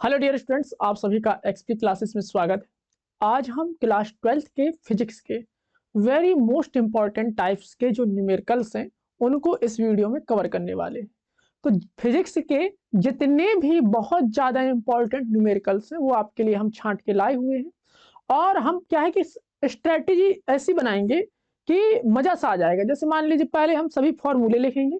Hello dear students, आप सभी का एक्सपी क्लासेस में स्वागत है। आज हम क्लास 12th के फिजिक्स के वेरी मोस्ट इंपॉर्टेंट टाइप्स के जो न्यूमेरिकल्स हैं उनको इस वीडियो में कवर करने वाले हैं। तो फिजिक्स के जितने भी बहुत ज़्यादा इंपॉर्टेंट न्यूमेरिकल्स हैं वो आपके लिए हम छांट के लाए हुए हैं। और हम क्या है कि स्ट्रेटेजी ऐसी बनाएंगे कि मज़ा सा आ जाएगा। जैसे मान लीजिए पहले हम सभी फॉर्मूले लिखेंगे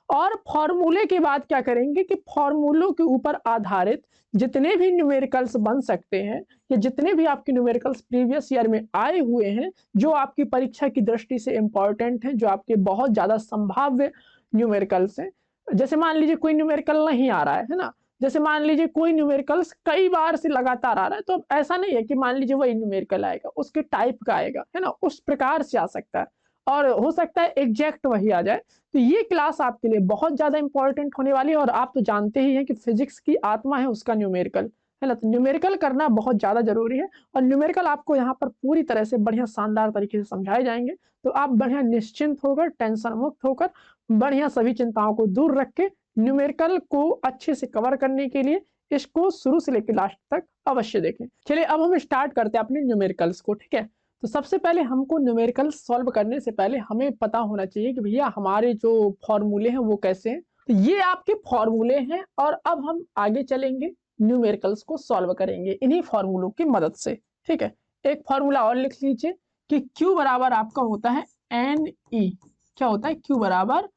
और फॉर्मूले के बाद क्या करेंगे कि फॉर्मूलों के ऊपर आधारित जितने भी न्यूमेरिकल्स बन सकते हैं या जितने भी आपके न्यूमेरिकल्स प्रीवियस ईयर में आए हुए हैं जो आपकी परीक्षा की दृष्टि से इंपॉर्टेंट हैं, जो आपके बहुत ज़्यादा संभाव्य न्यूमेरिकल्स हैं। जैसे मान लीजिए कोई न्यूमेरिकल नहीं आ रहा है ना, जैसे मान लीजिए कोई न्यूमेरिकल्स कई बार से लगातार आ रहा है, तो ऐसा नहीं है कि मान लीजिए वही न्यूमेरिकल आएगा, उसके टाइप का आएगा, है ना, उस प्रकार से आ सकता है और हो सकता है एग्जैक्ट वही आ जाए। तो ये क्लास आपके लिए बहुत ज़्यादा इंपॉर्टेंट होने वाली है और आप तो जानते ही हैं कि फिजिक्स की आत्मा है उसका न्यूमेरिकल, है ना। तो न्यूमेरिकल करना बहुत ज़्यादा जरूरी है और न्यूमेरिकल आपको यहाँ पर पूरी तरह से बढ़िया शानदार तरीके से समझाए जाएंगे। तो आप बढ़िया निश्चिंत होकर, टेंशन मुक्त होकर, बढ़िया सभी चिंताओं को दूर रख के न्यूमेरिकल को अच्छे से कवर करने के लिए इसको शुरू से लेकर लास्ट तक अवश्य देखें। चलिए अब हम स्टार्ट करते हैं अपने न्यूमेरिकल्स को, ठीक है। तो सबसे पहले हमको न्यूमेरिकल सॉल्व करने से पहले हमें पता होना चाहिए कि भैया हमारे जो फॉर्मूले हैं वो कैसे हैं। तो ये आपके फॉर्मूले हैं और अब हम आगे चलेंगे, न्यूमेरिकल्स को सॉल्व करेंगे इन्हीं फॉर्मूलों की मदद से, ठीक है। एक फॉर्मूला और लिख लीजिए कि Q बराबर आपका होता है NE। क्या होता है Q बराबर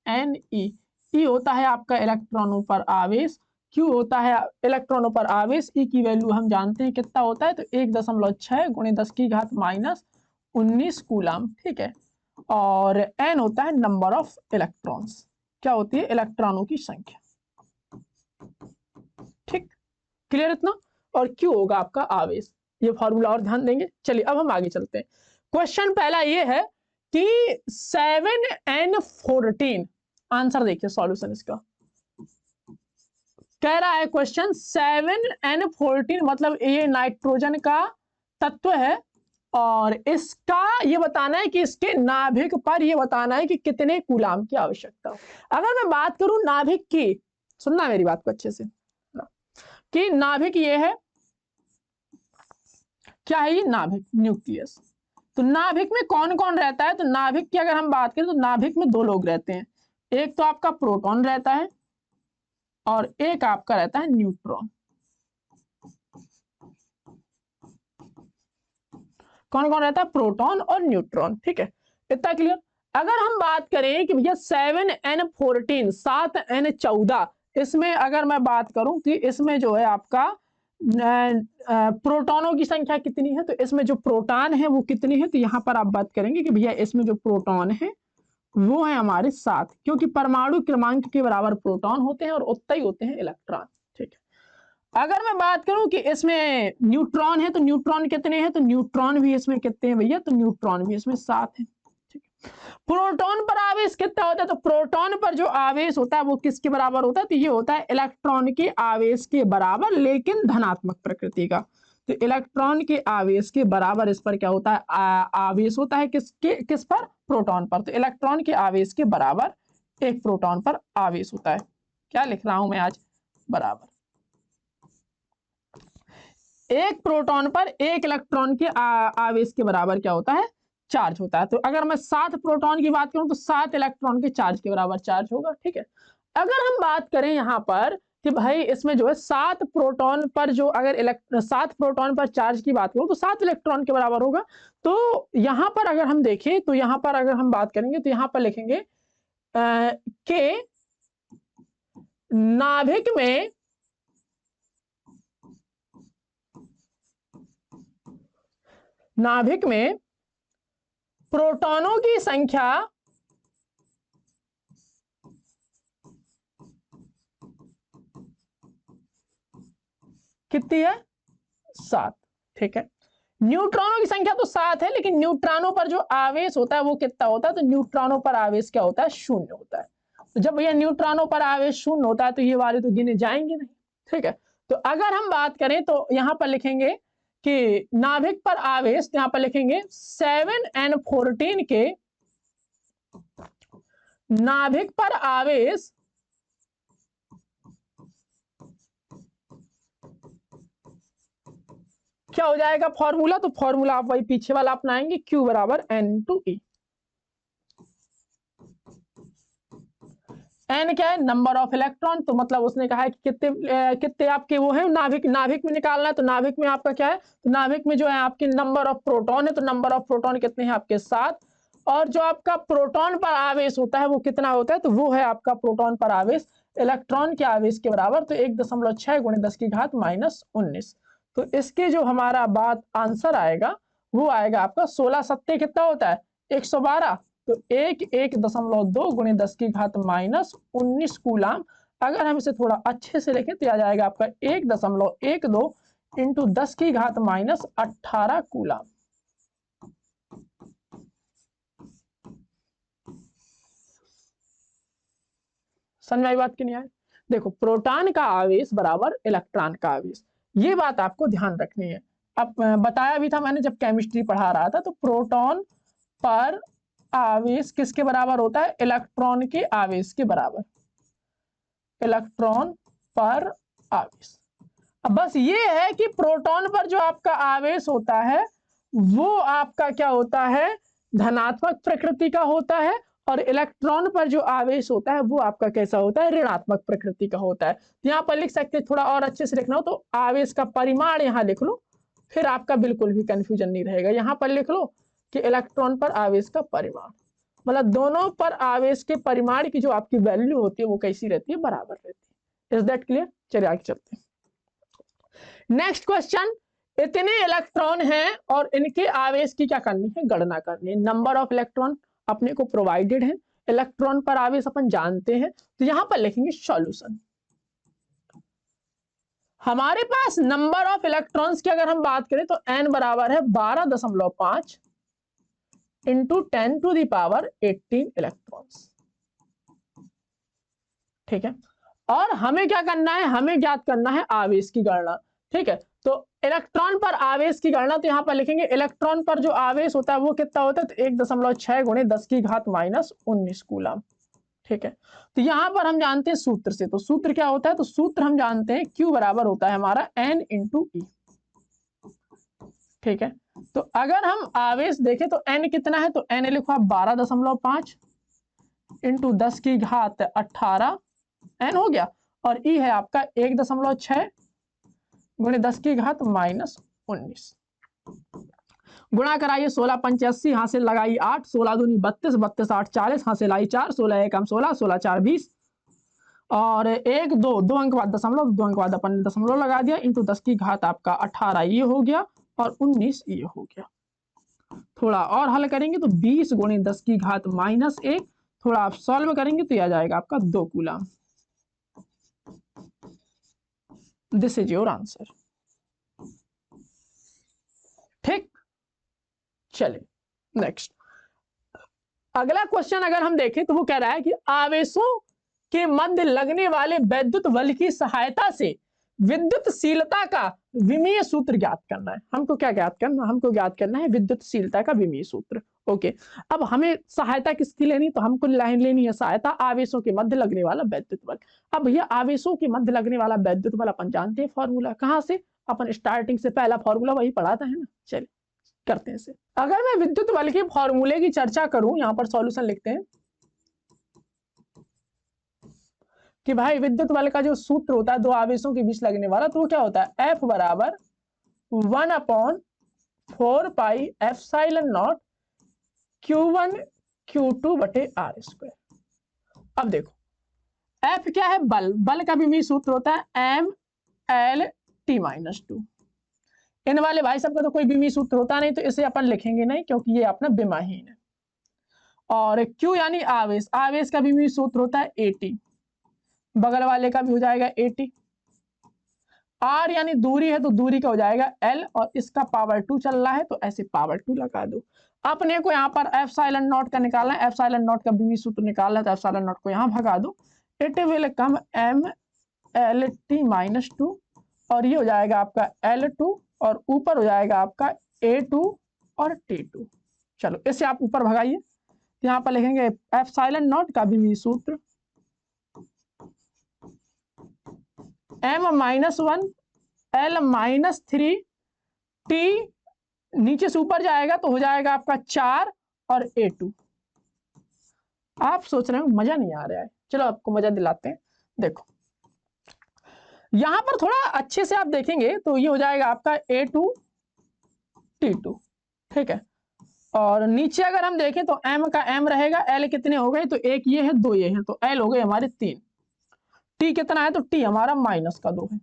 NE? E होता है आपका इलेक्ट्रॉनों पर आवेश, Q होता है इलेक्ट्रॉनों पर आवेश। E की वैल्यू हम जानते हैं कितना होता है, तो 1.6 गुणे 10 की घात माइनस 19 कूलम, ठीक है। और N होता है नंबर ऑफ इलेक्ट्रॉन्स, क्या होती है इलेक्ट्रॉनों की संख्या, ठीक, क्लियर इतना। और Q होगा आपका आवेश। ये फॉर्मूला और ध्यान देंगे। चलिए अब हम आगे चलते हैं। क्वेश्चन पहला ये है कि 7n14, आंसर देखिए सॉल्यूशन इसका। कह रहा है क्वेश्चन 7n14 मतलब ये नाइट्रोजन का तत्व है और इसका ये बताना है कि इसके नाभिक पर ये बताना है कि कितने कूलाम की आवश्यकता हो। अगर मैं बात करूं नाभिक की, सुनना मेरी बात को अच्छे से, कि नाभिक ये है, क्या है ये नाभिक, न्यूक्लियस। तो नाभिक में कौन कौन रहता है, तो नाभिक की अगर हम बात करें तो नाभिक में दो लोग रहते हैं, एक तो आपका प्रोटॉन रहता है और एक आपका रहता है न्यूट्रॉन। कौन कौन रहता है, प्रोटॉन और न्यूट्रॉन, ठीक है, इतना क्लियर। अगर हम बात करें कि भैया 7n14 7n14, इसमें अगर मैं बात करूं कि इसमें जो है आपका प्रोटॉनों की संख्या कितनी है, तो इसमें जो प्रोटॉन है वो कितनी है, तो यहां पर आप बात करेंगे कि भैया इसमें जो प्रोटॉन है वो है हमारे 7, क्योंकि परमाणु क्रमांक के बराबर प्रोटॉन होते हैं और उतने ही होते हैं इलेक्ट्रॉन, ठीक है। अगर मैं बात करूं कि इसमें न्यूट्रॉन है तो न्यूट्रॉन कितने हैं, तो न्यूट्रॉन भी इसमें कितने हैं भैया, तो न्यूट्रॉन भी इसमें 7 है, ठीक है। प्रोटॉन पर आवेश कितना होता है, तो प्रोटॉन पर जो आवेश होता है वो किसके बराबर होता है, तो ये होता है इलेक्ट्रॉन के आवेश के बराबर, लेकिन धनात्मक प्रकृति का। तो इलेक्ट्रॉन के आवेश के बराबर इस पर क्या होता है, आवेश होता है किस पर, प्रोटॉन पर। तो इलेक्ट्रॉन के आवेश के बराबर एक प्रोटॉन पर आवेश होता है। क्या लिख रहा हूं मैं आज, बराबर एक प्रोटॉन पर एक इलेक्ट्रॉन के आवेश के बराबर क्या होता है, चार्ज होता है। तो अगर मैं 7 प्रोटॉन की बात करूं तो 7 इलेक्ट्रॉन के चार्ज के बराबर चार्ज होगा, ठीक है। अगर हम बात करें यहां पर कि भाई इसमें जो है 7 प्रोटॉन पर जो अगर 7 प्रोटॉन पर चार्ज की बात करूं तो 7 इलेक्ट्रॉन के बराबर होगा। तो यहां पर अगर हम देखें तो यहां पर अगर हम बात करेंगे तो यहां पर लिखेंगे कि नाभिक में प्रोटॉनों की संख्या कितनी है, 7, ठीक है। न्यूट्रॉनों की संख्या तो 7 है, लेकिन न्यूट्रॉनों पर जो आवेश होता है वो कितना होता है, तो न्यूट्रॉनों पर आवेश क्या होता है, 0 होता है। तो जब भैया न्यूट्रॉनों पर आवेश 0 होता है तो ये वाले तो गिने जाएंगे नहीं, ठीक है। तो अगर हम बात करें तो यहां पर लिखेंगे कि नाभिक पर आवेश, यहां पर लिखेंगे 7n14 के नाभिक पर आवेश क्या हो जाएगा फॉर्मूला, तो फॉर्मूला आप वही पीछे वाला अपनाएंगे, Q बराबर N/E। N क्या है, नंबर ऑफ इलेक्ट्रॉन, तो मतलब उसने कहा है कि कितने आपके वो है नाभिक, नाभिक में निकालना है, तो नाभिक में आपका क्या है, तो नाभिक में जो है आपके नंबर ऑफ प्रोटॉन है, तो नंबर ऑफ प्रोटॉन कितने हैं आपके 7, और जो आपका प्रोटॉन पर आवेश होता है वो कितना होता है, तो वो है आपका प्रोटॉन पर आवेश इलेक्ट्रॉन के आवेश के बराबर, तो 1.6 × 10⁻−19। तो इसके जो हमारा बात आंसर आएगा वो आएगा आपका 16 सत्ते कितना होता है 112, तो 1.2 × 10⁻−19 कूलाम। अगर हम इसे थोड़ा अच्छे से लिखें तो आ जाएगा आपका 1.12 इंटू 10⁻−18 कूलाम। समझ आई बात की नहीं आए? देखो प्रोटॉन का आवेश बराबर इलेक्ट्रॉन का आवेश, ये बात आपको ध्यान रखनी है। अब बताया भी था मैंने जब केमिस्ट्री पढ़ा रहा था, तो प्रोटॉन पर आवेश किसके बराबर होता है, इलेक्ट्रॉन के आवेश के बराबर, इलेक्ट्रॉन पर आवेश। अब बस ये है कि प्रोटॉन पर जो आपका आवेश होता है वो आपका क्या होता है, धनात्मक प्रकृति का होता है, और इलेक्ट्रॉन पर जो आवेश होता है वो आपका कैसा होता है, ऋणात्मक प्रकृति का होता है। यहाँ पर लिख सकते हैं, थोड़ा और अच्छे से लिखना हो तो आवेश का परिमाण यहाँ लिख लो, फिर आपका बिल्कुल भी कंफ्यूजन नहीं रहेगा। यहाँ पर लिख लो कि इलेक्ट्रॉन पर आवेश का परिमाण, मतलब दोनों पर आवेश के परिमाण की जो आपकी वैल्यू होती है वो कैसी रहती है, बराबर रहती है। Is that clear? चलिए आगे चलते हैं। नेक्स्ट क्वेश्चन, इतने इलेक्ट्रॉन हैं और इनके आवेश की क्या करनी है, गणना करनी है। नंबर ऑफ इलेक्ट्रॉन अपने को प्रोवाइडेड है, इलेक्ट्रॉन पर आवेश अपन जानते हैं, तो यहां पर लिखेंगे सॉल्यूशन। हमारे पास नंबर ऑफ इलेक्ट्रॉन्स की अगर हम बात करें तो n बराबर है 12.5 इंटू 10⁻18 इलेक्ट्रॉन्स, ठीक है। और हमें क्या करना है, हमें ज्ञात करना है आवेश की गणना, ठीक है। तो इलेक्ट्रॉन पर आवेश की गणना, तो यहां पर लिखेंगे इलेक्ट्रॉन पर जो आवेश होता है वो कितना होता है, तो 1.6 × 10⁻−19 कूलम, ठीक है। तो यहां पर हम जानते हैं सूत्र से, तो सूत्र क्या होता है, तो सूत्र हम जानते हैं Q बराबर होता है हमारा N/E, ठीक है। तो अगर हम आवेश देखें तो N कितना है, तो N लिखो 12.5 इंटू 10⁻18 N हो गया, और E है आपका 1.6 × 10⁻−19। गुणा कराइए, 16 पंचे 80, यहाँ से लगाई 8, 16 दूनी 32, 32 8 40, यहाँ से लाई 4, 16 1 16, 16 4 20, और 1 2 2 अंक बाद दशमलव, 2 अंक बाद अपन ने दशमलव लगा दिया, इंटू 10⁻18 आपका 18 ये हो गया, और 19 ये हो गया। थोड़ा और हल करेंगे तो 20 × 10⁻−1, थोड़ा आप सॉल्व करेंगे तो आ जाएगा आपका 2 coulomb. This is your answer, ठीक। चलिए नेक्स्ट, अगला क्वेश्चन अगर हम देखें तो वो कह रहा है कि आवेशों के मध्य लगने वाले वैद्युत बल की सहायता से विद्युतशीलता का विमीय सूत्र ज्ञात करना है। हमको क्या ज्ञात करना, हमको ज्ञात करना है विद्युतशीलता का विमीय सूत्र। ओके, अब हमें सहायता किसकी लेनी, तो हमको लाइन लेनी है सहायता आवेशों के मध्य लगने वाला वैद्युत बल। अब भैया आवेशों के मध्य लगने वाला वैद्युत बल अपन जानते हैं फॉर्मूला, कहां से, अपन स्टार्टिंग से पहला फॉर्मूला वही पढ़ाता है ना। चलिए करते हैं इसे। अगर मैं विद्युत बल के फॉर्मूले की चर्चा करूं, यहां पर सॉल्यूशन लिखते हैं कि भाई विद्युत बल का जो सूत्र होता है दो आवेशों के बीच लगने वाला, तो वो क्या होता है, F बराबर 1/4πε0 Q1 Q2/r²। अब देखो F क्या है, बल, बल का विमीय सूत्र होता है mLT-2। इन वाले भाई साहब का तो कोई विमीय सूत्र होता नहीं, तो इसे अपन लिखेंगे नहीं क्योंकि ये अपना विमाहीन है। और Q यानी आवेश, आवेश का विमीय सूत्र होता है AT, बगल वाले का भी हो जाएगा AT। R यानी दूरी है, तो दूरी का हो जाएगा L, और इसका पावर 2 चल रहा है तो ऐसे पावर 2 लगा दो। अपने को यहाँ पर ε0 का निकालना है, ε0 का विमीय सूत्र निकालना है, तो ε0 को यहाँ भगा दो, इट विल कम mLT-2, और ये हो जाएगा आपका L2, और ऊपर हो जाएगा आपका A2 और T2। चलो इसे आप ऊपर भगाइए, यहाँ पर लिखेंगे ε0 का विमीय सूत्र m-1 L-3 टी नीचे से ऊपर जाएगा तो हो जाएगा आपका 4 और A2। आप सोच रहे हो मजा नहीं आ रहा है, चलो आपको मजा दिलाते हैं। देखो यहां पर थोड़ा अच्छे से आप देखेंगे तो ये हो जाएगा आपका A2 T2, ठीक है। और नीचे अगर हम देखें तो M का M रहेगा, L कितने हो गए, तो एक ये है, दो ये है, तो L हो गए हमारे 3। T कितना है, तो T हमारा -2 है।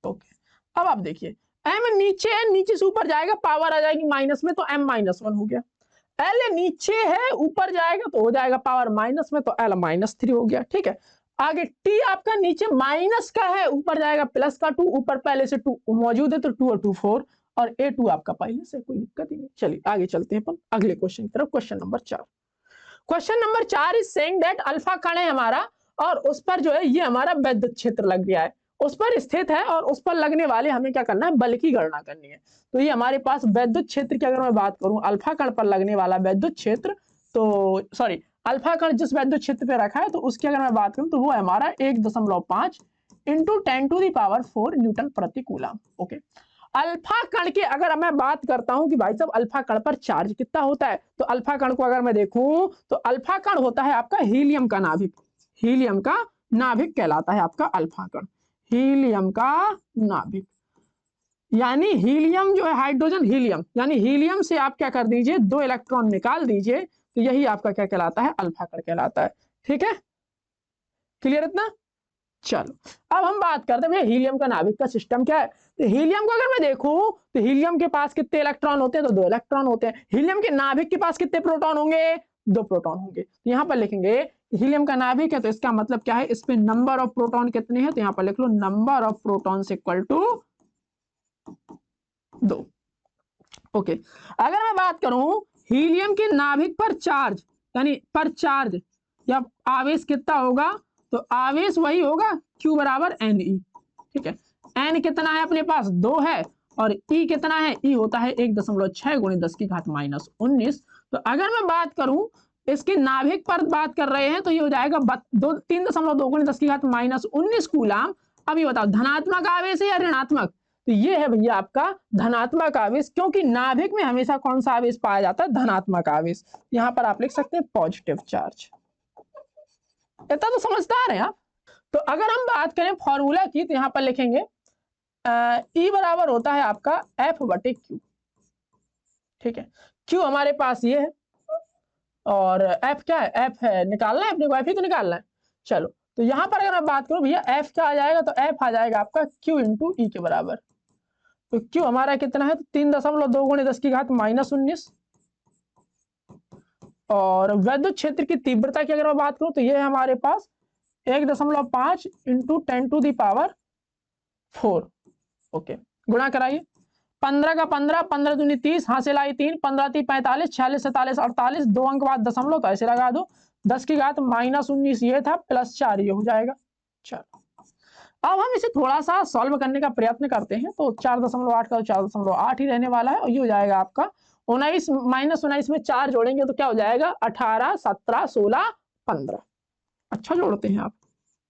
ओके, अब आप देखिए M नीचे है, नीचे से ऊपर जाएगा पावर आ जाएगी माइनस में, तो M -1 हो गया। L नीचे है, ऊपर जाएगा तो हो जाएगा पावर माइनस में, तो L -3 हो गया, ठीक है। आगे T आपका नीचे माइनस का है, ऊपर जाएगा प्लस का 2, ऊपर पहले से 2 मौजूद है तो 2 और 2 4, और A2 आपका पहले से, कोई दिक्कत ही नहीं। चलिए आगे चलते हैं अपन अगले क्वेश्चन की तरफ। Question number 4। Question number 4 is saying that alpha कण है हमारा, और उस पर जो है ये हमारा विद्युत क्षेत्र लग गया है, उस पर स्थित है, और उस पर लगने वाले हमें क्या करना है, बल की गणना करनी है। तो ये हमारे पास विद्युत क्षेत्र की अगर मैं बात करूं, अल्फा कण पर लगने वाला विद्युत क्षेत्र, तो सॉरी अल्फा कण जिस विद्युत क्षेत्र पे रखा है तो उसकी अगर मैं बात करूं तो वो है हमारा 1.5 इंटू 10⁴ न्यूटन प्रति कूलम। ओके, अल्फा कण की अगर मैं बात करता हूं कि भाई साहब अल्फा कण पर चार्ज कितना होता है, तो अल्फा कण को अगर मैं देखूं तो अल्फा कण होता है आपका हीलियम का नाभिक, हीलियम का नाभिक कहलाता है आपका अल्फा कण, हीलियम का नाभिक। यानी हीलियम जो है हाइड्रोजन हीलियम, यानी हीलियम से आप क्या कर दीजिए, 2 इलेक्ट्रॉन निकाल दीजिए, तो यही आपका क्या कहलाता है, अल्फा कण कहलाता है। ठीक है, क्लियर इतना। चलो अब हम बात करते हैं हीलियम का नाभिक का सिस्टम क्या है। तो हीलियम को अगर मैं देखूं तो हीलियम के पास कितने इलेक्ट्रॉन होते हैं, तो 2 इलेक्ट्रॉन होते हैं। हीलियम के नाभिक के पास कितने प्रोटॉन होंगे, 2 प्रोटॉन होंगे। तो यहां पर लिखेंगे हीलियम का नाभिक है तो इसका मतलब क्या है, इस पे नंबर ऑफ प्रोटॉन कितने हैं, तो यहां पर लिख लो number of proton equal to 2। Okay, अगर मैं बात करूं हीलियम के नाभिक पर चार्ज, यानी पर चार्ज या आवेश कितना होगा, तो आवेश वही होगा Q बराबर Ne। ठीक है, N कितना है अपने पास, 2 है, और E कितना है, E होता है 1.6 × 10⁻⁻19। तो अगर मैं बात करूं इसके नाभिक पर बात कर रहे हैं तो ये हो जाएगा 3.2 × 10⁻⁻19 कूलम। अब ये बताओ धनात्मक आवेश है या ऋणात्मक, तो ये है भैया आपका धनात्मक आवेश, क्योंकि नाभिक में हमेशा कौन सा आवेश पाया जाता है, धनात्मक आवेश। यहां पर आप लिख सकते हैं पॉजिटिव चार्ज। इतना तो समझदार है आप। तो अगर हम बात करें फॉर्मूला की तो यहां पर लिखेंगे E बराबर होता है आपका F/Q। ठीक है, Q हमारे पास ये है और F क्या है, F है, निकालना है अपने को, F ही तो निकालना है। चलो तो यहां पर अगर मैं बात करूं भैया F क्या आ जाएगा, तो F आ जाएगा आपका Q इंटू E के बराबर। तो Q हमारा कितना है, 3.2 × 10⁻⁻19। और विद्युत क्षेत्र की तीव्रता की अगर मैं बात करूं तो ये है हमारे पास 1.5 इंटू 10⁴। ओके, गुणा कराइए, 15 का 15, 15 दूनी 30, हासिल आई 3, 15 × 3 = 45, 46 47 48, 2 अंक बाद दशमलव, तो ऐसे लगा दो, 10⁻⁻19 ये था, +4 ये हो जाएगा। चलो अब हम इसे थोड़ा सा सॉल्व करने का प्रयत्न करते हैं, तो 4.8 का 4.8 ही रहने वाला है, और ये हो जाएगा आपका 19 -19 में 4 जोड़ेंगे तो क्या हो जाएगा, 18 17 16 15। अच्छा जोड़ते हैं आप,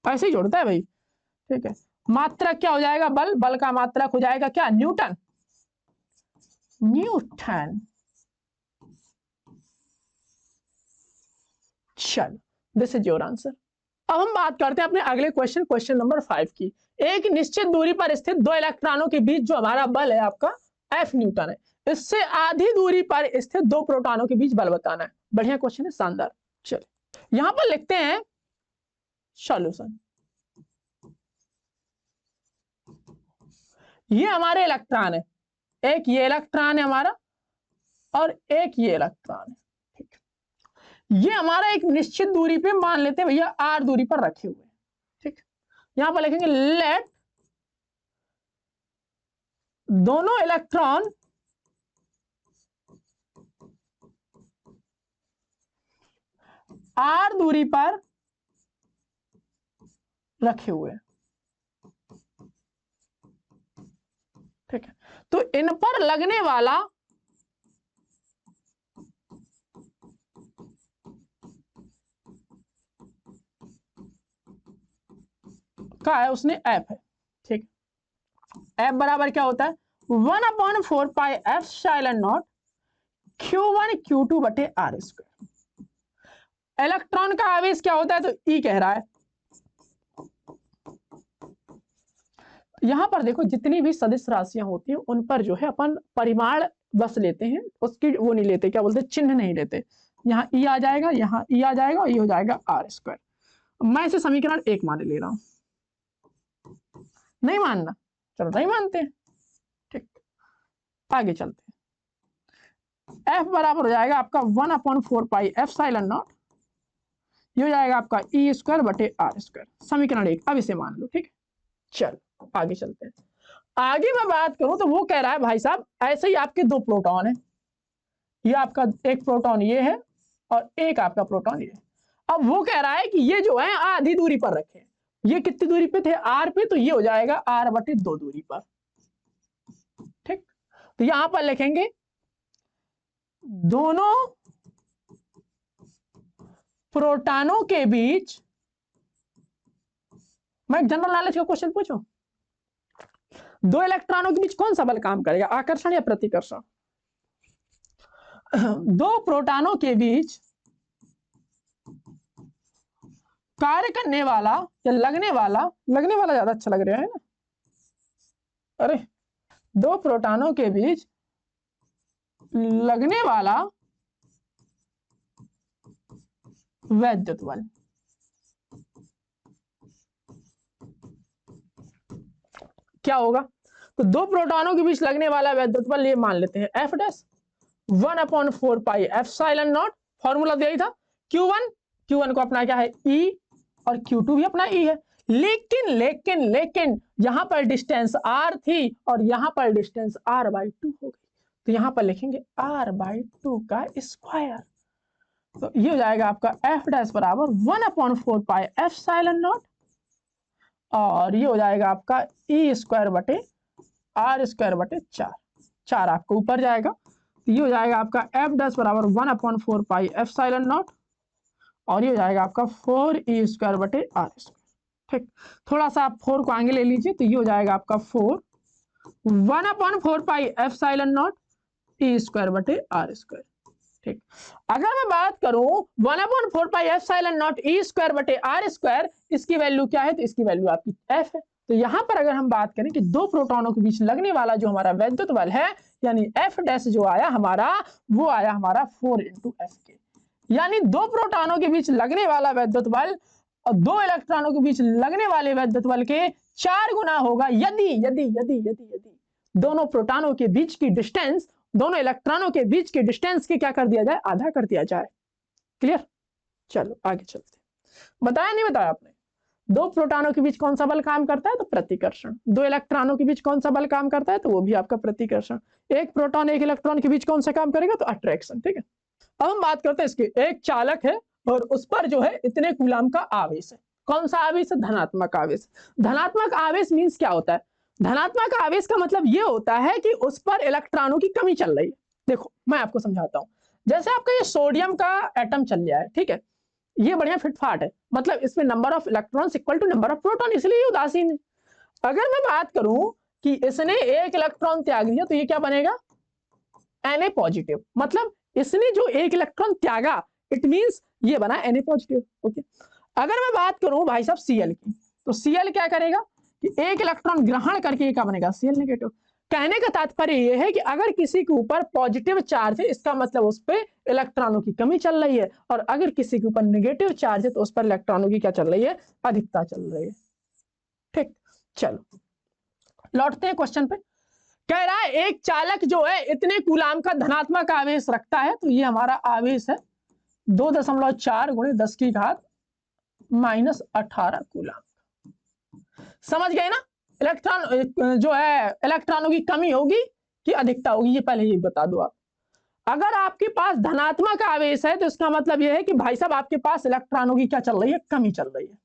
ऐसे ही जोड़ता है भाई। ठीक है, मात्रक क्या हो जाएगा, बल, बल का मात्रक हो जाएगा क्या, न्यूटन, न्यूटन। चलो दिस इज योर आंसर। अब हम बात करते हैं अपने अगले क्वेश्चन, क्वेश्चन नंबर 5 की। एक निश्चित दूरी पर स्थित 2 इलेक्ट्रॉनों के बीच जो हमारा बल है आपका F न्यूटन है, इससे आधी दूरी पर स्थित 2 प्रोटॉनों के बीच बल बताना है। बढ़िया क्वेश्चन है, शानदार। चलिए यहां पर लिखते हैं सॉल्यूशन। ये हमारे इलेक्ट्रॉन है, एक ये इलेक्ट्रॉन है हमारा और एक ये इलेक्ट्रॉन है। ठीक है, ये हमारा एक निश्चित दूरी पे मान लेते हैं भैया R दूरी पर रखे हुए। ठीक, यहां पर लिखेंगे लेट दोनों इलेक्ट्रॉन R दूरी पर रखे हुए। ठीक है, तो इन पर लगने वाला का है उसने F है। ठीक, F बराबर क्या होता है, 1/4πε0 Q1 Q2 बटे आर स्क्वायर। इलेक्ट्रॉन का आवेश क्या होता है, तो E कह रहा है। यहां पर देखो जितनी भी सदिश राशियां होती हैं उन पर जो है अपन परिमाण बस लेते हैं, उसकी वो नहीं लेते, क्या बोलते, चिन्ह नहीं लेते। यहाँ E आ जाएगा, यहाँ E आ जाएगा और ये हो जाएगा आर स्क्वायर। मैं इसे समीकरण 1 मान ले रहा हूं। नहीं मानना, चलो नहीं मानते, ठीक, आगे चलते हैं। F बराबर हो जाएगा आपका 1/4πε0, ये हो जाएगा आपका E स्क्वायर बटे आर स्क्वायर, समीकरण 1। अब इसे मान लो, ठीक। चलो आगे चलते हैं। आगे मैं बात करूं तो वो कह रहा है भाई साहब ऐसे ही आपके 2 प्रोटॉन है, ये आपका एक प्रोटॉन ये है और एक आपका प्रोटॉन ये है। अब वो कह रहा है कि ये जो है आधी दूरी पर रखें। ये कितनी दूरी पे थे, आर पे, तो ये हो जाएगा आर बटे 2 दूरी पर, ठीक। तो यहां पर लिखेंगे दोनों प्रोटॉनों के बीच, मैं जनरल नॉलेज का क्वेश्चन पूछूं, 2 इलेक्ट्रॉनों के बीच कौन सा बल काम करेगा, आकर्षण या प्रतिकर्षण। 2 प्रोटॉनों के बीच कार्य करने वाला या लगने वाला ज्यादा अच्छा लग रहा है ना, अरे 2 प्रोटॉनों के बीच लगने वाला वैद्युत बल, क्या होगा, तो 2 प्रोटॉनों के बीच लगने वाला वैद्युत बल ये मान लेते हैं F डैश 1/4πε0, फॉर्मूला दिया ही था। Q1 को अपना क्या है E और Q2 भी अपना E है। लेकिन यहां पर डिस्टेंस R थी और यहां पर डिस्टेंस R/2 हो गई, तो यहां पर लिखेंगे R/2 का स्क्वायर। तो ये हो जाएगा आपका F डैश बराबर 1/4πε0 और ये हो जाएगा आपका E स्क्वायर बटे R स्क्वायर बटे 4 आपको ऊपर जाएगा, तो ये हो जाएगा आपका F डैश बराबर 1/4πε0 और ये हो जाएगा आपका 4E स्क्वायर बटे आर स्क्वायर, ठीक। थोड़ा सा आप 4 को आगे ले लीजिए, तो ये हो जाएगा आपका 4 1/4πε0 E स्क्वायर बटे आर स्क्वायर, ठीक। अगर मैं बात करूं 1/4πε0 E स्क्वायर बटे आर स्क्वायर, इसकी वैल्यू क्या है, तो इसकी वैल्यू आपकी F है। तो यहां पर अगर हम बात करें कि 2 प्रोटॉनों के बीच लगने वाला जो हमारा वैद्युत बल है, यानी F डैश जो आया हमारा, वो आया हमारा 4 × F के, यानी 2 प्रोटॉनों के बीच लगने वाला वैद्युत बल और 2 इलेक्ट्रॉनों के बीच लगने वाले वैद्युत बल के 4 गुना होगा यदि दोनों प्रोटॉनों के बीच की डिस्टेंस, दोनों इलेक्ट्रॉनों के बीच की डिस्टेंस के क्या कर दिया जाए, आधा कर दिया जाए। क्लियर, चलो आगे चलते। बताया नहीं बताया आपने, 2 प्रोटॉनों के बीच कौन सा बल काम करता है, तो प्रतिकर्षण। 2 इलेक्ट्रॉनों के बीच कौन सा बल काम करता है, तो वो भी आपका प्रतिकर्षण। एक प्रोटॉन एक इलेक्ट्रॉन के बीच कौन सा काम करेगा, तो अट्रैक्शन, ठीक है। अब हम बात करते हैं इसकी, एक चालक है और उस पर जो है इतने कूलाम का आवेश है। कौन सा आवेश है, धनात्मक आवेश। धनात्मक आवेश मींस क्या होता है, धनात्मक आवेश का मतलब ये होता है कि उस पर इलेक्ट्रॉनों की कमी चल रही है। देखो मैं आपको समझाता हूं, जैसे आपका ये सोडियम का एटम चल रहा है, ठीक है, ये बढ़िया फिटफाट है, मतलब इसमें number of electrons equal to number of proton, इसलिए उदासीन है। अगर मैं बात करूं कि इसने एक इलेक्ट्रॉन त्याग दिया, तो ये क्या बनेगा, Na पॉजिटिव, मतलब इसने जो एक इलेक्ट्रॉन त्यागा, इट मींस ये बना Na पॉजिटिव, ओके। अगर मैं बात करूं भाई साहब Cl की, तो Cl क्या करेगा कि एक इलेक्ट्रॉन ग्रहण करके क्या बनेगा, Cl नेगेटिव। कहने का तात्पर्य यह है कि अगर किसी के ऊपर पॉजिटिव चार्ज है, इसका मतलब उस पर इलेक्ट्रॉनों की कमी चल रही है, और अगर किसी के ऊपर नेगेटिव चार्ज है तो उस पर इलेक्ट्रॉनों की क्या चल रही है, अधिकता चल रही है, ठीक। चलो लौटते हैं क्वेश्चन पे। कह रहा है एक चालक जो है इतने कूलाम का धनात्मक आवेश रखता है, तो ये हमारा आवेश है 2.4 × 10⁻⁻18 कूलाम। समझ गए ना, इलेक्ट्रॉन जो है इलेक्ट्रॉनों की कमी होगी कि अधिकता होगी, ये पहले ही बता दो आप। अगर आपके पास धनात्मक आवेश है तो इसका मतलब यह है कि भाई साहब आपके पास इलेक्ट्रॉनों की क्या चल रही है, कमी चल रही है,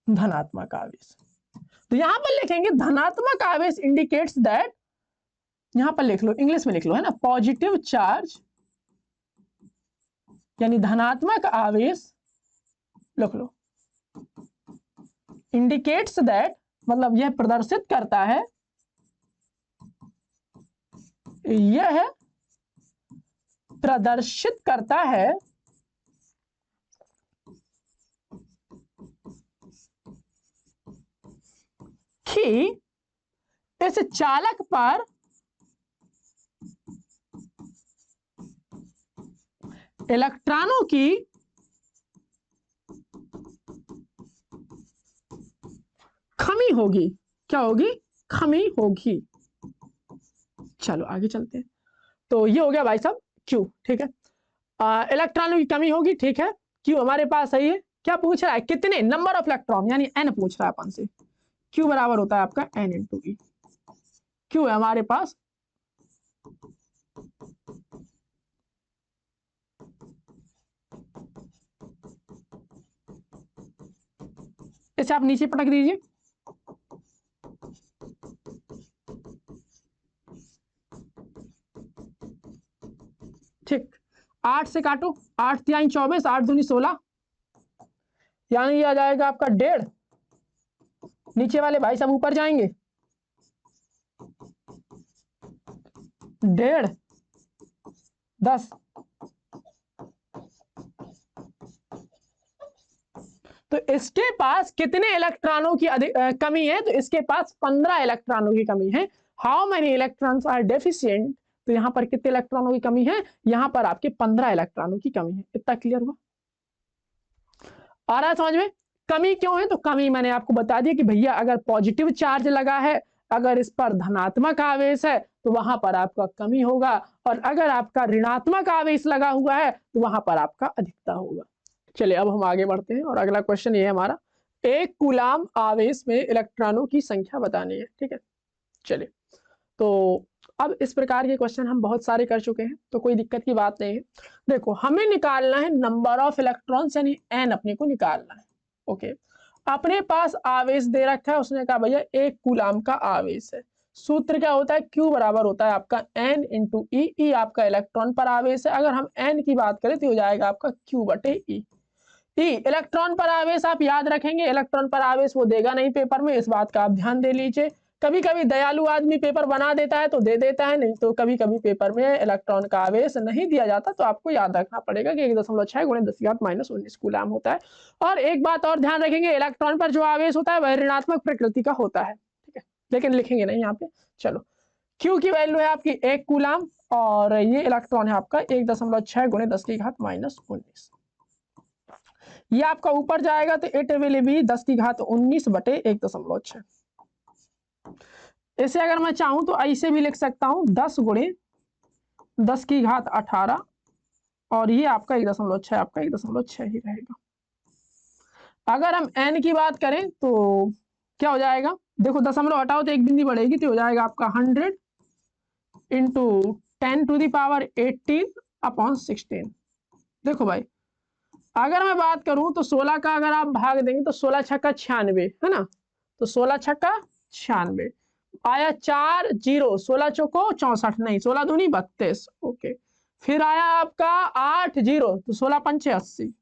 धनात्मक आवेश। तो यहां पर लिखेंगे धनात्मक आवेश इंडिकेट्स दैट, यहां पर लिख लो, इंग्लिश में लिख लो, है ना, पॉजिटिव चार्ज, यानी धनात्मक आवेश लिख लो, इंडिकेट्स दैट मतलब यह प्रदर्शित करता है यह प्रदर्शित करता है कि इस चालक पर इलेक्ट्रॉनों की कमी होगी। क्या होगी? कमी होगी। चलो आगे चलते हैं। तो ये हो गया भाई साहब क्यू, ठीक है। इलेक्ट्रॉनों की कमी होगी, ठीक है। क्यू हमारे पास सही है। क्या पूछ रहा है? कितने नंबर ऑफ इलेक्ट्रॉन, यानी एन पूछ रहा है अपन से। क्यू बराबर होता है आपका एन इंटू ई। क्यू है हमारे पास इसे आप नीचे पटक दीजिए। ठीक, 8 से काटो, 8 तिहाई 24, 8 दूनी 16, यानी ये आ जाएगा आपका 1.5। नीचे वाले भाई सब ऊपर जाएंगे, 1.5 10। तो इसके पास कितने इलेक्ट्रॉनों की कमी है? तो इसके पास 15 इलेक्ट्रॉनों की कमी है। How many electrons are deficient? तो यहां पर कितने इलेक्ट्रॉनों की कमी है? यहां पर आपके 15 इलेक्ट्रॉनों की कमी है। इतना क्लियर हुआ? आ रहा है समझ में? कमी क्यों है? तो कमी मैंने आपको बता दिया कि भैया अगर पॉजिटिव चार्ज लगा है, अगर इस पर धनात्मक आवेश है तो वहां पर आपका कमी होगा, और अगर आपका ऋणात्मक आवेश लगा हुआ है तो वहां पर आपका अधिकता होगा। चलिए अब हम आगे बढ़ते हैं और अगला क्वेश्चन ये है हमारा, एक कूलाम आवेश में इलेक्ट्रॉनों की संख्या बतानी है, ठीक है। चलिए, तो अब इस प्रकार के क्वेश्चन हम बहुत सारे कर चुके हैं, तो कोई दिक्कत की बात नहीं है। देखो, हमें निकालना है नंबर ऑफ इलेक्ट्रॉन्स, यानी एन अपने को निकालना है। ओके, अपने पास आवेश दे रखा है, उसने कहा भैया एक कूलाम का आवेश है। सूत्र क्या होता है? Q बराबर होता है आपका N इंटू ई। ई आपका इलेक्ट्रॉन पर आवेश है। अगर हम N की बात करें तो हो जाएगा आपका Q बटे ई। इलेक्ट्रॉन पर आवेश आप याद रखेंगे, इलेक्ट्रॉन पर आवेश वो देगा नहीं पेपर में, इस बात का आप ध्यान दे लीजिए। कभी कभी दयालु आदमी पेपर बना देता है तो दे देता है, नहीं तो कभी कभी पेपर में इलेक्ट्रॉन का आवेश नहीं दिया जाता। तो आपको याद रखना पड़ेगा कि 1.6 × 10⁻⁻19 कूलाम होता है। और एक बात और ध्यान रखेंगे, इलेक्ट्रॉन पर जो आवेश होता है वह ऋणात्मक प्रकृति का होता है, ठीक है, लेकिन लिखेंगे नहीं यहाँ पे। चलो, Q की वैल्यू है आपकी 1 कूलाम, और ये इलेक्ट्रॉन है आपका 1.6 × 10⁻⁻19। ये आपका ऊपर जाएगा तो इट विल बी 10⁻19 बटे 1.6। इसे अगर मैं चाहूं तो ऐसे भी लिख सकता हूं 10 × 10⁻18, और ये आपका 1.6 आपका 1.6 ही रहेगा। अगर हम n की बात करें तो क्या हो जाएगा? देखो, दशमलव हटाओ तो एक बिंदी बढ़ेगी, तो हो जाएगा आपका 100 इंटू 10⁻18/16। देखो भाई, अगर मैं बात करूं तो 16 का अगर आप भाग देंगे तो 16 छक्का 96 है ना, तो 16 छक्का 96 आया, 4 0, 16 चौको 64, नहीं 16 दूनी 32। ओके, फिर आया आपका 8 0, तो 16 पंचे 80।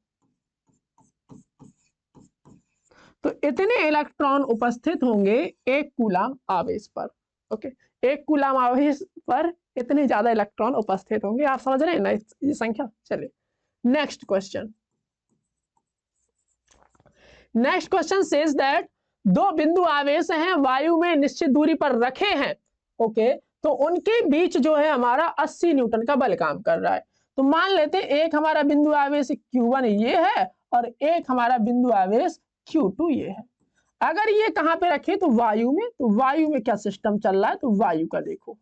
तो इतने इलेक्ट्रॉन उपस्थित होंगे एक कूलाम आवेश पर। ओके, एक कूलाम आवेश पर इतने ज्यादा इलेक्ट्रॉन उपस्थित होंगे। आप समझ रहे हैं ना ये संख्या? चलिए next question. Next question says that दो बिंदु आवेश हैं, वायु में निश्चित दूरी पर रखे हैं। ओके, तो उनके बीच जो है हमारा 80 न्यूटन का बल काम कर रहा है। तो मान लेते हैं एक हमारा बिंदु आवेश Q1 ये है, और एक हमारा बिंदु आवेश Q2 ये है। अगर ये कहां पे रखे? तो वायु में। तो वायु में क्या सिस्टम चल रहा है? तो वायु का देखो,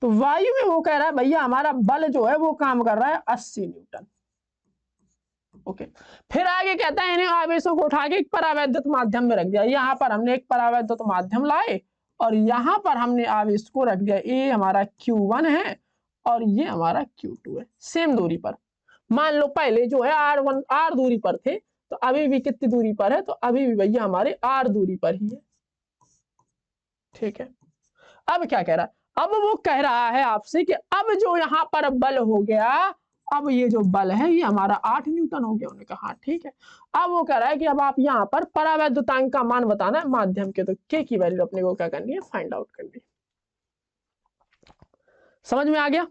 तो वायु में वो कह रहा है भैया हमारा बल जो है वो काम कर रहा है 80 न्यूटन। ओके, फिर आगे कहता है इन्हें आवेशों को उठा के एक परावैद्युत माध्यम में रख दिया। यहाँ पर हमने एक परावैद्युत माध्यम लाए, और यहाँ पर हमने आवेश को रख दिया। ये हमारा Q1 है और ये हमारा Q2 है, सेम दूरी पर। मान लो पहले जो है R दूरी पर थे, तो अभी भी कितनी दूरी पर है? तो अभी भी भैया हमारे R दूरी पर ही है, ठीक है। अब क्या कह रहा है? अब वो कह रहा है आपसे कि अब जो यहाँ पर बल हो गया, अब ये जो बल है ये हमारा 8 न्यूटन हो गया। उन्होंने कहा हाँ ठीक है। अब वो कह रहा है कि अब आप यहाँ पर परावैद्युतांक का मान बताना है माध्यम के, तो के की वैल्यू अपने को क्या करनी है? फाइंड आउट करनी है। समझ में आ गया?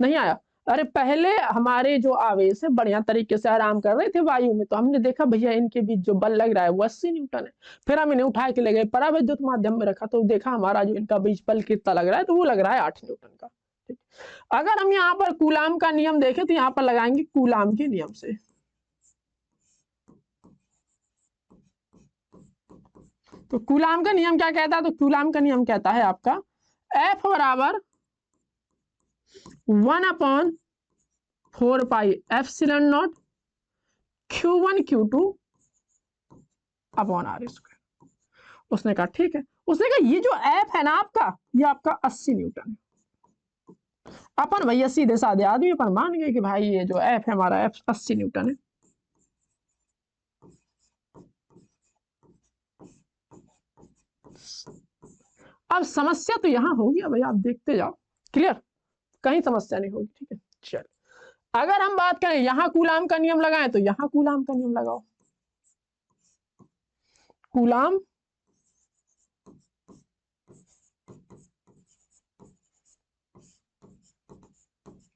नहीं आया? अरे पहले हमारे जो आवेश है बढ़िया तरीके से आराम कर रहे थे वायु में, तो हमने देखा भैया इनके बीच जो बल लग रहा है वो 80 न्यूटन है। फिर हम इन्हें उठा के ले गए परावैद्युत माध्यम में रखा, तो देखा हमारा जो इनका बीच बल कितना लग रहा है, तो वो लग रहा है 8 न्यूटन का। ठीक। अगर हम यहाँ पर कूलाम का नियम देखें तो यहाँ पर लगाएंगे कूलाम के नियम से। तो कूलाम का नियम क्या कहता है? तो कूलाम का नियम कहता है आपका F बराबर 1/4πε0 Q1 Q2 upon R square. उसने कहा ठीक है, उसने कहा ये जो F है ना आपका, ये आपका 80 न्यूटन है। अपन भैया सीधे साधे आदमी अपन मान गए कि भाई ये जो F है हमारा F 80 न्यूटन है। अब समस्या तो यहां होगी भैया, आप देखते जाओ, क्लियर, कहीं समस्या नहीं होगी। ठीक है, चल अगर हम बात करें यहां कूलाम का नियम लगाएं तो यहां कूलाम का नियम लगाओ। कूलाम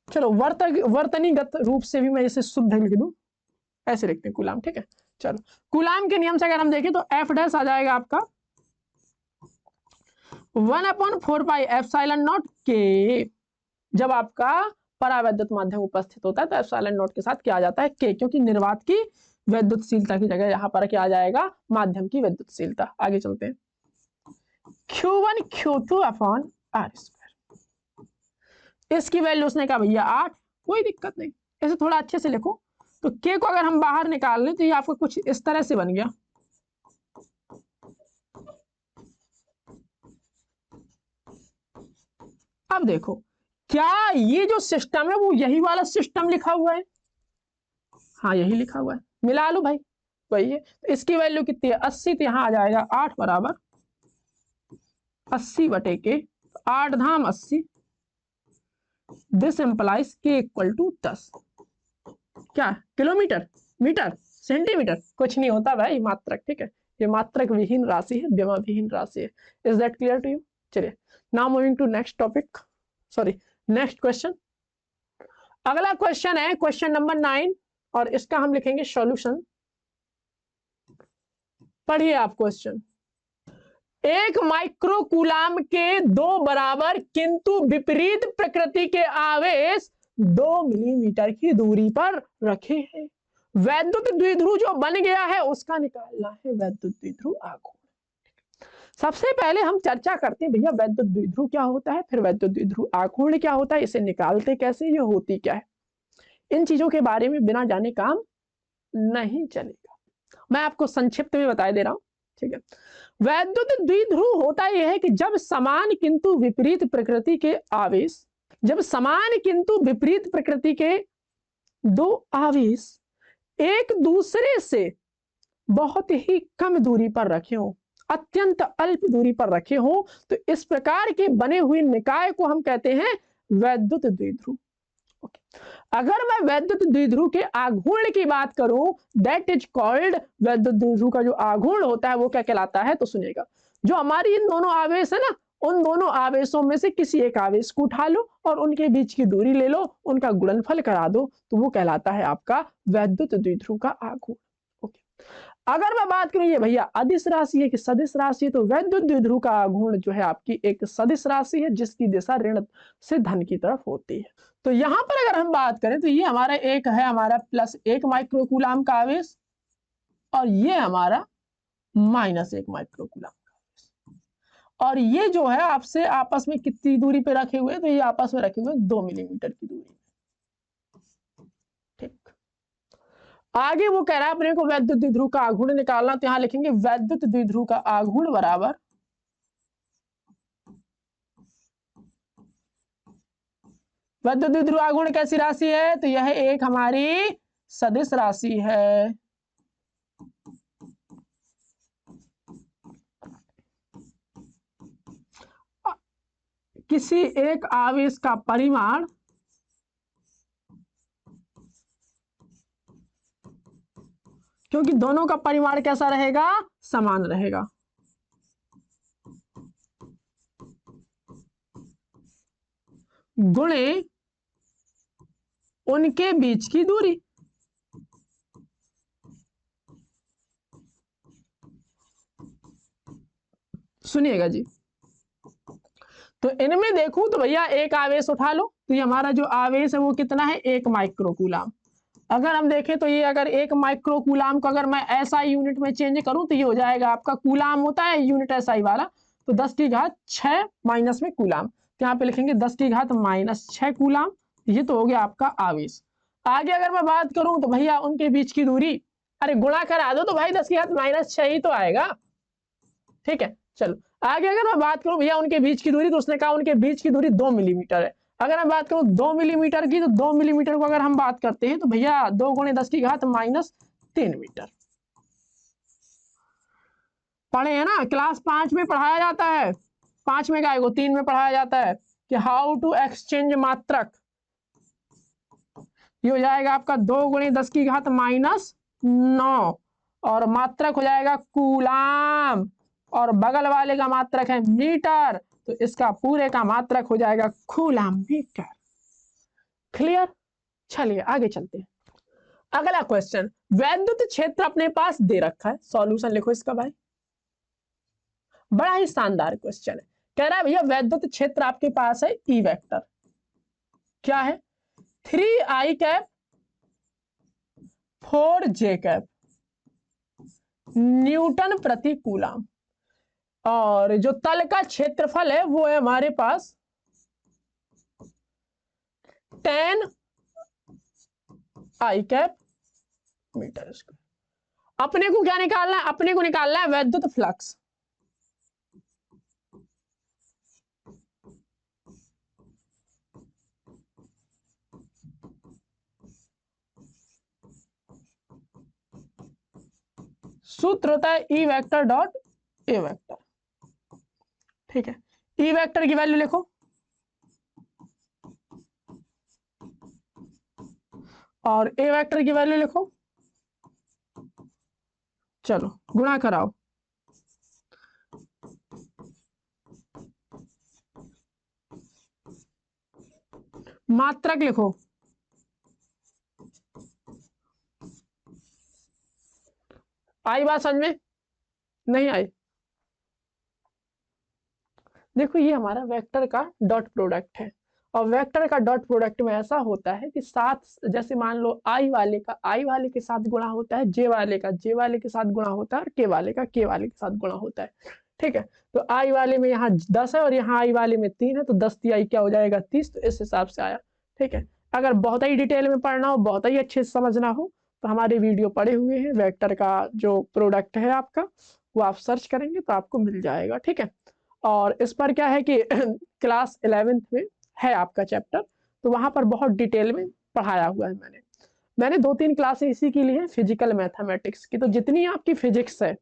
चलो वर्तनीगत रूप से भी मैं इसे शुद्ध लिख दूं, ऐसे लिखते हैं कूलाम। ठीक है, चलो कूलाम के नियम से अगर हम देखें तो F डैश आ जाएगा आपका 1/4πε0 के। जब आपका परावैद्युत माध्यम उपस्थित होता है तो ε0 के साथ क्या आ जाता है K, क्योंकि निर्वात की वैद्युतशीलता की जगह यहाँ पर क्या आ जाएगा, माध्यम की वैद्युतशीलता। आगे चलते हैं, Q1 Q2 upon R square. इसकी वैल्यू उसने कहा भैया 8, कोई दिक्कत नहीं, इसे थोड़ा अच्छे से लिखो। तो K को अगर हम बाहर निकाल लें तो ये आपको कुछ इस तरह से बन गया। अब देखो क्या ये जो सिस्टम है वो यही वाला सिस्टम लिखा हुआ है? हाँ यही लिखा हुआ है, मिला लो भाई, वही है। तो इसकी वैल्यू कितनी है 80, तो यहाँ आ जाएगा 8 बराबर 80 बटे के, 8 धाम 80, दिस एम्प्लाइज के इक्वल टू 10। क्या किलोमीटर, मीटर, सेंटीमीटर, कुछ नहीं होता भाई, मात्रक। ठीक है, ये मात्रक विहीन राशि है, व्यमा विहीन राशि है। Is that clear to you? चलिए now moving to next topic, sorry next question. अगला क्वेश्चन है क्वेश्चन नंबर 9 और इसका हम लिखेंगे सॉल्यूशन। पढ़िए आप क्वेश्चन। एक माइक्रो कूलाम के दो बराबर किंतु विपरीत प्रकृति के आवेश 2 मिलीमीटर की दूरी पर रखे हैं। वैद्युत द्विध्रुव जो बन गया है उसका निकालना है वैद्युत द्विध्रुव आघूर्ण। सबसे पहले हम चर्चा करते हैं भैया वैद्युत द्विध्रुव क्या होता है, फिर वैद्युत द्विध्रुव आघूर्ण क्या होता है, इसे निकालते कैसे, ये होती क्या है। इन चीजों के बारे में बिना जाने काम नहीं चलेगा, मैं आपको संक्षिप्त में बता दे रहा हूं। ठीक है, वैद्युत द्विध्रुव होता यह है कि जब समान किंतु विपरीत प्रकृति के आवेश, जब समान किंतु विपरीत प्रकृति के दो आवेश एक दूसरे से बहुत ही कम दूरी पर रखे हों, अत्यंत अल्प दूरी पर रखे हों, तो इस प्रकार के बने हुए निकाय को हम कहते हैं वैद्युत द्विध्रुव। अगर मैं वैद्युत द्विध्रुव के आघूर्ण की बात करूं, दैट इज कॉल्ड, वैद्युत द्विध्रुव का जो आघूर्ण होता है वो क्या कहलाता है, तो सुनिएगा। जो हमारी इन दोनों आवेश है ना, उन दोनों आवेशों में से किसी एक आवेश को उठा लो और उनके बीच की दूरी ले लो, उनका गुणनफल करा दो, तो वो कहलाता है आपका वैद्युत द्विध्रुव का आघूर्ण। ओके, अगर मैं बात करूं ये भैया अदिश राशि है कि सदिश राशि है, तो वैद्युत द्विध्रुव का आघूर्ण जो है आपकी एक सदिश राशि है जिसकी दिशा ऋण से धन की तरफ होती है। तो यहां पर अगर हम बात करें तो ये हमारा एक है हमारा +1 माइक्रो कूलाम का आवेश और ये हमारा -1 माइक्रो कूलाम का आवेश, और ये जो है आपसे आपस में कितनी दूरी पे रखे हुए, तो ये आपस में रखे हुए 2 मिलीमीटर की दूरी। ठीक, आगे वो कह रहा है अपने को वैद्युत द्विध्रुव का आघूर्ण निकालना, तो यहां लिखेंगे वैद्युत द्विध्रुव का आघूर्ण बराबर वैद्युत द्विध्रुव आघूर्ण कैसी राशि है, तो यह एक हमारी सदिश राशि है। किसी एक आवेश का परिमाण क्योंकि दोनों का परिमाण कैसा रहेगा, समान रहेगा। गुणे उनके बीच की दूरी। सुनिएगा जी, तो इनमें देखूं तो भैया एक आवेश उठा लो, तो ये हमारा जो आवेश है वो कितना है, 1 माइक्रोकूलाम। अगर हम देखें तो ये अगर 1 माइक्रोकूलाम को अगर मैं एसआई यूनिट में चेंज करूं तो ये हो जाएगा आपका, कूलाम होता है यूनिट एसआई वाला, तो 10 की घात 6 माइनस में कूलाम, तो यहाँ पे लिखेंगे 10 की घात -6 कूलाम। ये तो हो गया आपका आवेश। आगे अगर मैं बात करूं तो भैया उनके बीच की दूरी, अरे गुणा करा दो तो भाई 10 की घात -6 ही तो आएगा। ठीक है, चलो आगे अगर मैं बात करूं भैया उनके बीच की दूरी, तो उसने कहा उनके बीच की दूरी 2 मिलीमीटर है। अगर मैं बात करूं 2 मिलीमीटर की, तो 2 मिलीमीटर को अगर हम बात करते हैं तो भैया 2 गुणे 10 की घात -3 मीटर। पढ़े हैं ना, क्लास 5 में पढ़ाया जाता है, 5 में क्या 3 में पढ़ाया जाता है कि हाउ टू एक्सचेंज मात्रक। ये हो जाएगा आपका 2 गुणे 10 की घात -9 और मात्रक हो जाएगा कूलाम, और बगल वाले का मात्रक है मीटर, तो इसका पूरे का मात्रक हो जाएगा कूलाम मीटर। क्लियर? चलिए आगे चलते हैं। अगला क्वेश्चन, वैद्युत क्षेत्र अपने पास दे रखा है, सॉल्यूशन लिखो इसका भाई। बड़ा ही शानदार क्वेश्चन है, कह रहा है भैया वैद्युत क्षेत्र आपके पास है ई वेक्टर, क्या है 3i cap 4j cap Newton प्रति कूलाम, और जो तल का क्षेत्रफल है वो है हमारे पास 10i कैप मीटर स्क्वायर। अपने को क्या निकालना है, अपने को निकालना है वैद्युत फ्लक्स। सूत्र होता है ई वेक्टर डॉट ए वेक्टर। ठीक है, ई वेक्टर की वैल्यू लिखो, और ए वेक्टर की वैल्यू लिखो। चलो गुणा कराओ, मात्रक लिखो, आई बात समझ में? नहीं आई? देखो ये हमारा वेक्टर का डॉट प्रोडक्ट है, और वेक्टर का डॉट प्रोडक्ट में ऐसा होता है कि साथ, जैसे मान लो आई वाले का आई वाले के साथ गुणा होता है, जे वाले का जे वाले के साथ गुणा होता है, और के वाले का के वाले के साथ गुणा होता है। ठीक है, तो आई वाले में यहाँ 10 है और यहाँ आई वाले में 3 है, तो 10 तिहाई क्या हो जाएगा 30, तो इस हिसाब से आया। ठीक है, अगर बहुत ही डिटेल में पढ़ना हो, बहुत ही अच्छे से समझना हो, तो हमारे वीडियो पड़े हुए हैं, वेक्टर का जो प्रोडक्ट है आपका वो आप सर्च करेंगे तो आपको मिल जाएगा। ठीक है, और इस पर क्या है कि क्लास 11th में है आपका चैप्टर, तो वहां पर बहुत डिटेल में पढ़ाया हुआ है। मैंने 2-3 क्लासें इसी की ली है, फिजिकल मैथमेटिक्स की, तो जितनी आपकी फिजिक्स है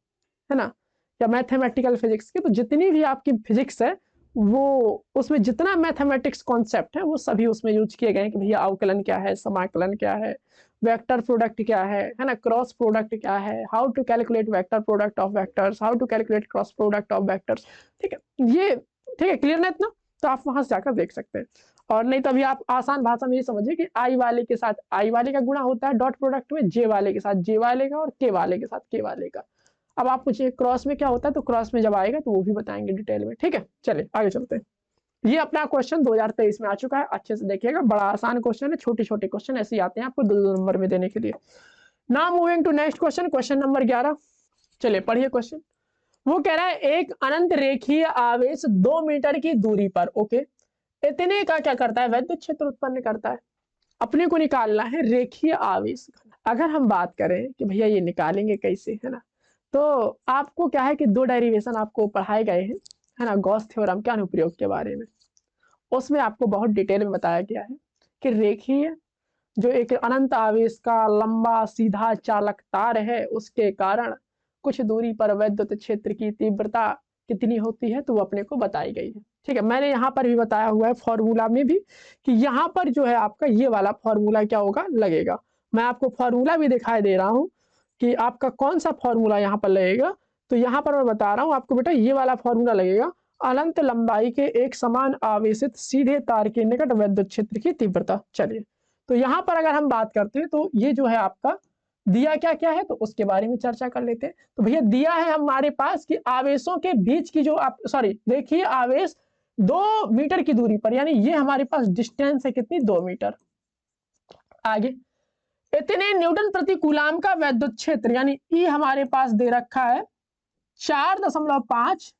ना, या मैथमेटिकल फिजिक्स की, तो जितनी भी आपकी फिजिक्स है वो उसमें जितना मैथमेटिक्स कॉन्सेप्ट है वो सभी उसमें यूज किए गए हैं कि भैया अवकलन क्या है, समाकलन क्या है, वेक्टर प्रोडक्ट क्या है ना, क्रॉस प्रोडक्ट क्या है, how to calculate vector product of vectors, how to calculate cross product of vectors. ठीक है, ये ठीक है, क्लियर ना इतना? तो आप वहां से जाकर देख सकते हैं, और नहीं तो अभी आप आसान भाषा में ये समझिए कि आई वाले के साथ आई वाले का गुणा होता है डॉट प्रोडक्ट में, जे वाले के साथ जे वाले का, और के वाले के साथ के वाले का। अब आप पूछिए क्रॉस में क्या होता है, तो क्रॉस में जब आएगा तो वो भी बताएंगे डिटेल में। ठीक है, चलिए आगे चलते हैं। ये अपना क्वेश्चन 2023 में आ चुका है, अच्छे से देखिएगा, बड़ा आसान क्वेश्चन है, छोटे छोटे क्वेश्चन ऐसे ही आते हैं आपको 2 नंबर में देने के लिए। Now moving to next question, question number 11। चलिए पढ़िए क्वेश्चन। वो कह रहा है एक अनंत रेखीय आवेश 2 मीटर की दूरी पर, ओके, इतने का क्या करता है, वैद्युत क्षेत्र उत्पन्न करता है। अपने को निकालना है रेखीय आवेश। अगर हम बात करें कि भैया ये निकालेंगे कैसे, है ना, तो आपको क्या है कि 2 डेरिवेशन आपको पढ़ाए गए हैं, है ना, गॉस थ्योरम के अनुप्रयोग के बारे में। उसमें आपको बहुत डिटेल में बताया गया है कि रेखीय जो एक अनंत आवेश का लंबा सीधा चालक तार है, उसके कारण कुछ दूरी पर वैद्युत क्षेत्र की तीव्रता कितनी होती है, तो वो अपने को बताई गई है। ठीक है, मैंने यहाँ पर भी बताया हुआ है फॉर्मूला में भी कि यहाँ पर जो है आपका ये वाला फॉर्मूला क्या होगा, लगेगा। मैं आपको फॉर्मूला भी दिखाई दे रहा हूँ कि आपका कौन सा फॉर्मूला यहाँ पर लगेगा। तो यहाँ पर मैं बता रहा हूँ आपको बेटा, ये वाला फॉर्मूला लगेगा, अनंत लंबाई के एक समान आवेशित सीधे तार के निकट विद्युत क्षेत्र की तीव्रता। चलिए, तो यहां पर अगर हम बात करते हैं तो ये जो है आपका दिया क्या क्या है, तो उसके बारे में चर्चा कर लेते हैं। तो भैया दिया है हमारे पास कि आवेशों के बीच की जो आप देखिए आवेश 2 मीटर की दूरी पर, यानी ये हमारे पास डिस्टेंस है कितनी, 2 मीटर। आगे इतने न्यूटन प्रति कूलाम का विद्युत क्षेत्र, यानी ई हमारे पास दे रखा है 4.5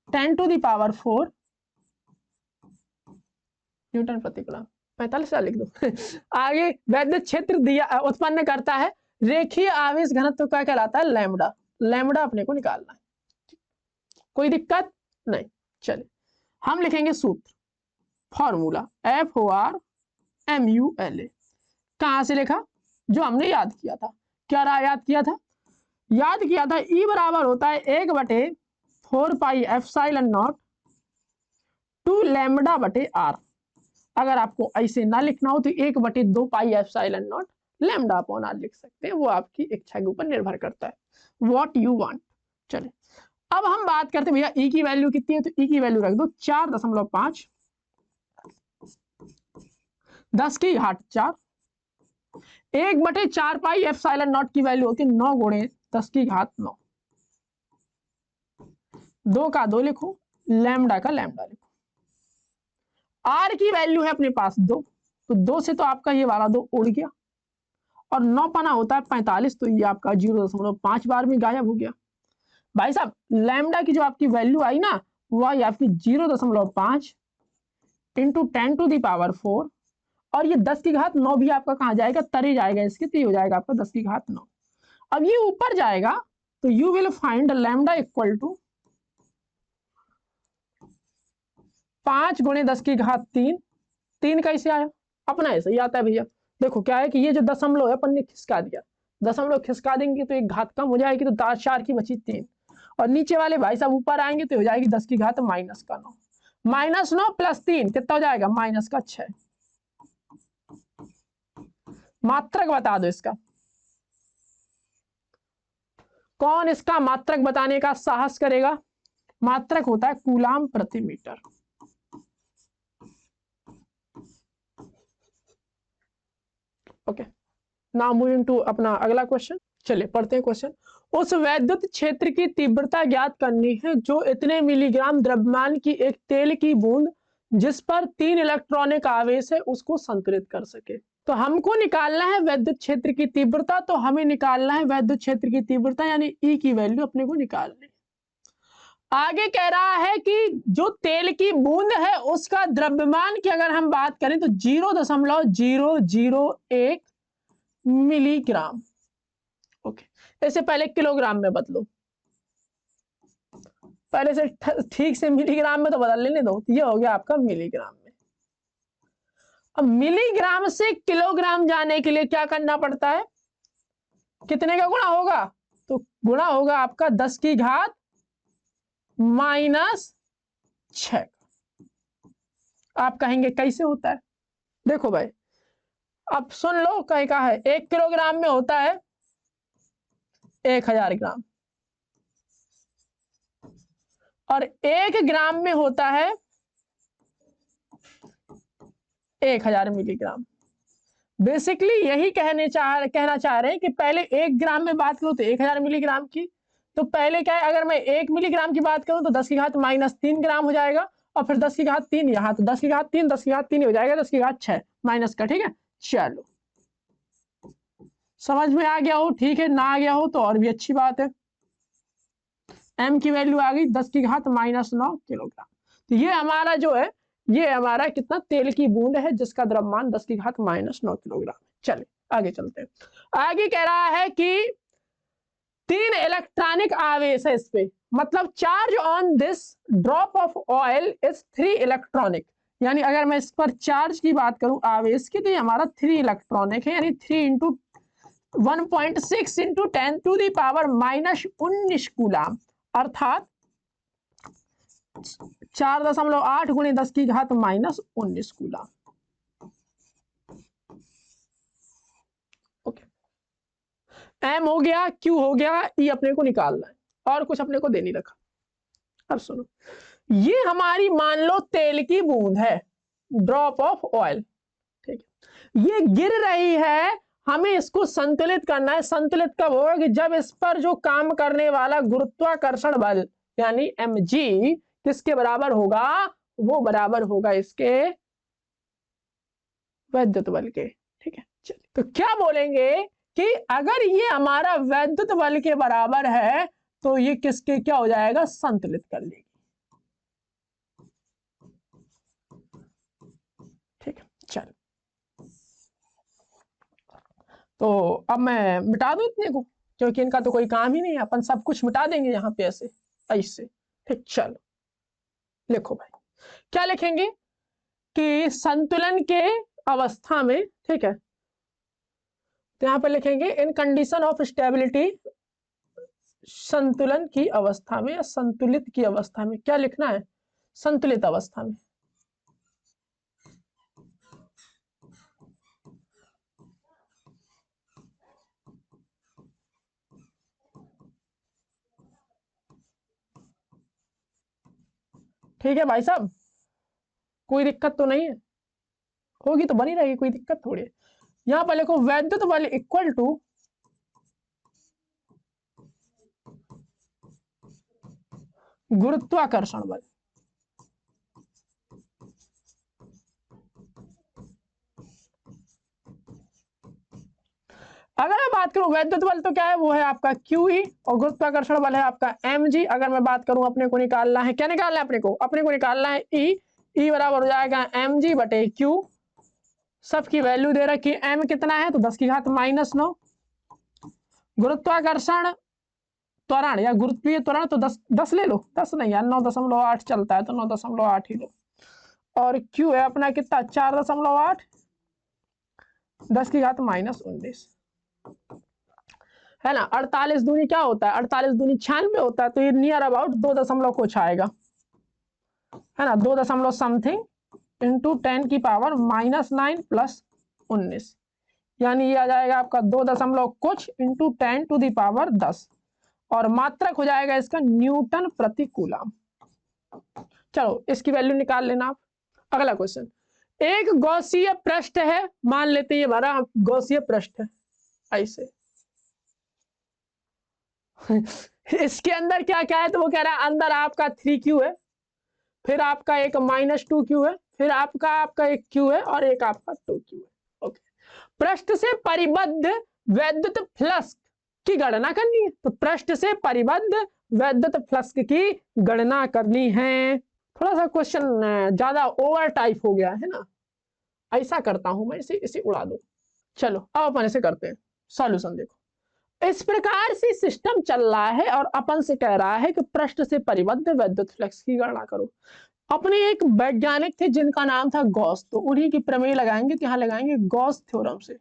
10⁴ न्यूटन प्रति कूलाम, 45 लिख दो। आगे विद्युत क्षेत्र दिया उत्पन्न करता है रेखीय आवेश घनत्व का कहलाता है लैम्बडा। लैम्बडा अपने को निकालना है, कोई दिक्कत नहीं। चलिए हम लिखेंगे सूत्र, फॉर्मूला FORMULA। कहां से लिखा, जो हमने याद किया था। क्या याद किया था, याद किया था E बराबर होता है 1/4 pi epsilon naught two lambda बटे R। अगर आपको ऐसे ना लिखना हो तो 1/2 पाई epsilon not lambda upon R लिख सकते हैं, वो आपकी इच्छा के ऊपर निर्भर करता है, व्हाट यू वांट। चलिए अब हम बात करते हैं भैया E की वैल्यू कितनी है, तो E की वैल्यू रख दो 4.5 10⁴ 1/4 पाई एप्सिलॉन नॉट की वैल्यू होती है 9 × 10⁹ 2 का 2 लिखो, लैम्बडा का लैम्बडा लिखो। R की वैल्यू है अपने पास 2, तो 2 से तो आपका ये वाला 2 उड़ गया, और 9 पाना होता है 45, तो ये आपका 0.5 बार में गायब हो गया। भाई साहब लैम्बडा की जो आपकी वैल्यू आई ना, वो आई आपकी 0.5 × 10⁴, और ये 10⁹ भी आपका कहाँ जाएगा, तरे जाएगा इसके, तो ये हो जाएगा आपका 10⁹ अब ये ऊपर जाएगा तो you will find lambda equal to 5 × 10⁻3। 3 कैसे आया, अपना ऐसे ही आता है भैया। देखो क्या है कि ये जो दशमलव है अपन ने खिसका दिया, दशमलव खिसका देंगे तो एक घात कम हो जाएगी, तो 4 की बची 3, और नीचे वाले भाई साहब ऊपर आएंगे तो हो जाएगी 10⁻⁻9 -9 + 3 कितना हो जाएगा, -6। मात्रक बता दो इसका, कौन इसका मात्रक बताने का साहस करेगा। मात्रक होता है कूलाम प्रति metre. Okay, now moving to अपना अगला क्वेश्चन। चलिए पढ़ते हैं क्वेश्चन। उस वैद्युत क्षेत्र की तीव्रता ज्ञात करनी है जो इतने मिलीग्राम द्रव्यमान की एक तेल की बूंद जिस पर 3 इलेक्ट्रॉनिक आवेश है उसको संतुलित कर सके। तो हमको निकालना है वैद्युत क्षेत्र की तीव्रता, तो हमें निकालना है वैद्युत क्षेत्र की तीव्रता, यानी E की वैल्यू अपने को निकालनी। आगे कह रहा है कि जो तेल की बूंद है उसका द्रव्यमान की अगर हम बात करें तो 0.001 मिलीग्राम। ओके, इससे पहले किलोग्राम में बदलो, पहले से ठीक से मिलीग्राम में तो बदल लेने दो, ये हो गया आपका मिलीग्राम में। अब मिलीग्राम से किलोग्राम जाने के लिए क्या करना पड़ता है, कितने का गुणा होगा, तो गुणा होगा आपका 10⁻⁻6। आप कहेंगे कैसे होता है, देखो भाई अब सुन लो, कहीं का है 1 किलोग्राम में होता है 1000 ग्राम, और 1 ग्राम में होता है 1000 मिलीग्राम। बेसिकली यही कहना चाह रहे हैं कि पहले 1 ग्राम में बात करूं तो 1000 मिलीग्राम की, तो पहले क्या है, अगर मैं 1 मिलीग्राम की बात करूं तो 10⁻³ ग्राम हो जाएगा, और फिर 10⁻³ यहाँ, तो 10⁻³ 10⁻³ हो जाएगा 10⁻6 माइनस का। ठीक है, चलो समझ में आ गया हो, ठीक है, ना आ गया हो तो और भी अच्छी बात है। M की वैल्यू आ गई 10⁻⁻9 किलोग्राम। तो ये हमारा जो है, ये हमारा कितना तेल की बूंद है जिसका द्रव्यमान 10⁻⁻9 किलोग्राम। चलिए आगे चलते हैं। आगे कह रहा है कि 3 इलेक्ट्रॉनिक आवेश है इस पे, मतलब charge on this drop of oil is 3 electronic, यानी अगर मैं इस पर चार्ज की बात करूं आवेश की, तो ये हमारा 3 इलेक्ट्रॉनिक है, यानी 3 × 1.6 × 10⁻⁻19 कूलाम, अर्थात 4.8 × 10⁻⁻19 कूलाम। ओके, M हो गया, Q हो गया, E अपने को निकालना है, और कुछ अपने को दे नहीं रखा। अब सुनो, ये हमारी मान लो तेल की बूंद है, ड्रॉप ऑफ ऑयल, ठीक है, ये गिर रही है, हमें इसको संतुलित करना है। संतुलित कब होगा कि जब इस पर जो काम करने वाला गुरुत्वाकर्षण बल यानी mg किसके बराबर होगा, वो बराबर होगा इसके वैद्युत बल के, ठीक है। चलिए, तो क्या बोलेंगे कि अगर ये हमारा वैद्युत बल के बराबर है तो ये किसके क्या हो जाएगा, संतुलित कर लेगी, ठीक है। चलो, तो अब मैं मिटा दूं इतने को, क्योंकि इनका तो कोई काम ही नहीं है, अपन सब कुछ मिटा देंगे यहाँ पे ऐसे ऐसे, ठीक। चलो लिखो भाई, क्या लिखेंगे कि संतुलन के अवस्था में, ठीक है, तो यहाँ पे लिखेंगे इन कंडीशन ऑफ स्टेबिलिटी, संतुलन की अवस्था में या संतुलित की अवस्था में, क्या लिखना है, संतुलित अवस्था में। ठीक है भाई साहब, कोई दिक्कत तो नहीं है, होगी तो बनी रहेगी, कोई दिक्कत थोड़ी है। यहां पर लिखो वैद्युत बल इक्वल टू गुरुत्वाकर्षण बल। अगर मैं बात करूं वैद्युत बल तो क्या है, वो है आपका QE, और गुरुत्वाकर्षण बल है आपका mg। अगर मैं बात करूं अपने को निकालना है, क्या निकालना है अपने को निकालना है E बराबर हो जाएगा mg बटे q। सबकी वैल्यू दे रखी है, m कितना है तो 10 की घात -9। गुरुत्वाकर्षण त्वरण या गुरुत्वीय त्वरण तो 10 ले लो, 10 नहीं यार 9.8 चलता है, तो 9.8 ही लो। और Q है अपना कितना 4.8, 10 की घात -19 है ना। 48 दूनी क्या होता है, 48 दूनी 96 होता है, तो ये नियर अबाउट 2 दशमलव कुछ आएगा, है ना, 2 दशमलव समथिंग इंटू 10 की पावर -9 प्लस 19, यानी ये आ जाएगा आपका 2 दशमलव कुछ इंटू 10 टू दी पावर 10, और मात्रक हो जाएगा इसका न्यूटन प्रति कूलम। चलो इसकी वैल्यू निकाल लेना आप। अगला क्वेश्चन, एक गॉसीय पृष्ठ है, मान लेते हैं ये हमारा गॉसीय पृष्ठ है ऐसे इसके अंदर क्या क्या है, तो वो कह रहा है अंदर आपका 3q है, फिर आपका एक -2q है, फिर आपका एक q है, और एक आपका 2q है। ओके, पृष्ठ से परिबद्ध वैद्युत फ्लक्स की गणना करनी है, तो पृष्ठ से परिबद्ध वैद्युत फ्लक्स की गणना करनी है। थोड़ा सा क्वेश्चन ज्यादा ओवर टाइप हो गया है ना, ऐसा करता हूं मैं, इसे उड़ा दो। चलो अब अपन इसे करते हैं सॉल्यूशन। देखो इस प्रकार से सिस्टम चल रहा है और अपन से कह रहा है कि पृष्ठ से परिबद्ध वैद्युत फ्लक्स की गणना करो। अपने एक वैज्ञानिक थे जिनका नाम था गॉस, तो उन्हीं की प्रमेय लगाएंगे, तो यहां लगाएंगे गॉस थ्योरम से।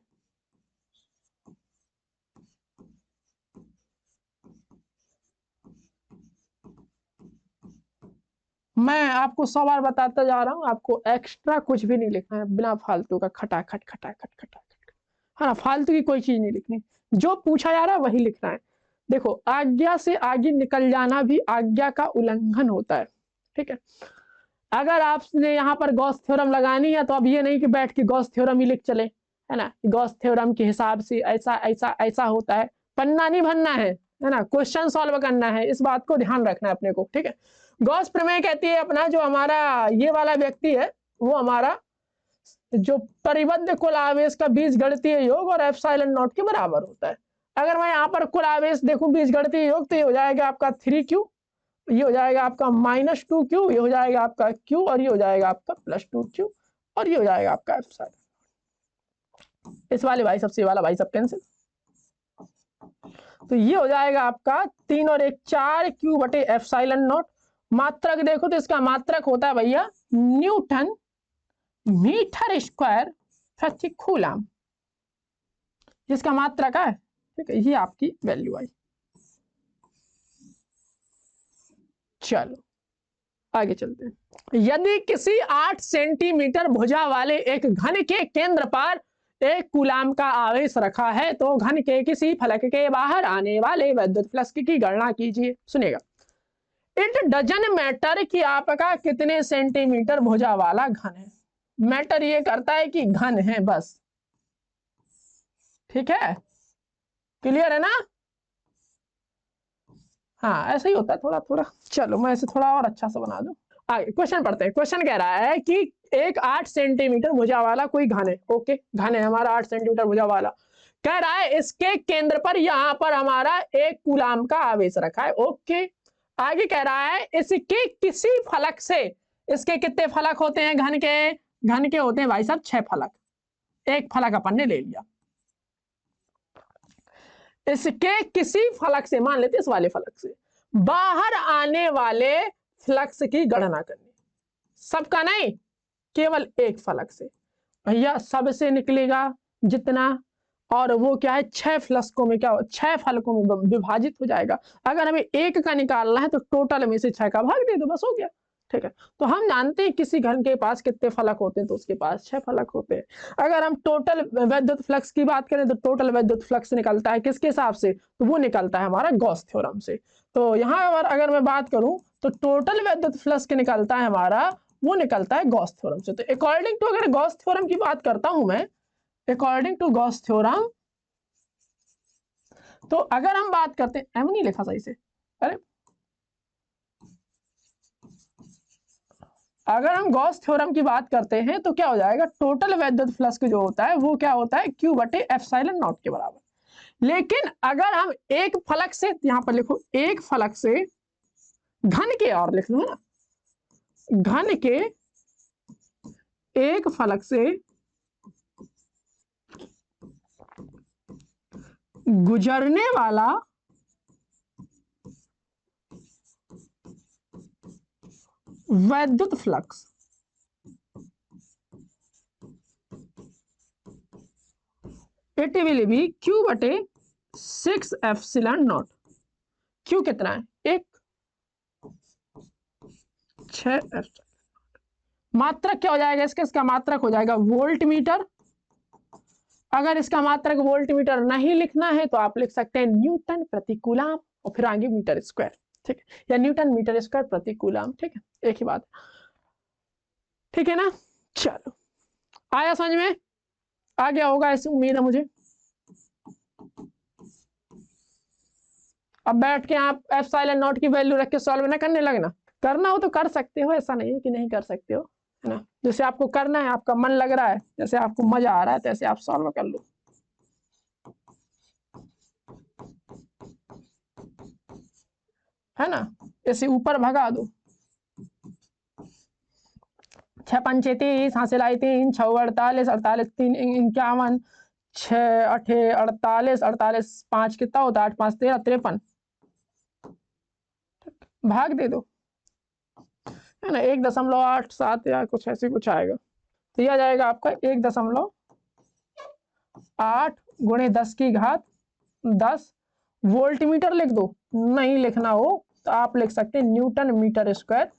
मैं आपको 100 बार बताता जा रहा हूं, आपको एक्स्ट्रा कुछ भी नहीं लिखना है, बिना फालतू का खटाखट खटाखट खटाखट, है ना, फालतू की कोई चीज नहीं लिखनी, जो पूछा जा रहा है वही लिखना है। देखो आज्ञा से आगे निकल जाना भी आज्ञा का उल्लंघन होता है, ठीक है। अगर आपने यहाँ पर गॉस थ्योरम लगानी है तो अब ये नहीं कि बैठ के गॉस थ्योरम ही लिख चले, है ना, गॉस थ्योरम के हिसाब से ऐसा ऐसा ऐसा होता है, पन्ना नहीं भरना है ना, क्वेश्चन सॉल्व करना है, इस बात को ध्यान रखना है अपने को, ठीक है। गॉस प्रमेय कहती है अपना जो हमारा ये वाला व्यक्ति है वो हमारा जो परिबद्ध कुल आवेश का बीजगणितीय योग और एप्सिलॉन नॉट के बराबर होता है। अगर मैं यहाँ पर कुल आवेश देखूं बीजगणितीय योग, तो ये हो जाएगा आपका 3q, ये हो जाएगा आपका -2q, ये हो जाएगा आपका q, और ये हो जाएगा आपका +2q, और ये हो जाएगा आपका एप्सिलॉन। इस वाले भाई सबसे वाला भाई सब कैंसिल, तो ये हो जाएगा आपका 3 और 1 4q बटे एप्सिलॉन नॉट। मात्रक देखो तो इसका मात्रक होता है भैया न्यूटन मीटर स्क्वायर प्रति कूलम, जिसका मात्रक है, ठीक है, ये आपकी वैल्यू आई। चलो आगे चलते हैं। यदि किसी 8 सेंटीमीटर भुजा वाले एक घन के केंद्र पर 1 कूलम का आवेश रखा है, तो घन के किसी फलक के बाहर आने वाले वैद्युत फ्लक्स की गणना कीजिए। सुनिएगा, इट डजन मैटर कि आपका कितने सेंटीमीटर भुजा वाला घन है, मैटर ये करता है कि घन है बस। ठीक है, क्लियर है ना? हाँ ऐसा ही होता है थोड़ा थोड़ा। चलो मैं इसे थोड़ा और अच्छा सा बना दूं। आगे क्वेश्चन पढ़ते हैं। क्वेश्चन कह रहा है कि एक 8 सेंटीमीटर भुजा वाला कोई घन है। ओके, घन है हमारा 8 सेंटीमीटर भुजा वाला। कह रहा है इसके केंद्र पर यहां पर हमारा 1 कूलाम का आवेश रखा है। ओके, आगे कह रहा है इसके किसी फलक से, इसके कितने फलक होते हैं घन के? घन के होते हैं भाई साहब 6 फलक। एक फलक अपन ने ले लिया। इसके किसी फलक से, मान लेते इस वाले फलक से बाहर आने वाले फ्लक्स की गणना करनी। सबका नहीं, केवल एक फलक से। भैया सबसे निकलेगा जितना, और वो क्या है 6 फ्लक्सों में, क्या 6 फलकों में विभाजित हो जाएगा। अगर हमें एक का निकालना है तो टोटल में से 6 का भाग दे दो, बस हो गया। ठीक है, तो हम जानते हैं किसी घन के पास कितने फलक होते हैं, तो उसके पास 6 फलक होते हैं। अगर हम टोटल वैद्युत फ्लक्स की बात करें तो टोटल वैद्युत फ्लक्स निकलता है किसके हिसाब से? तो वो निकलता है हमारा गॉस थ्योरम से। तो यहाँ अगर मैं बात करूं तो टोटल वैद्युत फ्लक्स निकलता है हमारा, वो निकलता है गॉस थ्योरम से। तो अकॉर्डिंग टू, अगर गॉस थ्योरम की बात करता हूं मैं, अकॉर्डिंग टू गॉस थ्योरम, तो अगर हम बात करते हैं, एम नहीं लिखा सही से, अरे अगर हम गॉस थ्योरम की बात करते हैं तो क्या हो जाएगा, टोटल वैद्युत फ्लक्स जो होता है वो क्या होता है, Q बटे एप्सिलॉन नॉट के बराबर। लेकिन अगर हम एक फलक से, यहां पर लिखो एक फलक से, घन के, और लिख लो ना, घन के एक फलक से गुजरने वाला वैद्युत flux, it will be Q बटे 6 एप्सिलॉन नॉट। Q कितना है? एक, 6 एप्सिलॉन। मात्रक क्या हो जाएगा इसका? इसका मात्रक हो जाएगा वोल्ट मीटर। अगर इसका मात्रक वोल्ट मीटर नहीं लिखना है तो आप लिख सकते हैं न्यूटन प्रति कूलम, और फिर आगे मीटर स्क्वायर। ठीक है, या न्यूटन मीटर स्क्वायर प्रति कूलम। ठीक है, एक ही बात। ठीक है ना? चलो, आया समझ में? आ गया होगा ऐसी उम्मीद है मुझे। अब बैठ के आप एप्सिलॉन नॉट की वैल्यू रख के सॉल्व ना करने लगना। करना हो तो कर सकते हो, ऐसा नहीं है कि नहीं कर सकते हो, है ना? जैसे आपको करना है, आपका मन लग रहा है, जैसे आपको मजा आ रहा है, तैसे आप सॉल्व कर लो। है ना? ऐसे ऊपर भगा दो। 6 पंचे 30, हासिल आई 3, 6 48, 48 3 51, 6 8 48, 48 5 कितना होता है? 8 5 13 53, भाग दे दो, है ना? 1.87 या कुछ ऐसे कुछ आएगा, तो यह जाएगा आपका 1.8 गुणे 10 की घात 10 वोल्ट मीटर। लिख दो, नहीं लिखना हो तो आप लिख सकते हैं न्यूटन मीटर स्क्वायर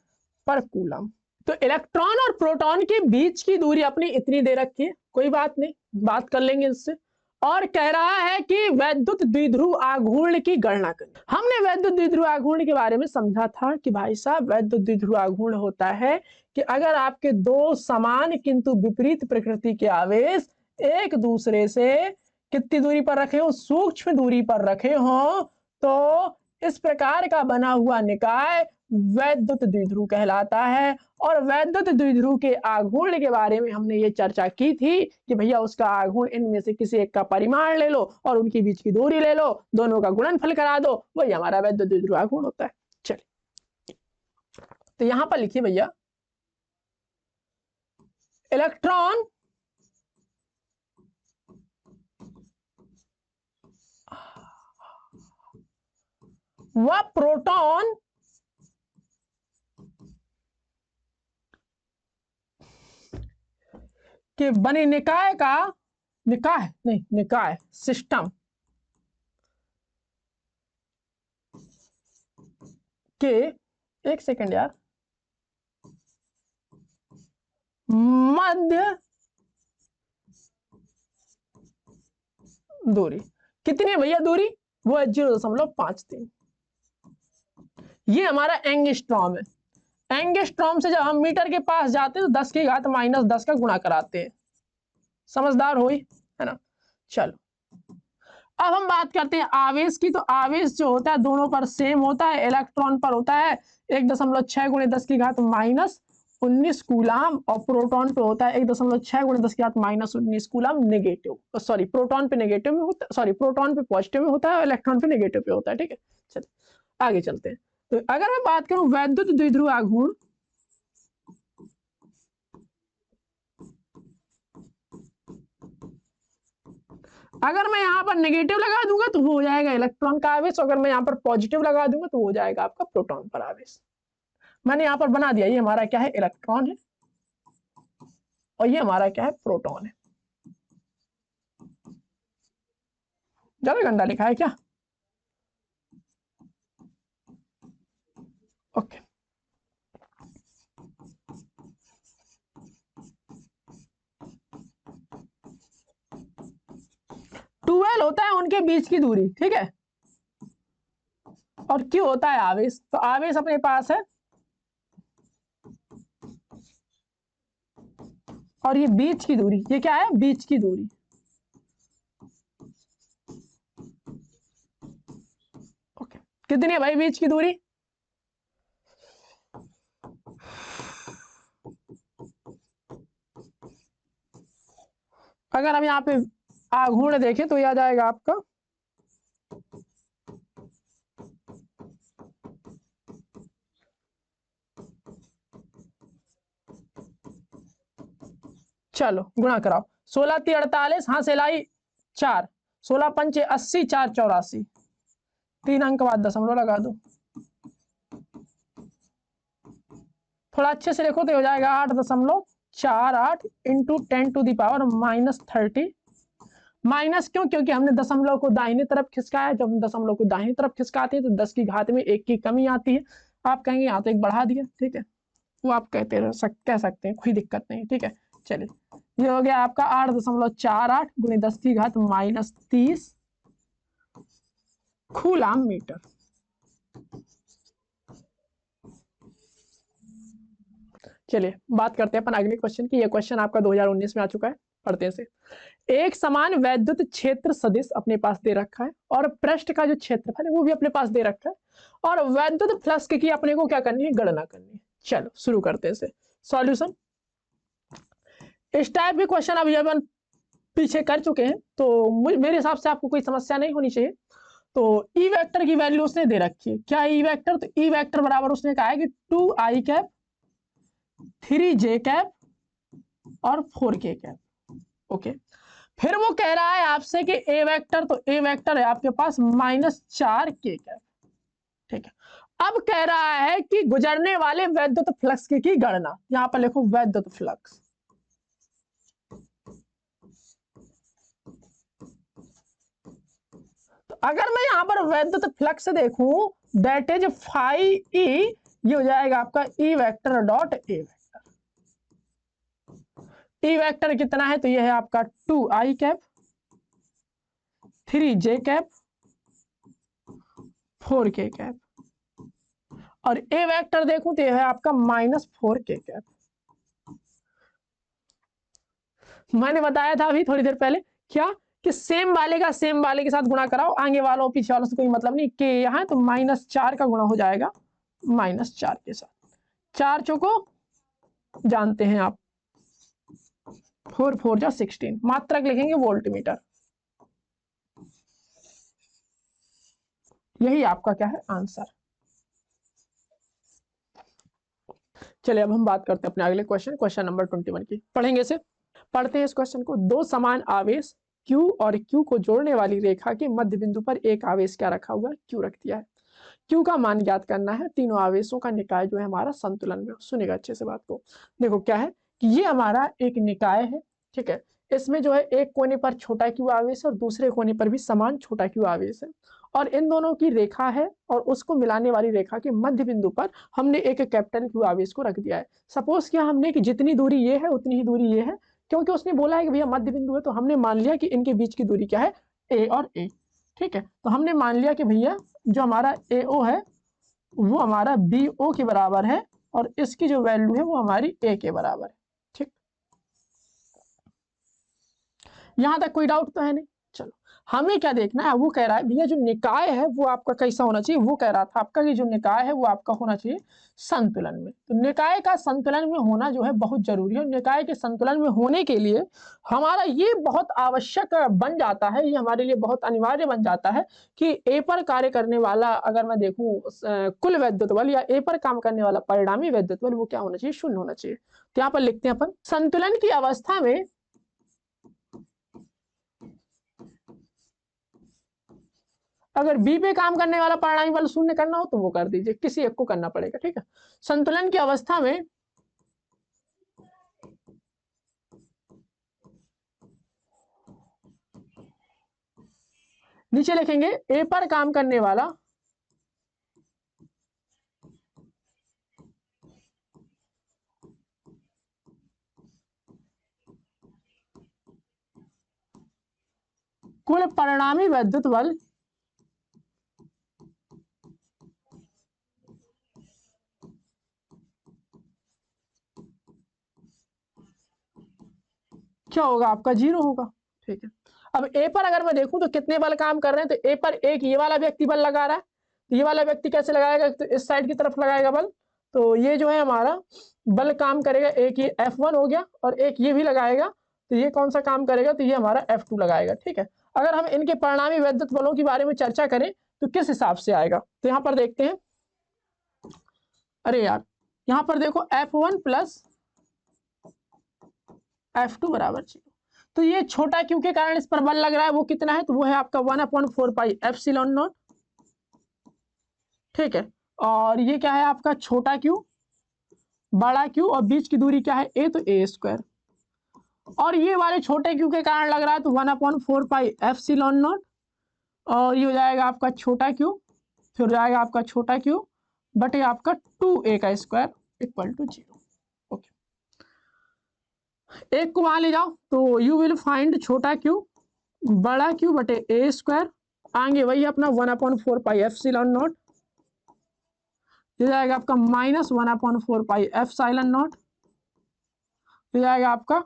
पर कूलम। तो इलेक्ट्रॉन और प्रोटॉन के बीच की दूरी अपनी इतनी दे रखी है, कोई बात नहीं, बात कर लेंगे इससे। और कह रहा है कि वैद्युत द्विध्रुव आघूर्ण की गणना करें। हमने वैद्युत द्विध्रुव आघूर्ण के बारे में समझा था कि भाई साहब वैद्युत द्विध्रुव आघूर्ण होता है कि अगर आपके दो समान किंतु विपरीत प्रकृति के आवेश एक दूसरे से कितनी दूरी पर रखे हो, सूक्ष्म दूरी पर रखे हो, तो इस प्रकार का बना हुआ निकाय वैद्युत द्विध्रुव कहलाता है। और वैद्युत द्विध्रुव के आघूर्ण के बारे में हमने ये चर्चा की थी कि भैया उसका आघूर्ण इनमें से किसी एक का परिमाण ले लो और उनके बीच की दूरी ले लो, दोनों का गुणनफल करा दो, वही हमारा वैद्युत द्विध्रुव आघूर्ण होता है। चलिए, तो यहां पर लिखिए भैया, इलेक्ट्रॉन व प्रोटॉन के बने निकाय का, निकाय नहीं, निकाय सिस्टम के, एक सेकंड यार, मध्य दूरी कितनी है भैया? दूरी वो है 0.53। ये हमारा एंगस्ट्रॉम है। एंगस्ट्रॉम से जब हम मीटर के पास जाते हैं तो 10 की घात -10 का गुणा कराते हैं। समझदार हुई है ना। चलो अब हम बात करते हैं आवेश की। तो आवेश जो होता है दोनों पर सेम होता है, इलेक्ट्रॉन पर होता है 1.6 × 10 की घात -19 कूलाम, और प्रोटॉन पे होता है 1.6 × 10 की घात -19 कूलाम नेगेटिव। सॉरी प्रोटॉन पे नेगेटिव में होता है, सॉरी प्रोटॉन पे पॉजिटिव में होता है और इलेक्ट्रॉन पे नेगेटिव पे होता है। ठीक है, चलिए आगे चलते हैं। तो अगर मैं बात करूं वैद्युत द्विध्रुव आघूर्ण, अगर मैं यहाँ पर नेगेटिव लगा दूंगा तो वो हो जाएगा इलेक्ट्रॉन का आवेश, अगर मैं यहाँ पर पॉजिटिव लगा दूंगा तो वो हो जाएगा आपका प्रोटॉन पर आवेश। मैंने यहाँ पर बना दिया, ये हमारा क्या है, इलेक्ट्रॉन है, और ये हमारा क्या है, प्रोटॉन है। ज्यादा गंदा लिखा है क्या? ओके, ट्वेल्व होता है उनके बीच की दूरी, ठीक है, और क्यू होता है आवेश। तो आवेश अपने पास है, और ये बीच की दूरी, ये क्या है, बीच की दूरी। ओके, कितनी है भाई बीच की दूरी? अगर हम यहाँ पे आघूर्ण देखें तो यह आ जाएगा आपका चलो गुणा कराओ, 16 × 48, हाँ सेलाई 4, 16 × 5 = 80, 4 × 84, 3 अंक बाद दशमलव लगा दो। थोड़ा अच्छे से लिखो तो हो जाएगा 8.48 × 10⁻³ माइनस क्यों? क्योंकि हमने दशमलव को दाहिने तरफ खिसकाया। जब हम दशमलव को दाहिने तरफ खिसकाते हैं तो 10 की घात में 1 की कमी आती है। आप कहेंगे यहाँ तो 1 बढ़ा दिया, ठीक है, वो आप कह सकते हैं, कोई दिक्कत नहीं, ठीक है। चलिए ये हो गया आपका 8.48 × 10 की घात -30 कूलम मीटर। चलिए बात करते हैं अपन अगले क्वेश्चन की। ये क्वेश्चन आपका 2019 में आ चुका है, पढ़ते हैं से। एक समान वैद्युत क्षेत्र सदिश अपने पास दे रखा है, और पृष्ठ का जो क्षेत्रफल है वो भी अपने पास दे रखा है, और वैद्युत फ्लक्स की अपने को क्या करनी है, गणना करनी है। चलो शुरू करते हैं इसे। सॉल्यूशन, इस टाइप के क्वेश्चन अभी अपन पीछे कर चुके हैं, तो मेरे हिसाब से आपको कोई समस्या नहीं होनी चाहिए। तो ई वेक्टर की वैल्यू उसने दे रखी है। क्या ई वेक्टर? तो ई वेक्टर बराबर उसने कहा है कि 2i, 3j और 4k। ओके, फिर वो कह रहा है आपसे कि ए वेक्टर, तो ए वेक्टर है आपके पास -4k, ठीक है। अब कह रहा है कि गुजरने वाले वैद्युत फ्लक्स की गणना। यहां पर लिखो वैद्युत फ्लक्स। तो अगर मैं यहां पर वैद्युत फ्लक्स देखूं, दैट इज φe, ये हो जाएगा आपका ई vector dot A vector. E vector कितना है? तो ये है आपका 2i, 3j, 4k, और ए वेक्टर देखूं तो ये है आपका -4k। मैंने बताया था अभी थोड़ी देर पहले क्या, कि सेम वाले का सेम वाले के साथ गुणा कराओ, आगे वालों पीछे वालों से कोई मतलब नहीं। के यहाँ तो -4 का गुणा हो जाएगा -4 के साथ। 4 चौको जानते हैं आप, 4 4 जा 16, मात्रक लिखेंगे वोल्ट मीटर। यही आपका क्या है, आंसर। चलिए अब हम बात करते हैं अपने अगले क्वेश्चन नंबर 21 की। पढ़ेंगे इसे, पढ़ते हैं इस क्वेश्चन को। दो समान आवेश Q और Q को जोड़ने वाली रेखा के मध्य बिंदु पर एक आवेश क्या रखा हुआ है, Q रख दिया है। Q का मान ज्ञात करना है। तीनों आवेशों का निकाय जो है हमारा संतुलन में। सुनिएगा अच्छे से बात को। देखो क्या है कि ये हमारा एक निकाय है, ठीक है। इसमें जो है एक कोने पर छोटा Q आवेश और दूसरे कोने पर भी समान छोटा Q आवेश है, और इन दोनों की रेखा है, और उसको मिलाने वाली रेखा के मध्य बिंदु पर हमने एक कैपिटल Q आवेश को रख दिया है। सपोज किया हमने कि जितनी दूरी ये है उतनी ही दूरी ये है, क्योंकि उसने बोला है कि भैया मध्य बिंदु है, तो हमने मान लिया कि इनके बीच की दूरी क्या है, A और A, ठीक है। तो हमने मान लिया कि भैया जो हमारा AO है वो हमारा बी ओ के बराबर है और इसकी जो वैल्यू है वो हमारी ए के बराबर है। ठीक, यहां तक कोई डाउट तो है नहीं। चलो, हमें क्या देखना है, वो कह रहा है भैया जो निकाय है वो आपका कैसा होना चाहिए, वो कह रहा था आपका कि जो निकाय है वो आपका होना चाहिए संतुलन में। तो निकाय का संतुलन में होना जो है बहुत जरूरी है। निकाय के संतुलन में होने के लिए हमारा ये बहुत आवश्यक बन जाता है, ये हमारे लिए बहुत अनिवार्य बन जाता है कि ए पर कार्य करने वाला, अगर मैं देखूं कुल वैद्युत बल या ए पर काम करने वाला परिणामी वैद्युत बल, वो क्या होना चाहिए, शून्य होना चाहिए। तो यहाँ पर लिखते हैं अपन, संतुलन की अवस्था में अगर बी पे काम करने वाला परिणामी बल शून्य करना हो तो वो कर दीजिए, किसी एक को करना पड़ेगा। ठीक है, संतुलन की अवस्था में नीचे लिखेंगे ए पर काम करने वाला कुल परिणामी वैद्युत बल क्या होगा, आपका 0 होगा। ठीक है, अब ए पर अगर मैं देखूं तो कितने बल काम कर रहे हैं, तो ए पर एक ये वाला व्यक्ति बल लगा रहा है। तो ये वाला व्यक्ति कैसे लगाएगा, तो इस साइड की तरफ लगाएगा बल। तो ये जो है हमारा बल काम करेगा, एक ये F1 हो गया और एक ये भी लगाएगा। तो ये कौन सा काम करेगा, तो ये हमारा F2 लगाएगा। ठीक है, अगर हम इनके परिणामी वैद्युत बलों के बारे में चर्चा करें तो किस हिसाब से आएगा, तो यहाँ पर देखते हैं। अरे यार, यहाँ पर देखो F1 प्लस F2 बराबर 0। तो ये छोटा क्यू के कारण इस पर बल लग रहा है, वो कितना है, तो वो है आपका 1/4 पाई एप्सिलॉन नॉट। ठीक है, और ये क्या है आपका छोटा क्यू, बड़ा क्यू, और बीच की दूरी क्या है a, तो a स्क्वायर। और ये वाले छोटे क्यू के कारण लग रहा है तो 1/4 पाई एप्सिलॉन नॉट, और ये हो जाएगा आपका छोटा क्यू, फिर हो जाएगा आपका छोटा क्यू बटे आपका 2a का स्क्वायर इक्वल टू 0। एक को वहां ले जाओ तो यू विल फाइंड छोटा क्यू बड़ा क्यू बटे ए स्क्वायर, आगे वही अपना 1/4 पाई एप्सिलॉन नॉट, ये जाएगा आपका -1/4 पाई एप्सिलॉन नॉट, ये जाएगा आपका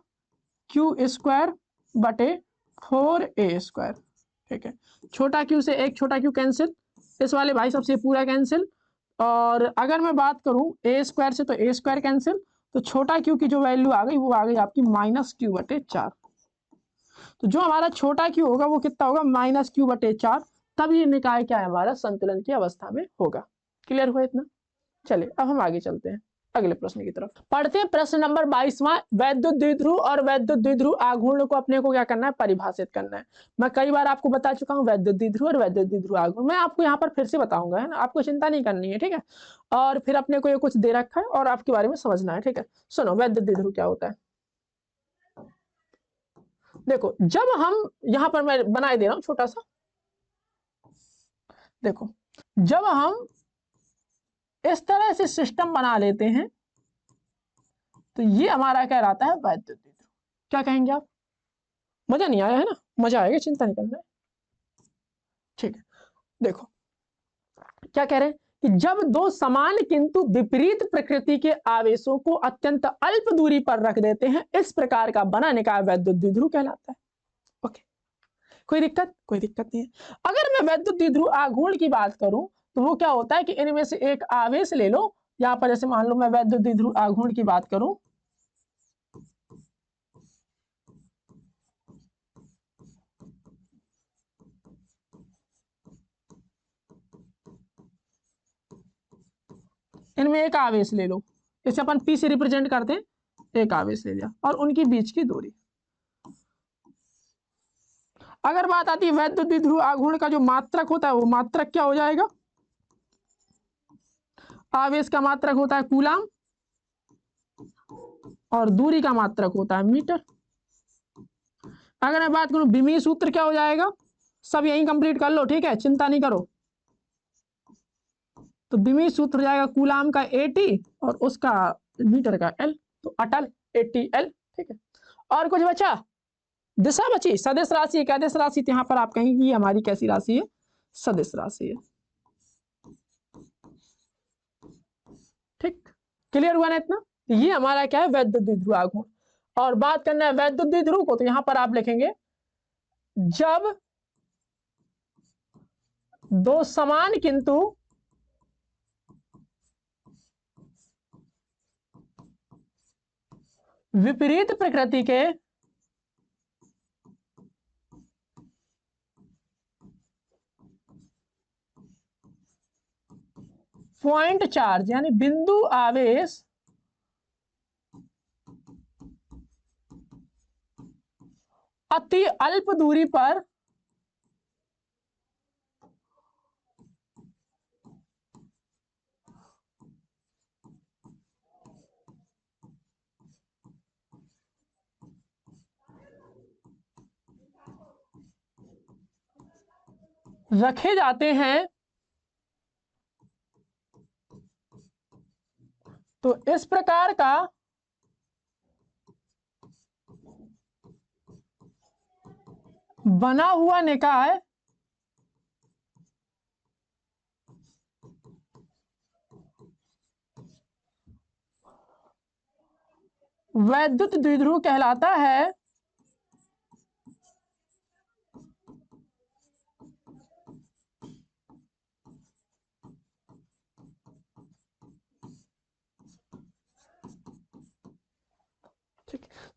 क्यू स्क्वायर बटे 4a स्क्वायर। ठीक है, छोटा क्यू से एक छोटा क्यू कैंसिल, इस वाले भाई सबसे पूरा कैंसिल, और अगर मैं बात करूं ए स्क्वायर से तो ए स्क्वायर कैंसिल, तो छोटा क्यू की जो वैल्यू आ गई वो आ गई आपकी -q बटे 4। तो जो हमारा छोटा क्यू होगा वो कितना होगा, -q बटे 4। तब ये निकाय क्या है हमारा संतुलन की अवस्था में होगा। क्लियर हुआ इतना? चलिए अब हम आगे चलते हैं अगले प्रश्न की तरफ। पढ़ते हैं प्रश्न नंबर 22वां। वैद्युत द्विध्रुव और वैद्युत द्विध्रुव आघूर्ण को अपने को क्या करना है, परिभाषित करना है। मैं कई बार आपको बता चुका हूं वैद्युत द्विध्रुव और वैद्युत द्विध्रुव आघूर्ण, मैं आपको यहाँ पर फिर से बताऊंगा, है ना, आपको चिंता नहीं करनी है। ठीक है, और फिर अपने को ये कुछ दे रखा है और आपके बारे में समझना है। ठीक है, सुनो वैद्युत द्विध्रुव क्या होता है। देखो, जब हम यहाँ पर मैं बनाए दे रहा हूं छोटा सा, देखो जब हम इस तरह से सिस्टम बना लेते हैं तो ये हमारा क्या रहता है, वैद्युत द्विध्रुव। क्या कहेंगे आप? मजा नहीं आया है ना? मजा आएगा, चिंता नहीं करना है। ठीक है, देखो क्या कह रहे हैं कि जब दो समान किंतु विपरीत प्रकृति के आवेशों को अत्यंत अल्प दूरी पर रख देते हैं, इस प्रकार का बना निकाय वैद्युत द्विध्रुव कहलाता है। ओके, कोई दिक्कत? कोई दिक्कत नहीं है। अगर मैं वैद्युत द्विध्रुव आघूर्ण की बात करूं तो वो क्या होता है कि इनमें से एक आवेश ले लो। यहां पर जैसे मान लो मैं वैद्युत द्विध्रुव आघूर्ण की बात करूं, इनमें एक आवेश ले लो, इसे अपन P से रिप्रेजेंट करते हैं, एक आवेश ले लिया और उनकी बीच की दूरी। अगर बात आती है वैद्युत द्विध्रुव आघूर्ण का जो मात्रक होता है वो मात्रक क्या हो जाएगा, आवेश का मात्रक होता है कूलाम और दूरी का मात्रक होता है मीटर। अगर मैं बात करूं विमीय सूत्र क्या हो जाएगा, सब यहीं कंप्लीट कर लो। ठीक है, चिंता नहीं करो। तो विमीय सूत्र हो जाएगा कूलाम का AT और उसका मीटर का L, तो अटल ATL। ठीक है, और कुछ बचा? दिशा बची, सदिश राशि। क्या दिशा राशि? यहाँ पर आप कहेंगे ये हमारी कैसी राशि है, सदिश राशि है। क्लियर हुआ ना इतना? ये हमारा क्या है, वैद्युत द्विध्रुव आघूर्ण। और बात करना है वैद्युत द्विध्रुव को, तो यहां पर आप लिखेंगे जब दो समान किंतु विपरीत प्रकृति के पॉइंट चार्ज यानी बिंदु आवेश अति अल्प दूरी पर रखे जाते हैं, तो इस प्रकार का बना हुआ निकाय वैद्युत द्विध्रुव कहलाता है।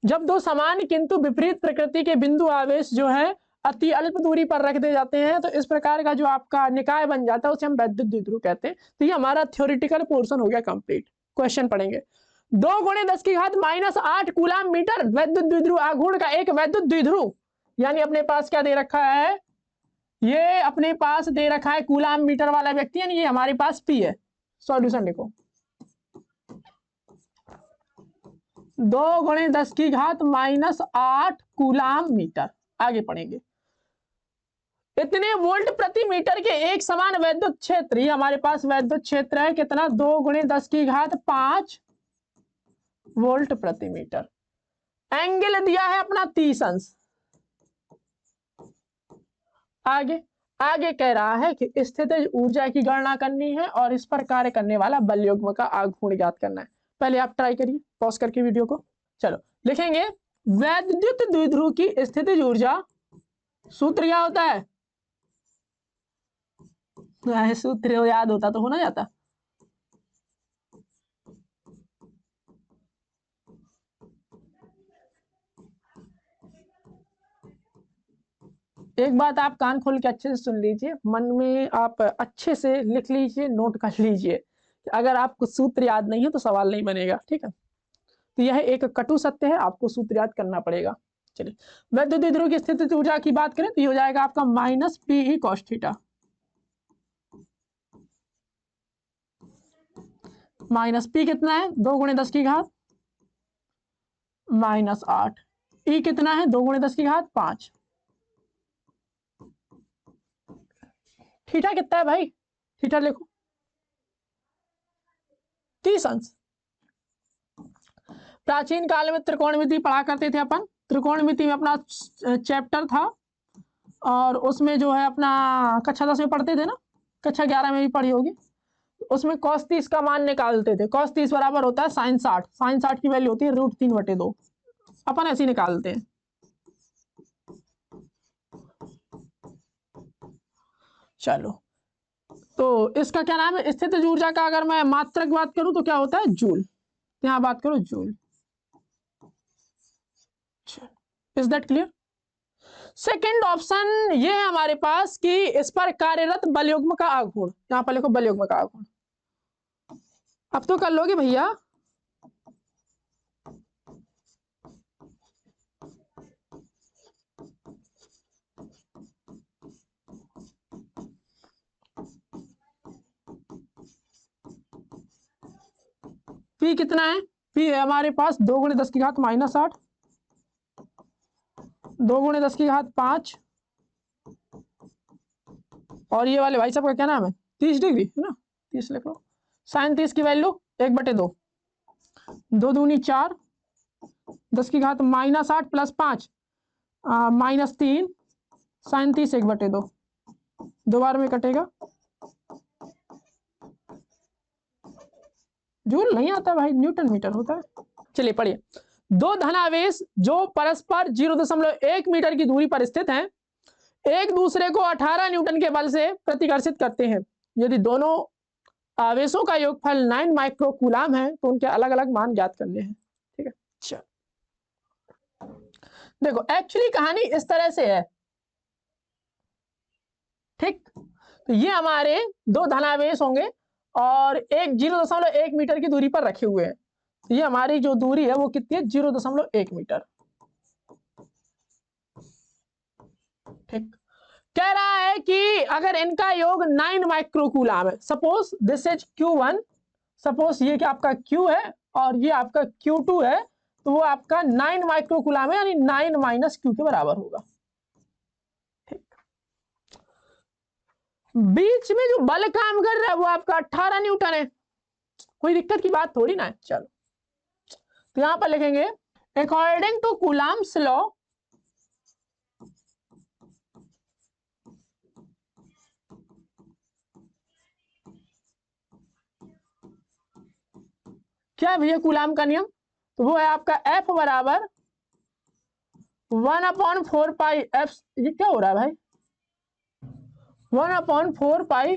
जब दो समान किंतु विपरीत प्रकृति के बिंदु आवेश जो है अति अल्प दूरी पर रख दे जाते हैं, तो इस प्रकार का जो आपका निकाय बन जाता है उसे हम वैद्युत द्विध्रुव कहते हैं। तो ये हमारा थ्योरेटिकल पोर्शन हो गया कंप्लीट। क्वेश्चन पढ़ेंगे। 2 × 10⁻⁸ कूलाम मीटर वैद्युत द्विध्रुव आघूर्ण का एक वैद्युत द्विध्रुव, यानी अपने पास क्या दे रखा है, ये अपने पास दे रखा है कूलाम मीटर वाला व्यक्ति, यानी ये हमारे पास पी है। सॉल्यूशन लिखो, 2 × 10⁻⁸ कूलाम मीटर। आगे पढ़ेंगे। इतने वोल्ट प्रति मीटर के एक समान वैद्युत क्षेत्र, ये हमारे पास वैद्युत क्षेत्र है कितना, 2 × 10⁵ वोल्ट प्रति मीटर। एंगल दिया है अपना 30 अंश। आगे आगे कह रहा है कि स्थितिज ऊर्जा की गणना करनी है और इस पर कार्य करने वाला बलयुग्म का आघूर्ण ज्ञात करना है। पहले आप ट्राई करिए पॉज करके वीडियो को। चलो लिखेंगे वैद्युत द्विध्रुव की स्थितिज ऊर्जा, सूत्र क्या होता है, सूत्र याद होता तो होना जाता। एक बात आप कान खोल के अच्छे से सुन लीजिए, मन में आप अच्छे से लिख लीजिए, नोट कर लीजिए। अगर आपको सूत्र याद नहीं है तो सवाल नहीं बनेगा, ठीक है। तो यह एक कटु सत्य है, आपको सूत्र याद करना पड़ेगा। चलिए वैद्युत द्विध्रुव की स्थितिज ऊर्जा की बात करें तो ये हो जाएगा आपका -Pe cos थीटा, -P कितना है, 2 × 10⁻⁸ E कितना है, 2 × 10⁵ थीटा कितना है भाई, थीटा लिखो 30 अंश। प्राचीन काल में त्रिकोणमिति पढ़ा करते थे अपन, त्रिकोणमिति में अपना चैप्टर था और उसमें जो है अपना कक्षा 10 में पढ़ते थे ना, कक्षा 11 में भी पढ़ी होगी, उसमें cos 30 का मान निकालते थे। cos 30 बराबर होता है sin 60, sin 60 की वैल्यू होती है √3/2, अपन ऐसे ही निकालते हैं। चलो तो इसका क्या नाम है, स्थितिज ऊर्जा का अगर मैं मात्रक बात करूं तो क्या होता है, जूल। यहां बात करो joule. Is that clear? Second option ये है हमारे पास कि इस पर कार्यरत बलयुग्म का आघूर्ण, यहां पर लिखो बलयुग्म का आघूर्ण। अब तो कर लोगे भैया। P कितना है, P है हमारे पास 2 × 10⁻⁸, 2 × 10⁵, और ये वाले भाई साहब का क्या नाम है, 30 डिग्री है ना, 30 लिख लो। sin 30 की वैल्यू 1/2, 2 दूनी 4, 10⁻⁻8 + 5 -3, sin 30 1/2, 2 बार में कटेगा। जूल नहीं आता भाई, न्यूटन मीटर होता है। चलिए पढ़िए। दो धनावेश जो परस्पर 0.1 मीटर की दूरी पर स्थित हैं, एक दूसरे को 18 न्यूटन के बल से प्रतिकर्षित करते हैं। यदि दोनों आवेशों का योगफल 9 माइक्रो कूलाम है तो उनके अलग अलग मान ज्ञात करने हैं। ठीक है, चल देखो एक्चुअली कहानी इस तरह से है। ठीक, तो ये हमारे दो धनावेश होंगे और एक 0.1 मीटर की दूरी पर रखे हुए हैं। ये हमारी जो दूरी है वो कितनी है, 0.1 मीटर। ठीक, कह रहा है कि अगर इनका योग 9 माइक्रो कूलाम है, suppose this is Q1, suppose ये कि आपका Q है और ये आपका Q2 है, तो वो आपका 9 माइक्रो कूलाम है, यानी 9 माइनस Q के बराबर होगा। ठीक, बीच में जो बल काम कर रहा है वो आपका 18 न्यूटन है, कोई दिक्कत की बात थोड़ी ना है। चलो तो यहां पर लिखेंगे अकॉर्डिंग टू कूलाम्स लॉ, क्या भैया कूलाम का नियम, तो वो है आपका F बराबर 1/4 पाई एफ। ये क्या हो रहा है भाई, 1/4 pi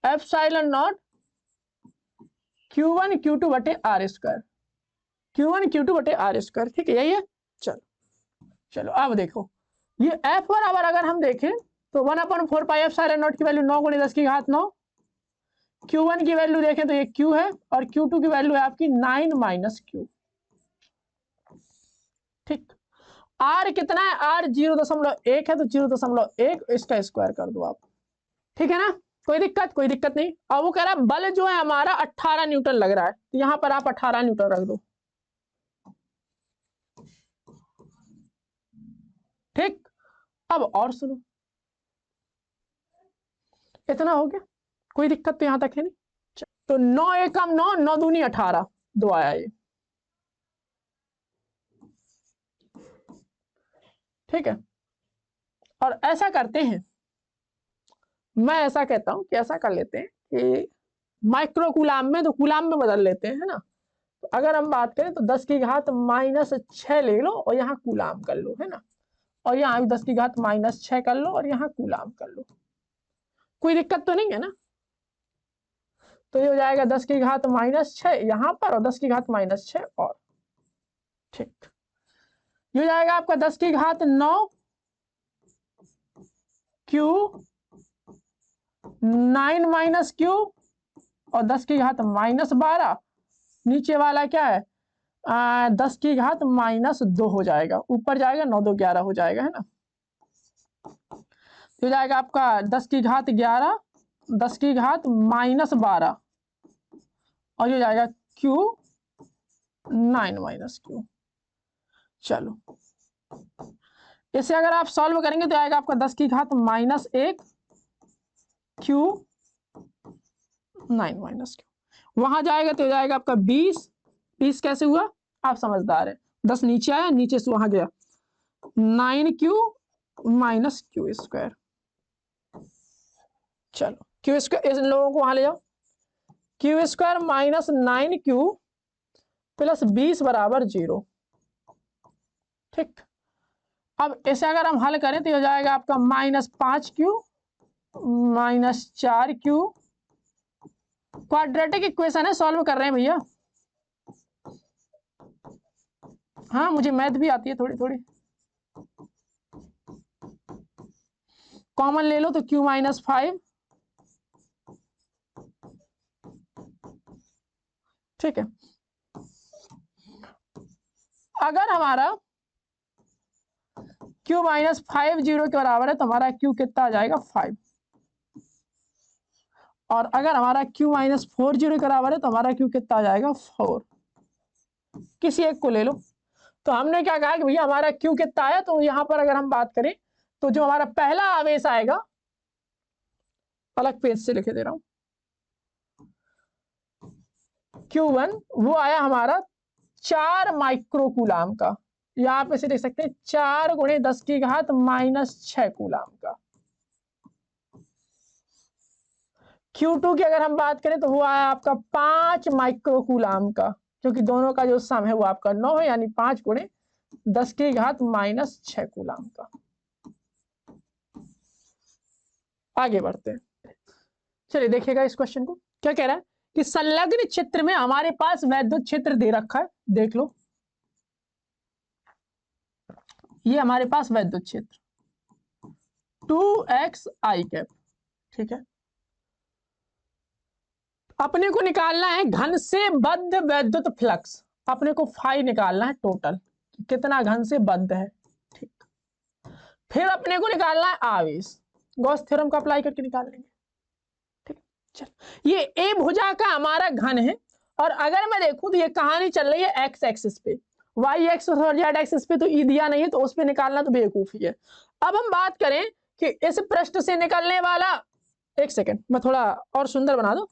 epsilon not Q1 Q2 बटे आर स्क्वायर, Q1 Q2 बटे आर स्क्वायर। ठीक है, यही है। चलो चलो अब देखो, ये F बराबर अगर हम देखें तो 1/4 पाई एप्सिलॉन नॉट की वैल्यू 9 × 10⁻9, Q1 की वैल्यू देखें तो ये Q है और Q2 की वैल्यू है आपकी 9 माइनस Q। ठीक, R कितना है, R 0.1 है, तो 0.1 इसका स्क्वायर कर दो आप। ठीक है ना, कोई दिक्कत नहीं। अब वो कह रहा है बल जो है हमारा 18 न्यूटन लग रहा है, तो यहां पर आप 18 न्यूटन रख दो। ठीक, अब और सुनो, इतना हो गया, कोई दिक्कत तो यहां तक है नहीं। तो 9 एकम 9, 9 दूनी 18, 2 आया ये। ठीक है, और ऐसा करते हैं, मैं ऐसा कहता हूं कि ऐसा कर लेते हैं कि माइक्रो कूलाम में तो कूलाम में बदल लेते हैं, है ना। तो अगर हम बात करें तो 10⁻⁻6 ले लो और यहाँ कूलाम कर लो, है ना, और यहाँ भी 10⁻⁻6 कर लो और यहाँ कूलाम कर लो, कोई दिक्कत तो नहीं है ना। तो ये हो जाएगा 10⁻⁻6 यहाँ पर और 10⁻⁻6 और। ठीक, ये हो जाएगा आपका 10⁻9 Q 9 माइनस Q और 10⁻⁻12, नीचे वाला क्या है 10⁻⁻2 हो जाएगा, ऊपर जाएगा 9 2 11 हो जाएगा, है ना। हो जाएगा आपका 10⁻11 10⁻−12 और ये जाएगा Q 9 माइनस Q। चलो इसे अगर आप सॉल्व करेंगे तो आएगा आपका 10⁻−1 Q 9 माइनस Q, वहां जाएगा तो हो जाएगा आपका 20। 20 कैसे हुआ, आप समझदार है, 10 नीचे आया, नीचे से वहां गया, 9Q माइनस Q स्क्वायर। चलो Q स्क्वायर, इन लोगों को वहां ले जाओ, Q square minus 9Q plus 20 बराबर 0। ठीक, अब इसे अगर हम हल करें तो हो जाएगा आपका -5Q minus 4Q। Quadratic equation है, सॉल्व कर रहे हैं भैया। हाँ मुझे मैथ भी आती है थोड़ी थोड़ी, कॉमन ले लो तो Q -5। ठीक है, अगर हमारा Q -5 0 के बराबर है तो हमारा Q कितना आ जाएगा 5, और अगर हमारा Q -4 0 के बराबर है तो हमारा Q कितना आ जाएगा 4। किसी एक को ले लो। तो हमने क्या कहा कि भैया हमारा Q कितना आया, तो यहां पर अगर हम बात करें तो जो हमारा पहला आवेश आएगा, अलग पेज से लिखे दे रहा हूं, Q1 वो आया हमारा 4 माइक्रो कूलाम का, यहां पे से देख सकते हैं 4 × 10⁻⁻6 कूलाम का। Q2 की अगर हम बात करें तो हुआ है आपका 5 माइक्रोकूलाम का, क्योंकि दोनों का जो सम है वो आपका 9 है, यानी 5 गुणे 10 की घात -6 कूलाम का। आगे बढ़ते हैं, चलिए देखिएगा इस क्वेश्चन को। क्या कह रहा है कि संलग्न चित्र में हमारे पास वैद्युत क्षेत्र दे रखा है, देख लो ये हमारे पास वैद्युत क्षेत्र 2x i कैप, ठीक है। अपने को निकालना है घन से बद्ध वैद्युत फ्लक्स, अपने को फाई निकालना है टोटल, कितना घन से बद्ध है, ठीक। फिर अपने को निकालना है आवेश, गॉस थ्योरम का अप्लाई करके निकाल लेंगे, ठीक। चल ये ए भुजा का हमारा घन है, और अगर मैं देखूं तो ये कहानी चल रही है एक्स एक्सिस पे, वाई एक्सिस और जेड एक्सिस पे तो ई दिया नहीं है, तो उस पे निकालना तो बेवकूफी है। अब हम बात करें कि इस पृष्ठ से निकलने वाला, एक सेकेंड मैं थोड़ा और सुंदर बना दूं।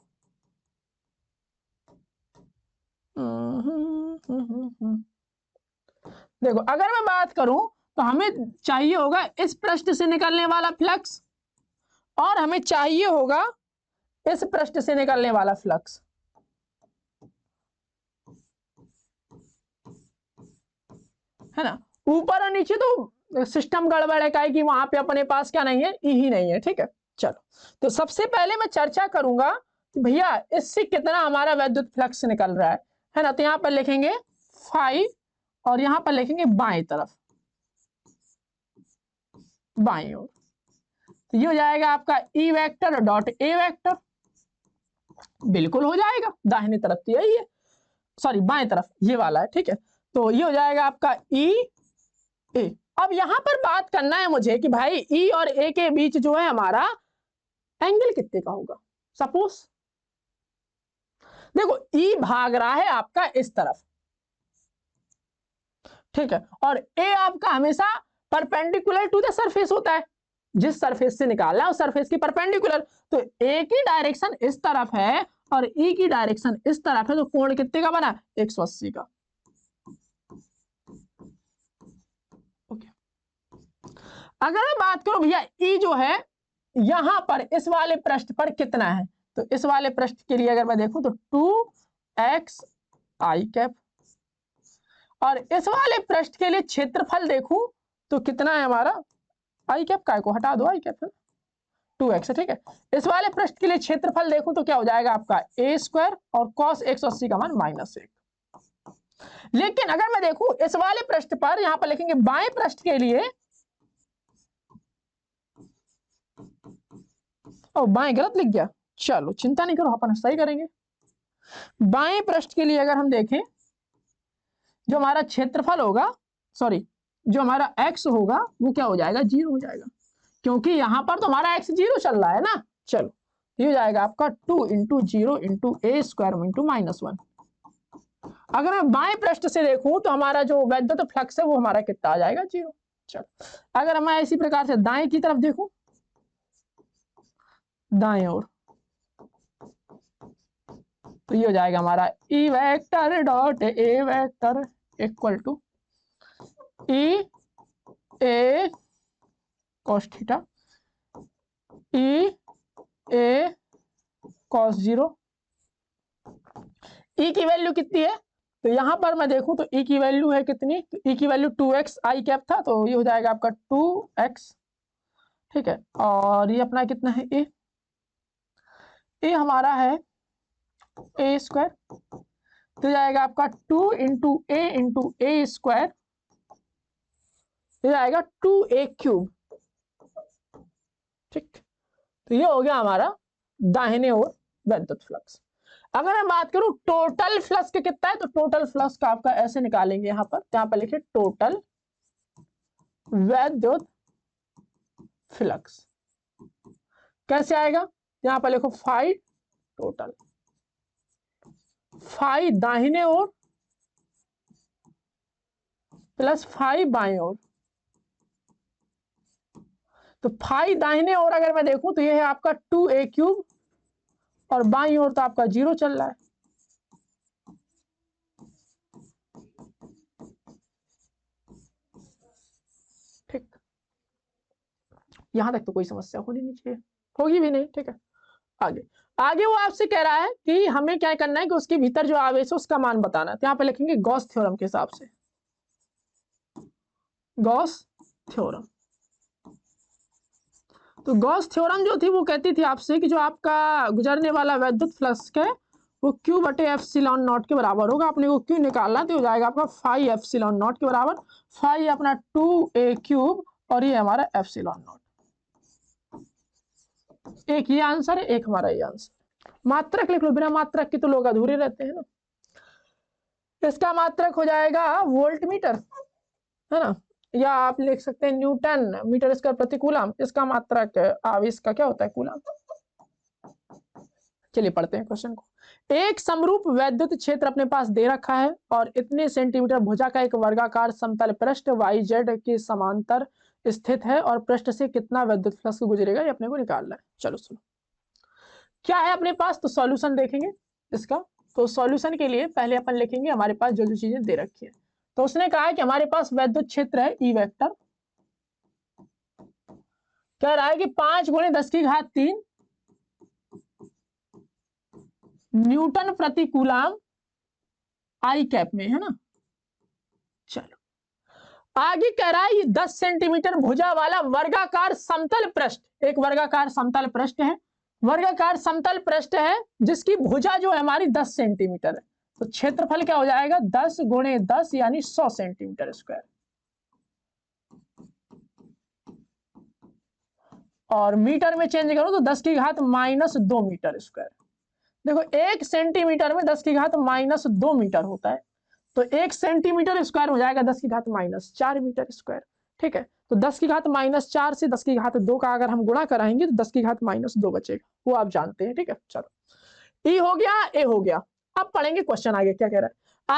देखो अगर मैं बात करूं तो हमें चाहिए होगा इस पृष्ठ से निकलने वाला फ्लक्स, और हमें चाहिए होगा इस पृष्ठ से निकलने वाला फ्लक्स, है ना। ऊपर और नीचे तो सिस्टम गड़बड़ है, कि वहां पे अपने पास क्या नहीं है, ई ही नहीं है, ठीक है। चलो तो सबसे पहले मैं चर्चा करूंगा कि भैया इससे कितना हमारा वैद्युत फ्लक्स निकल रहा है ना। तो यहां पर लिखेंगे फाई, और यहां पर लिखेंगे बाएं तरफ, बाएं ओर। तो ये हो जाएगा आपका ई वेक्टर डॉट ए वेक्टर, बिल्कुल हो जाएगा, दाहिने तरफ तो यही है, सॉरी बाएं तरफ ये वाला है, ठीक है। तो ये हो जाएगा आपका ई ए। अब यहां पर बात करना है मुझे कि भाई ई और ए के बीच जो है हमारा एंगल कितने का होगा। सपोज देखो ई भाग रहा है आपका इस तरफ, ठीक है, और ए आपका हमेशा परपेंडिकुलर टू द सरफेस होता है, जिस सरफेस से निकालना है उस सरफेस की परपेंडिकुलर। तो ए की डायरेक्शन इस तरफ है और ई की डायरेक्शन इस तरफ है, तो कोण कितने का बना, 180 का। ओके, अगर मैं बात करूं भैया ई जो है यहां पर इस वाले पृष्ठ पर कितना है, तो इस वाले पृष्ठ के लिए अगर मैं देखूं तो 2x i कैप, और इस वाले पृष्ठ के लिए क्षेत्रफल देखूं तो कितना है हमारा, आई कैप काय को हटा दो, आई कैप 2x है, ठीक है। इस वाले पृष्ठ के लिए क्षेत्रफल देखूं तो क्या हो जाएगा आपका a स्क्वायर, और cos 180 का मान -1। लेकिन अगर मैं देखूं इस वाले पृष्ठ पर, यहां पर लिखेंगे बाएं पृष्ठ के लिए, और बाएं गलत लिख गया, चलो चिंता नहीं करो अपन सही करेंगे। बाएं पृष्ठ के लिए अगर हम देखें, जो हमारा क्षेत्रफल होगा, सॉरी जो हमारा x होगा वो क्या हो जाएगा, 0 हो जाएगा, क्योंकि यहां पर तो हमारा x 0 चल रहा है ना। चलो ये हो जाएगा आपका 2 इंटू 0 इंटू ए स्क्वायर इंटू -1। अगर मैं बाएं पृष्ठ से देखूं तो हमारा जो वैद्युत फ्लक्स है वो हमारा कितना आ जाएगा, 0। चलो अगर मैं इसी प्रकार से दाएं की तरफ देखूं, दाएं ओर, तो ये हो जाएगा हमारा E vector dot A vector equal to E A cos theta E A cos 0। E की वैल्यू कितनी है, तो यहां पर मैं देखूं तो ई की वैल्यू है कितनी, तो ई की वैल्यू 2x i कैप था, तो ये हो जाएगा आपका 2x, ठीक है। और ये अपना कितना है, ए हमारा है ए स्क्वायर, तो जाएगा आपका 2 इंटू ए स्क्वायर, ये आएगा 2a क्यूब, ठीक। तो ये हो गया हमारा दाहिने ओर वैद्युत फ्लक्स। अगर मैं बात करूं टोटल फ्लक्स के कितना है, तो टोटल फ्लक्स का आपका ऐसे निकालेंगे, यहां पर लिखिए टोटल वैद्युत फ्लक्स, कैसे आएगा, यहां पर लिखो फाई टोटल, फाई दाहिने ओर प्लस फाई बाएं ओर। तो फाई दाहिने ओर अगर मैं देखूं तो ये है आपका 2a क्यूब, और बाईं ओर तो आपका 0 चल रहा है, ठीक। यहां तक तो कोई समस्या होनी नहीं चाहिए, होगी भी नहीं, ठीक है। आगे आगे वो आपसे कह रहा है कि हमें क्या करना है कि उसके भीतर जो आवेश है उसका मान बताना है। तो यहाँ पे लिखेंगे गॉस थ्योरम के हिसाब से, गॉस थ्योरम। तो गॉस थ्योरम जो थी वो कहती थी आपसे कि जो आपका गुजरने वाला वैद्युत फ्लक्स है वो Q बटे एप्सिलॉन नॉट के बराबर होगा। अपने को Q निकालना तो हो जाएगा आपका फाई एप्सिलॉन नॉट के बराबर, फाई अपना 2a क्यूब और ये हमारा एप्सिलॉन नॉट। एक ये आंसर है, एक हमारा ये आंसर। मात्रक लिख लो, बिना मात्रक के तो लोग अधूरे रहते हैं ना। इसका मात्रक हो जाएगा वोल्ट मीटर, है ना, या आप लिख सकते हैं न्यूटन मीटर स्क्वायर प्रति कूलम। इसका मात्रक आवेश का क्या होता है, कूलम। चलिए पढ़ते हैं क्वेश्चन को। एक समरूप वैद्युत क्षेत्र अपने पास दे रखा है और इतने सेंटीमीटर भुजा का एक वर्गाकार समतल पृष्ठ वाई जेड के समांतर स्थित है और पृष्ठ से कितना वैद्युत फ्लक्स गुजरेगा ये अपने को निकालना है। चलो सुनो क्या है अपने पास, तो सॉल्यूशन देखेंगे इसका। तो सॉल्यूशन के लिए पहले अपन लिखेंगे हमारे पास जो जो चीजें दे रखी है। तो उसने कहा है कि हमारे पास वैद्युत क्षेत्र है ई वेक्टर, कह रहा है कि 5 × 10⁻³ न्यूटन प्रति कूलम आई कैप में, है ना। चलो आगे कह रहा है ये 10 सेंटीमीटर भुजा वाला वर्गाकार समतल पृष्ठ, एक वर्गाकार समतल पृष्ठ है, वर्गाकार समतल पृष्ठ है जिसकी भुजा जो है हमारी 10 सेंटीमीटर है। तो क्षेत्रफल क्या हो जाएगा 10 × 10 यानी 100 सेंटीमीटर स्क्वायर, और मीटर में चेंज करो तो 10⁻⁻² मीटर स्क्वायर। देखो 1 सेंटीमीटर में 10⁻² मीटर होता है, तो 1 सेंटीमीटर स्क्वायर हो जाएगा 10⁻⁴ मीटर स्क्वायर। ठीक है, तो 10⁻⁴ से 10⁻² का अगर हम गुणा कराएंगे तो 10⁻² बचेगा, वो आप जानते हैं। ठीक है, चलो ई हो गया, ए हो गया। अब पढ़ेंगे क्वेश्चन आगे क्या कह रहा है।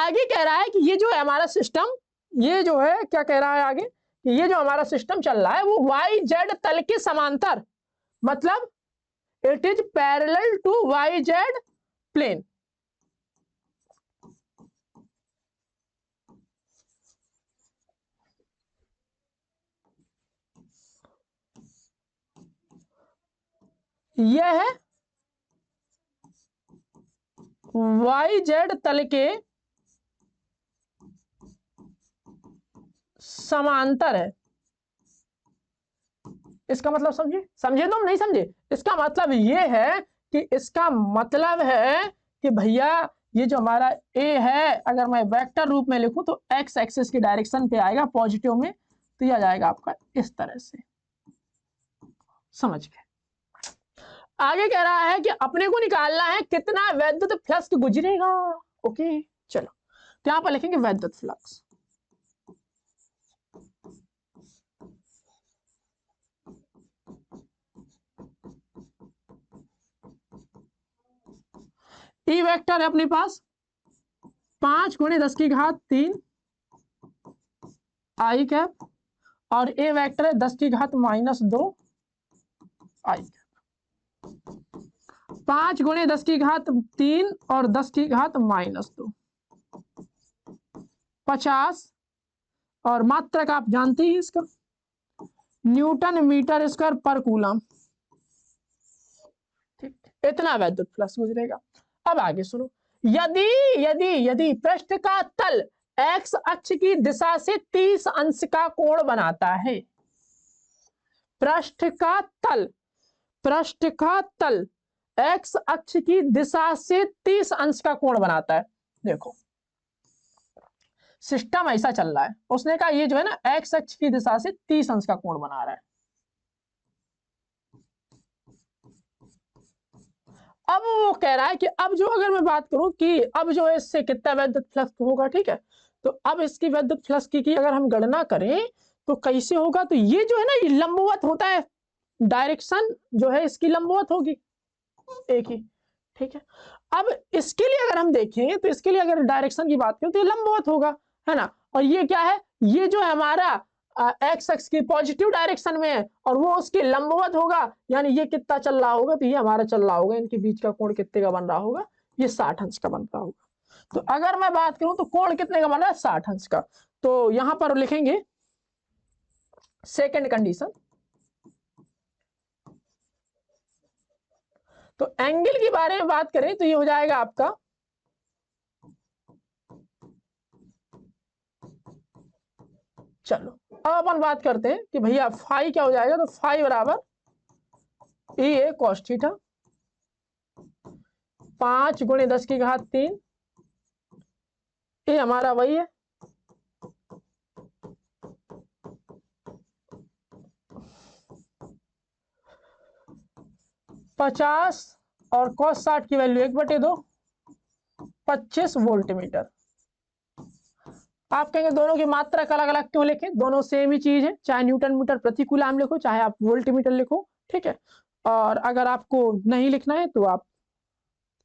आगे कह रहा है कि ये जो है हमारा सिस्टम, ये जो है क्या कह रहा है आगे, कि ये जो हमारा सिस्टम चल रहा है वो वाई जेड तल के समांतर, मतलब it is parallel to Y Z plane. यह है वाई जेड तल के समांतर है। इसका मतलब समझे, समझे तुम नहीं समझे। इसका मतलब ये है कि इसका मतलब है कि भैया ये जो हमारा ए है अगर मैं वेक्टर रूप में लिखूं तो एक्स एक्सिस की डायरेक्शन पे आएगा पॉजिटिव में, तो यह आ जाएगा आपका इस तरह से। समझ गए। आगे कह रहा है कि अपने को निकालना है कितना वैद्युत फ्लक्स गुजरेगा। ओके चलो, तो यहां पर लिखेंगे वैद्युत फ्लक्स। ई वेक्टर है अपने पास 5 × 10⁻³ आई कैप, और ए वेक्टर है 10⁻² आई कैप। 5 × 10⁻³ और 10⁻², 50, और मात्रक आप जानते ही इसका न्यूटन मीटर स्क्वायर पर कूलम। ठीक, इतना वैद्युत फ्लक्स गुजरेगा। अब आगे सुनो, यदि यदि यदि पृष्ठ का तल एक्स अक्ष की दिशा से 30 अंश का कोण बनाता है, पृष्ठ का तल एक्स अक्ष की दिशा से 30 अंश का कोण बनाता है। देखो सिस्टम ऐसा चल रहा है, उसने कहा ये जो है ना एक्स अक्ष की दिशा से 30 अंश का कोण बना रहा है। अब वो कह रहा है कि अब जो अगर मैं बात करूं कि अब जो है इससे कितना वैद्युत फ्लक्स होगा, ठीक है, तो अब इसकी वैद्युत फ्लक्स की अगर हम गणना करें तो कैसे होगा, तो ये जो है ना ये लंबवत होता है, डायरेक्शन जो है इसकी लंबवत होगी एक ही। ठीक है, अब इसके लिए अगर हम देखें तो इसके लिए अगर डायरेक्शन की बात करें तो ये लंबवत होगा, है ना। और ये क्या है, ये जो है हमारा एक्स एक्स की पॉजिटिव डायरेक्शन में है और वो उसके लंबवत होगा, यानी ये कितना चल रहा होगा, तो ये हमारा चल रहा होगा, इनके बीच का कोण कितने का बन रहा होगा, ये 60 अंश का बन रहा होगा। तो अगर मैं बात करूं तो कोण कितने का बन रहा है, 60 अंश का। तो यहां पर लिखेंगे सेकेंड कंडीशन, तो एंगल के बारे में बात करें तो ये हो जाएगा आपका चलो अब अपन बात करते हैं कि भैया फाई क्या हो जाएगा। तो फाई बराबर ई ए कॉस थीटा 5 × 10⁻3 ये हमारा वही है 50 और cos 60 की वैल्यू 1/2 25 वोल्टमीटर। आप कहेंगे दोनों की मात्रक अलग अलग क्यों लिखे, दोनों सेम ही चीज है, चाहे न्यूटन मीटर प्रति कूलाम लिखो चाहे आप वोल्टमीटर लिखो, ठीक है। और अगर आपको नहीं लिखना है तो आप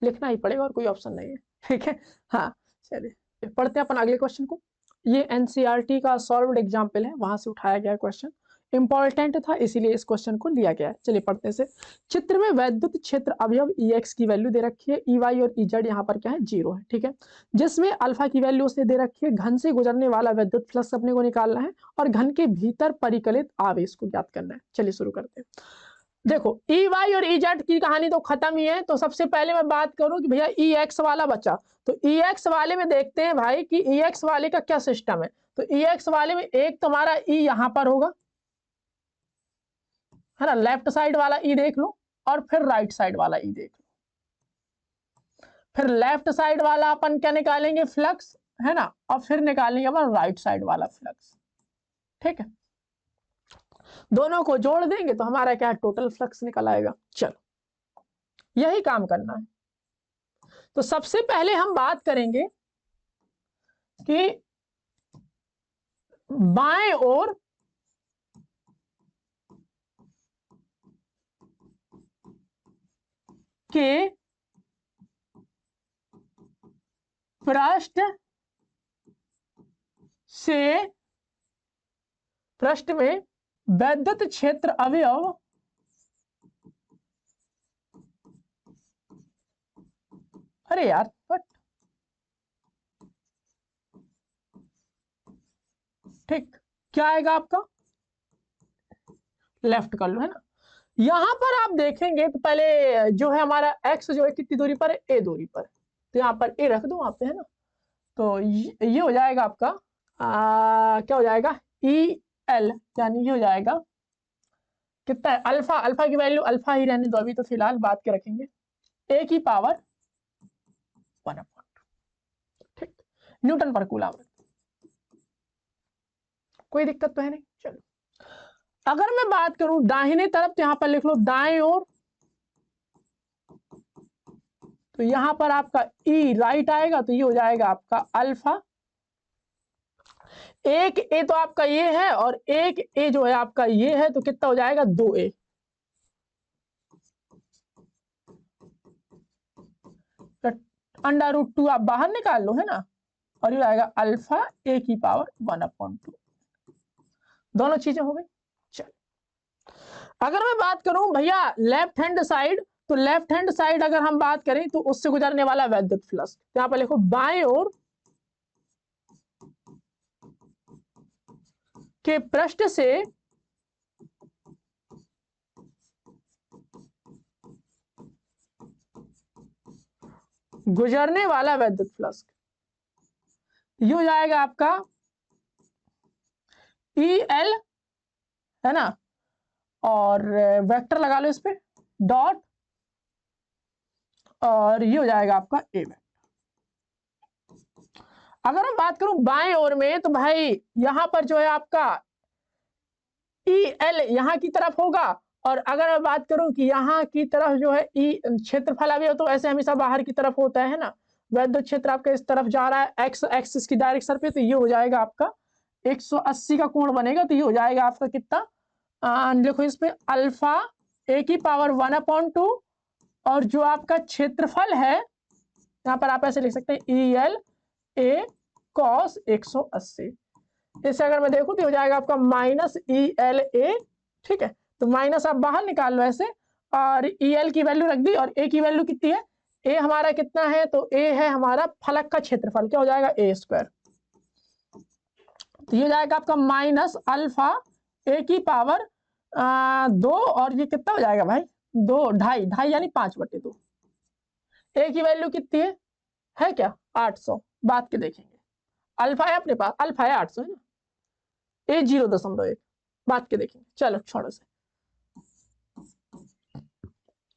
लिखना ही पड़ेगा और कोई ऑप्शन नहीं है, ठीक है। हाँ चलिए पढ़ते हैं अपन अगले क्वेश्चन को। ये एनसीईआरटी का सॉल्व्ड एग्जाम्पल है, वहां से उठाया गया क्वेश्चन, इंपॉर्टेंट था इसीलिए इस क्वेश्चन को लिया गया है। चलिए पढ़ते हैं से। चित्र में वैद्युत क्षेत्र अवयव Ex की वैल्यू दे रखी है, Ey और Ez यहाँ पर क्या है 0 है, ठीक है। जिसमें अल्फा की वैल्यू उसने दे रखी है, घन से गुजरने वाला वैद्युत फ्लक्स अपने को निकालना है और घन के भीतर परिकलित आवेश को ज्ञात करना है। चलिए शुरू करते हैं। देखो Ey और Ez की कहानी तो खत्म ही है, तो सबसे पहले मैं बात करूं कि भैया Ex वाला बचा, तो Ex वाले में देखते हैं भाई कि Ex वाले का क्या सिस्टम है। तो Ex वाले में एक तुम्हारा E यहां पर होगा, है ना, लेफ्ट साइड वाला ई देख लो और फिर राइट साइड वाला ई देख लो। फिर लेफ्ट साइड वाला अपन क्या निकालेंगे फ्लक्स, है ना, और फिर निकालेंगे अपन राइट साइड वाला फ्लक्स, ठीक है। दोनों को जोड़ देंगे तो हमारा क्या है टोटल फ्लक्स निकल आएगा। चलो यही काम करना है। तो सबसे पहले हम बात करेंगे कि बाएं ओर के पृष्ठ से पृष्ठ में वैद्युत क्षेत्र अवयव अरे यार बट ठीक क्या आएगा आपका लेफ्ट कर लो, है ना। यहां पर आप देखेंगे तो पहले जो है हमारा x जो है कितनी दूरी पर है a दूरी पर, तो यहाँ पर a रख दो वहां पे, है ना। तो ये हो जाएगा आपका क्या हो जाएगा EL, यानी ये हो जाएगा कितना है अल्फा, अल्फा की वैल्यू अल्फा ही रहने दो अभी तो फिलहाल, बात के रखेंगे a की पावर 1/2, ठीक, न्यूटन पर कूलम, कोई दिक्कत तो है नहीं। चलो अगर मैं बात करूं दाहिने तरफ तो यहां पर लिख लो दाएं ओर, तो यहां पर आपका ई राइट आएगा, तो ये हो जाएगा आपका अल्फा। एक ए तो आपका ये है और एक ए जो है आपका ये है, तो कितना हो जाएगा 2a। √2 आप बाहर निकाल लो, है ना, और ये आएगा अल्फा a की पावर 1/2, दोनों चीजें हो गई। चल अगर मैं बात करूं भैया लेफ्ट हैंड साइड, तो लेफ्ट हैंड साइड अगर हम बात करें तो उससे गुजरने वाला वैद्युत फ्लक्स, तो यहां पर लिखो बाएं ओर के पृष्ठ से गुजरने वाला वैद्युत फ्लक्स, ये हो जाएगा आपका EL, है ना, और वेक्टर लगा लो इस पे डॉट, और ये हो जाएगा आपका A वेक्टर। अगर मैं बात करूं बाएं ओर में तो भाई यहां पर जो है आपका EL यहां की तरफ होगा, और अगर मैं बात करूं कि यहाँ की तरफ जो है ई क्षेत्रफल अभी तो ऐसे हमेशा बाहर की तरफ होता है ना, वैद्युत क्षेत्र आपके इस तरफ जा रहा है एक्स एक्सिस की डायरेक्शन पे, तो ये हो जाएगा आपका 180 का कोण बनेगा, तो ये हो जाएगा आपका कितना देखो इस पे अल्फा a की पावर 1/2, और जो आपका क्षेत्रफल है यहाँ पर आप ऐसे लिख सकते हैं EL a cos 180। इससे अगर मैं देखूं तो हो जाएगा आपका -EL a, ठीक है, तो माइनस आप बाहर निकाल लो ऐसे, और EL की वैल्यू रख दी, और a की वैल्यू कितनी है, a हमारा कितना है, तो a है हमारा फलक का क्षेत्रफल, क्या हो जाएगा a², तो ये हो जाएगा आपका माइनस अल्फा a की पावर 2, और ये कितना हो जाएगा भाई 2 ढाई ढाई यानी 5/2। ए की वैल्यू कितनी है क्या 800। बात के देखेंगे, अल्फा है अपने पास, अल्फा है 800 है ना, ए 0.1। बात के देखेंगे, चलो छोड़ो से।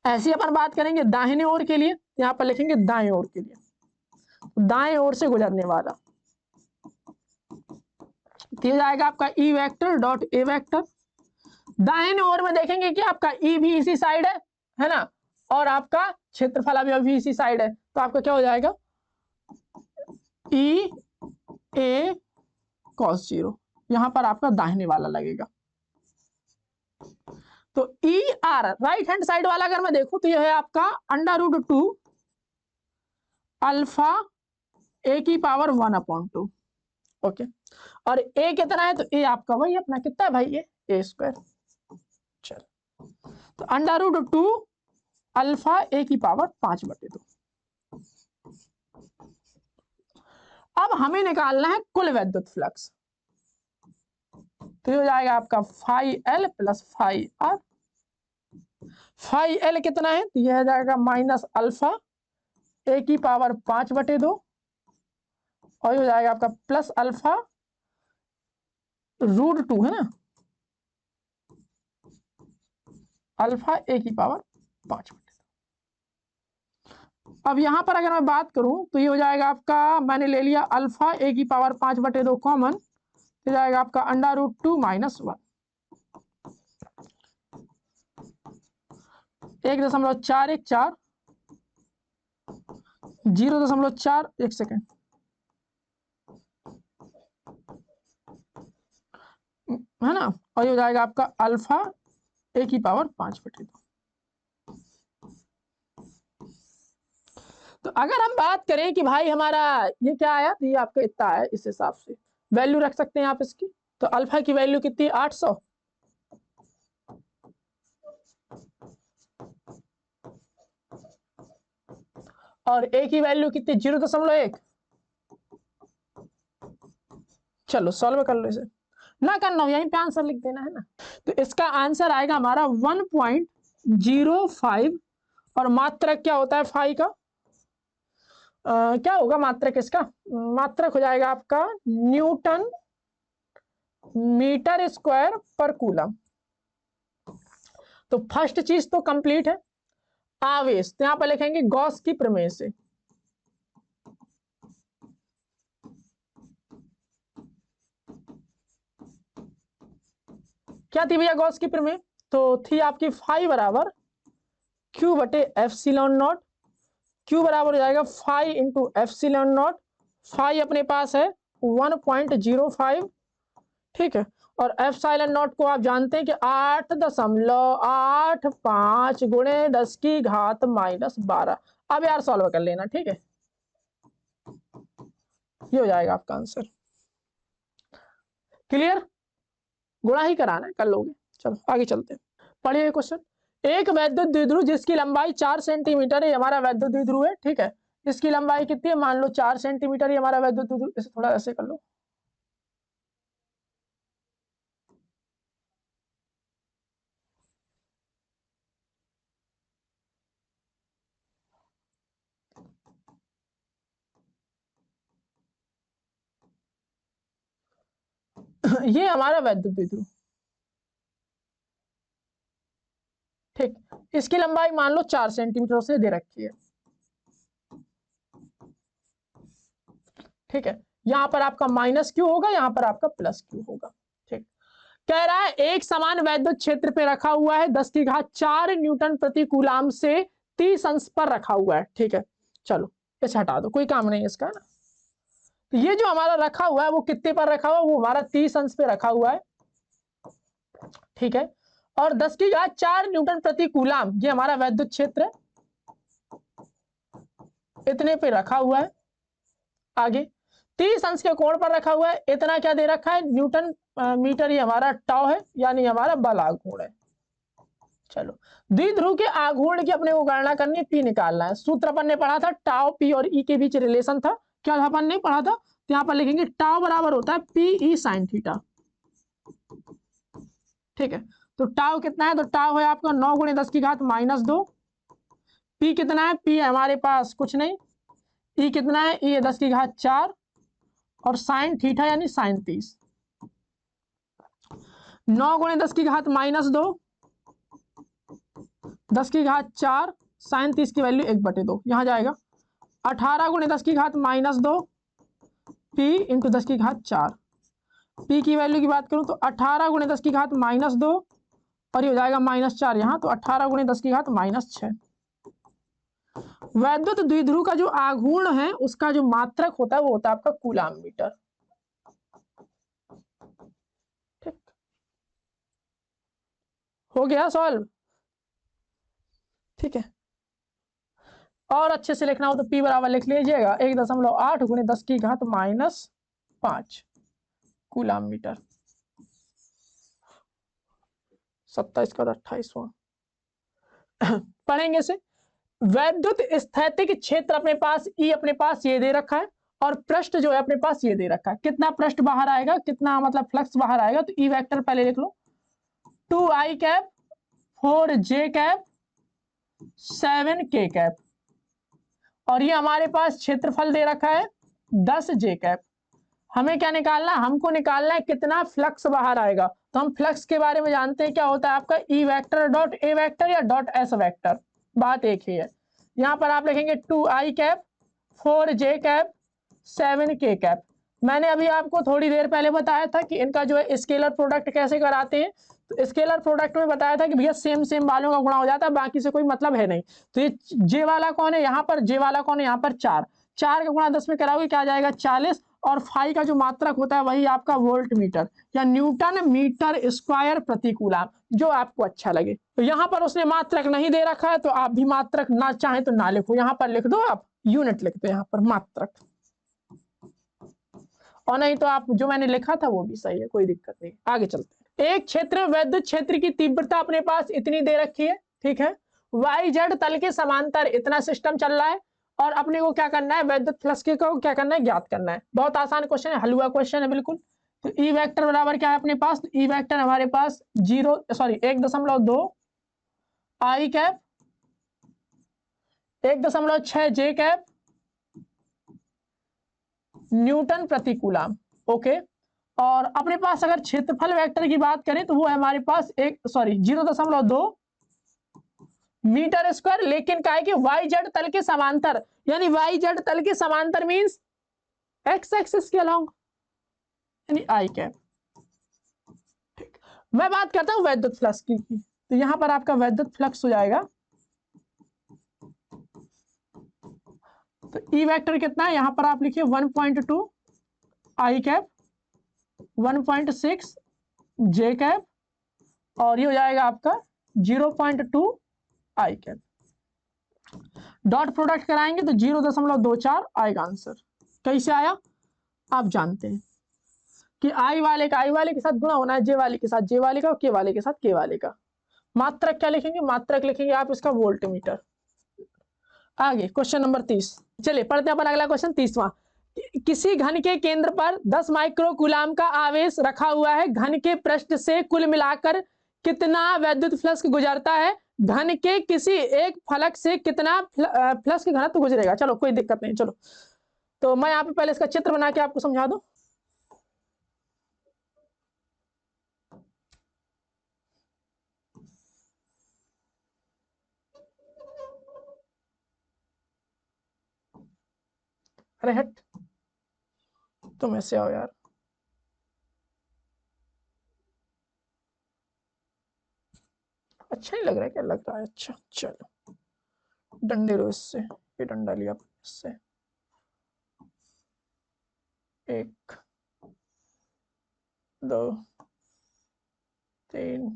ऐसी अपन बात करेंगे दाहिने ओर के लिए, यहां पर लिखेंगे दाएं ओर के लिए, दाएं ओर से गुजरने वाला तो जाएगा आपका ई वेक्टर डॉट ए वेक्टर। दाहिने ओर में देखेंगे कि आपका ई भी इसी साइड है ना, और आपका क्षेत्रफल भी इसी साइड है, तो आपका क्या हो जाएगा ई ए cos 0। यहां पर आपका दाहिने वाला लगेगा। तो E R right hand side वाला अगर मैं देखूं तो यह है आपका √2 अल्फा ए की पावर 1/2। ओके, और ए कितना है तो ए आपका वही अपना कितना है भाई, ए स्क्वायर। चलो, तो √2 अल्फा ए की पावर 5/2। अब हमें निकालना है कुल वैद्युत फ्लक्स, तो ये हो जाएगा आपका phi L plus phi R. Phi L कितना है तो यह हो जाएगा माइनस अल्फा ए की पावर 5/2, और ये हो जाएगा आपका प्लस अल्फा √2 है ना, अल्फा ए की पावर 5/2। अब यहां पर अगर मैं बात करूं तो ये हो जाएगा आपका, मैंने ले लिया अल्फा ए की पावर 5/2 कॉमन, तो जाएगा आपका √2 - 1 1.414 0.4 1 सेकेंड है ना, और ये हो जाएगा आपका अल्फा ए की पावर 5/2। तो अगर हम बात करें कि भाई हमारा ये क्या आया, तो ये आपका इतना है, इस हिसाब से वैल्यू रख सकते हैं आप इसकी। तो अल्फा की वैल्यू कितनी 800, और ए की वैल्यू कितनी 0.1। चलो सॉल्व कर लो इसे, ना करना हो यहीं पे आंसर लिख देना है ना। तो इसका आंसर आएगा हमारा 1.05, और मात्रक क्या होता है फाई का, क्या होगा मात्रक इसका, मात्रक हो जाएगा आपका न्यूटन मीटर स्क्वायर पर कूलम। तो फर्स्ट चीज तो कंप्लीट है। आवेश तो यहां पर लिखेंगे गॉस की प्रमेय से, क्या थी भैया गॉस की प्रमेय, तो थी आपकी फाई बराबर Q/ε0। Q बराबर हो जाएगा फाई इंटू ε0। फाई अपने पास है 1.05, ठीक है, और ε0 को आप जानते हैं कि 8.85 गुणे 10 की घात -12। अब यार सॉल्व कर लेना, ठीक है, ये हो जाएगा आपका आंसर। क्लियर, गुणा ही कराना है, कर लोगे। चलो आगे चलते हैं, पढ़िए क्वेश्चन। एक वैद्युत द्विध्रुव जिसकी लंबाई 4 सेंटीमीटर है, हमारा वैद्युत द्विध्रुव है, ठीक है, इसकी लंबाई कितनी है, मान लो 4 सेंटीमीटर ही हमारा वैद्युत द्विध्रुव। इसे थोड़ा ऐसे कर लो, ये हमारा वैद्युत द्विध्रुव, ठीक, इसकी लंबाई मान लो 4 सेंटीमीटर से दे रखी है, ठीक है, यहां पर आपका -Q होगा, यहां पर आपका +Q होगा, ठीक। कह रहा है एक समान वैद्युत क्षेत्र पे रखा हुआ है, 10 की घात 4 न्यूटन प्रति कूलाम से 30 अंश पर रखा हुआ है, ठीक है। चलो इसे हटा दो, कोई काम नहीं इसका ना। तो ये जो हमारा रखा हुआ है वो कितने पर रखा हुआ है, वो हमारा 30 अंश पे रखा हुआ है, ठीक है, और 10 की घात 4 न्यूटन प्रति कूलाम ये हमारा वैद्युत क्षेत्र है, इतने पे रखा हुआ है। आगे 30 अंश के कोण पर रखा हुआ है, इतना क्या दे रखा है न्यूटन मीटर, ये हमारा टाउ है, यानी हमारा बल आघूर्ण है। चलो द्विध्रुव के आघूर्ण की अपने को गणना करनी है, पी निकालना है। सूत्र अपन ने पढ़ा था टाउ पी और ई के बीच रिलेशन था, क्या था अपन ने पढ़ा था, तो यहाँ पर लिखेंगे टाउ बराबर होता है पी ई साइन थीटा, ठीक है। तो टाउ कितना है, तो टाउ है आपका 9 गुणे 10 की घात माइनस 2। पी कितना है, पी हमारे पास कुछ नहीं। ई कितना है, ई है 10 की घात 4। और साइन थीटा यानी साइन 30। 9 गुणे 10 की घात माइनस 2, 10 की घात 4, साइन 30 की वैल्यू 1/2 यहां जाएगा। 18 गुणे 10 की घात माइनस 2 पी इंटू 10 की घात 4। पी की वैल्यू की बात करूं तो 18 गुणे 10 की घात माइनस 2 और ये हो जाएगा -4 यहां, तो 18 गुणे 10 की घात -6। वैद्युत द्विध्रुव का जो आघूर्ण है उसका जो मात्रक होता है वो होता है आपका कूलाम मीटर। ठीक, हो गया सॉल्व। ठीक है, और अच्छे से लिखना हो तो P बराबर लिख लीजिएगा 1.8 गुणे 10 की घात -5 कूलाम मीटर। 27 का 28वां पढ़ेंगे से। वैद्युत स्थैतिक क्षेत्र अपने पास E अपने पास ये दे रखा है और पृष्ठ जो है अपने पास ये दे रखा है। कितना पृष्ठ बाहर आएगा, कितना मतलब फ्लक्स बाहर आएगा, तो E वेक्टर पहले लिख लो 2I cap 4J cap 7K cap. और ये हमारे पास क्षेत्रफल दे रखा है 10J कैप। हमें क्या निकालना है, हमको निकालना है कितना फ्लक्स बाहर आएगा। तो हम फ्लक्स के बारे में जानते हैं, क्या होता है आपका E vector dot A vector या डॉट S वेक्टर, बात एक ही है। यहां पर आप लिखेंगे 2I cap 4J cap 7K cap. मैंने अभी आपको थोड़ी देर पहले बताया था कि इनका जो है स्केलर प्रोडक्ट कैसे कराते हैं। तो स्केलर प्रोडक्ट में बताया था कि भैया सेम सेम वालों का गुणा हो जाता है, बाकी से कोई मतलब है नहीं। तो ये जे वाला कौन है यहाँ पर, जे वाला कौन है यहाँ पर 4, 4 का गुणा 10 में कराओगे क्या आ जाएगा 40। और फाई का जो मात्रक होता है वही आपका वोल्ट मीटर या न्यूटन मीटर स्क्वायर प्रति कूलम, जो आपको अच्छा लगे। तो यहाँ पर उसने मात्रक नहीं दे रखा है तो आप भी मात्रक ना चाहे तो ना लिखो, यहाँ पर लिख दो आप यूनिट लिख दो यहाँ पर मात्रक, और नहीं तो आप जो मैंने लिखा था वो भी सही है, कोई दिक्कत नहीं। आगे चलते हैं। एक क्षेत्र में विद्युत क्षेत्र की तीव्रता अपने पास इतनी दे रखी है, ठीक है। वाई जेड तल के समांतर इतना सिस्टम चल रहा है और अपने को क्या करना है, विद्युत फ्लक्स को क्या करना है, ज्ञात करना है। बहुत आसान क्वेश्चन है, हलवा क्वेश्चन है बिल्कुल। तो ई वेक्टर बराबर क्या है अपने पास, तो ई वेक्टर हमारे पास 1.2 आई कैप 1.6 जे कैप न्यूटन प्रति कूलम। ओके, और अपने पास अगर क्षेत्रफल वेक्टर की बात करें तो वो है हमारे पास 0.2 मीटर स्क्वायर, लेकिन क्या है कि वाई जेड तल के समांतर, यानी वाई जेड तल के समांतर मींस एक्स एक्सिस के अलोंग, यानी आई कैप। ठीक, मैं बात करता हूं वैद्युत फ्लक्स की, तो यहां पर आपका वैद्युत फ्लक्स हो जाएगा। तो ई वेक्टर कितना है, यहां पर आप लिखिए 1.2 आई कैप 1.6 जे कैप और ये हो जाएगा आपका 0.2 आई कैप। डॉट प्रोडक्ट कराएंगे तो 0.24 आएगा आंसर। कैसे आया आप जानते हैं कि आई वाले का आई वाले के साथ गुणा होना है, जे वाले के साथ जे वाले का, और के वाले के साथ के वाले का। मात्रक क्या लिखेंगे, मात्रक लिखेंगे आप इसका वोल्ट मीटर। आगे क्वेश्चन नंबर 30, चलिए पढ़ते हैं अपन अगला क्वेश्चन 30वां। किसी घन के केंद्र पर 10 माइक्रो कूलाम का आवेश रखा हुआ है, घन के पृष्ठ से कुल मिलाकर कितना वैद्युत फ्लक्स गुजरता है, घन के किसी एक फलक से कितना फ्लक्स की घनत्व गुजरेगा। चलो कोई दिक्कत नहीं, चलो तो मैं यहाँ पे पहले इसका चित्र बना के आपको समझा दूं। अरे हट, तुम ऐसे आओ यार। अच्छा नहीं लग रहा है, क्या लग रहा है, अच्छा चलो डंडे लो इससे, ये डंडा लिया इससे, 1 2 3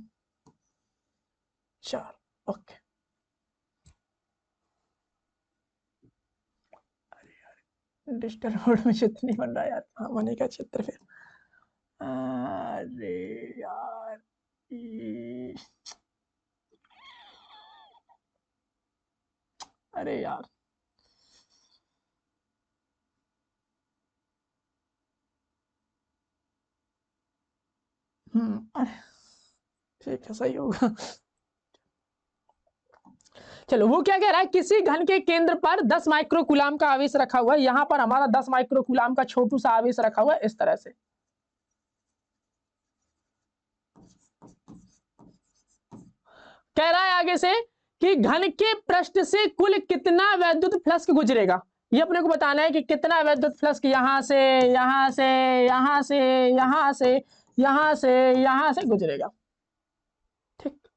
4 ओके। डिजिटल बोर्ड में चित्र नहीं बन रहा यार, हाँ मनी का चित्र फिर। अरे यार अरे यार अरे ठीक है, सही होगा। चलो, वो क्या कह रहा है, किसी घन के केंद्र पर 10 माइक्रोकूलाम का आवेश रखा हुआ है। यहां पर हमारा 10 माइक्रोकूलाम का छोटू सा आवेश रखा हुआ है इस तरह से। कह रहा है आगे से कि घन के पृष्ठ से कुल कितना वैद्युत फ्लक्स गुजरेगा। ये अपने को बताना है कि कितना वैद्युत फ्लक्स यहां से यहां से यहां से यहां से यहां से यहां से गुजरेगा। ठीक,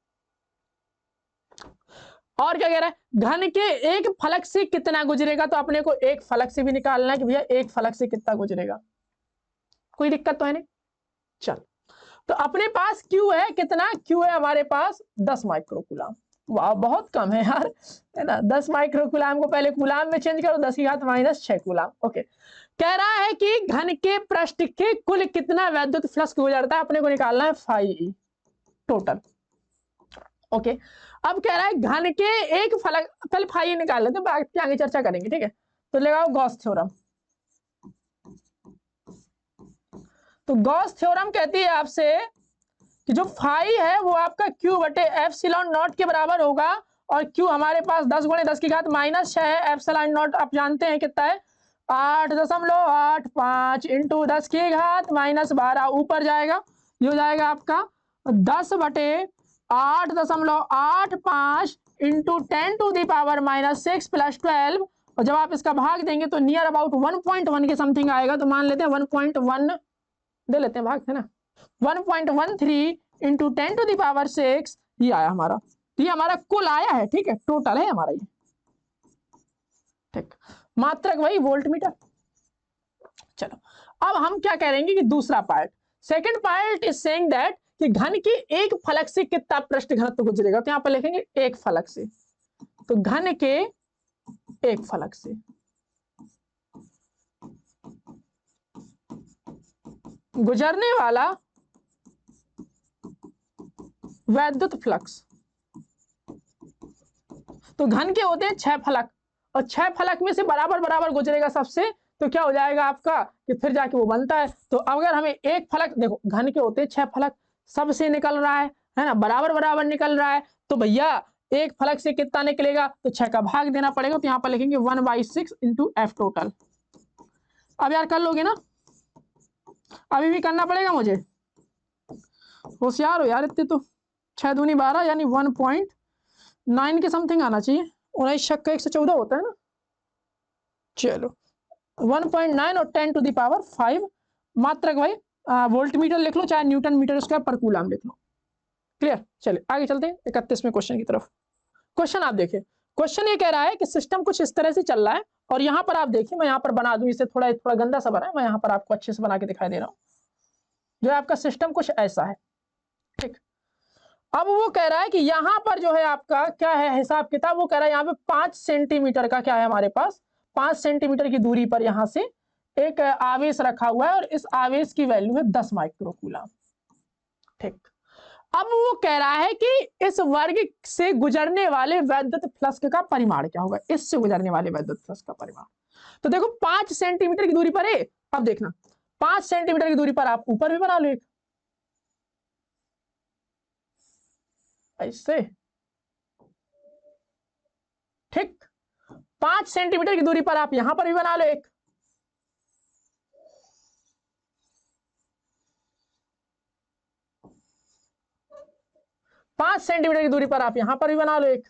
और क्या कह रहा है, घन के एक फलक से कितना गुजरेगा। तो अपने को एक फलक से भी निकालना है कि भैया एक फलक से कितना गुजरेगा। कोई दिक्कत तो है नहीं। चल, तो अपने पास Q है, कितना Q है हमारे पास 10 माइक्रोकूलाम। वाह, बहुत कम है यार, है ना। 10 माइक्रोकूलाम को पहले कूलाम में चेंज करो, 10 की घात -6 कूलाम। ओके, कह रहा है कि घन के पृष्ठ के कुल कितना वैद्युत फ्लक्स गुजरता है। अपने को निकालना है φe टोटल। ओके, अब कह रहा है घन के एक फलक, पहले φe निकाल लेते हैं, बाकी आगे चर्चा करेंगे। ठीक है, तो लगाओ गॉस थ्योरम। तो गॉस थ्योरम कहती है आपसे कि जो फाई है वो आपका Q बटे एप्सिलॉन नॉट के बराबर होगा। और Q हमारे पास 10 गुणे 10 की घात -6 है। एप्सिलॉन नॉट आप जानते हैं कितना है, 8.85 इंटू 10 की घात -12 ऊपर जाएगा। ये हो जाएगा आपका 10 बटे 8.85 इंटू 10 टू दी पावर -6 प्लस 12। और जब आप इसका भाग देंगे तो नियर अबाउट 1.1 के समथिंग आएगा। तो मान लेते हैं 1.1 दे लेते हैं भाग, है ना। 1.13 इंटू 10 टू दी पावर 6 ये आया हमारा। ये हमारा कुल आया है। ठीक है, टोटल है हमारा ये। ठीक, मात्रक वही वोल्ट मीटर। चलो, अब हम क्या करेंगे कि दूसरा part, second part is saying that कि घन के एक फलक से कितना पृष्ठ घनत्व गुजरेगा। तो यहां पर लिखेंगे एक फलक से। तो घन के एक फलक से गुजरने वाला वैद्युत फ्लक्स। तो घन के होते हैं 6 फलक, और 6 फलक में से बराबर बराबर गुजरेगा सबसे। तो क्या हो जाएगा आपका कि फिर जाके वो बनता है। तो अगर हमें एक फलक, देखो घन के होते हैं 6 फलक, सबसे निकल रहा है ना, बराबर बराबर निकल रहा है। तो भैया एक फलक से कितना निकलेगा, तो 6 का भाग देना पड़ेगा। तो यहाँ पर लिखेंगे 1/6 इंटू एफ टोटल। अब यार कर लोगे ना, अभी भी करना पड़ेगा मुझे, होशियार हो यार इतने। तो 6 दूनी 12 यानी 1.9 के समथिंग आना चाहिए। 19 शक का 114 होता है ना। चलो 1.9 और 10 टू दी पावर 5 मात्रक भाई। वोल्ट मीटर लिख लो, चाहे न्यूटन मीटर स्क्वायर पर कूलम लिख लो। क्लियर, चलिए आगे चलते हैं 31वें क्वेश्चन की तरफ। क्वेश्चन आप देखिए, क्वेश्चन ये कह रहा है कि सिस्टम कुछ इस तरह से चल रहा है। और यहाँ पर आप देखिए, मैं यहाँ पर बना दूं, इसे थोड़ा थोड़ा गंदा सा बना है, मैं यहाँ पर आपको अच्छे से बना के दिखाई दे रहा हूँ। जो आपका सिस्टम कुछ ऐसा है। ठीक, अब वो कह रहा है कि यहाँ पर जो है आपका क्या है हिसाब किताब। वो कह रहा है यहाँ पे 5 सेंटीमीटर का क्या है हमारे पास, 5 सेंटीमीटर की दूरी पर यहाँ से एक आवेश रखा हुआ है। और इस आवेश की वैल्यू है 10 माइक्रोकूलम। ठीक, अब वो कह रहा है कि इस वर्ग से गुजरने वाले वैद्युत फ्लक्स का परिमाण क्या होगा। इससे गुजरने वाले वैद्युत फ्लक्स का परिमाण। तो देखो 5 सेंटीमीटर की दूरी पर है। अब देखना 5 सेंटीमीटर की दूरी पर आप ऊपर भी बना लो एक ऐसे। ठीक, 5 सेंटीमीटर की दूरी पर आप यहां पर भी बना लो एक। पांच सेंटीमीटर की दूरी पर आप यहां पर भी बना लो एक।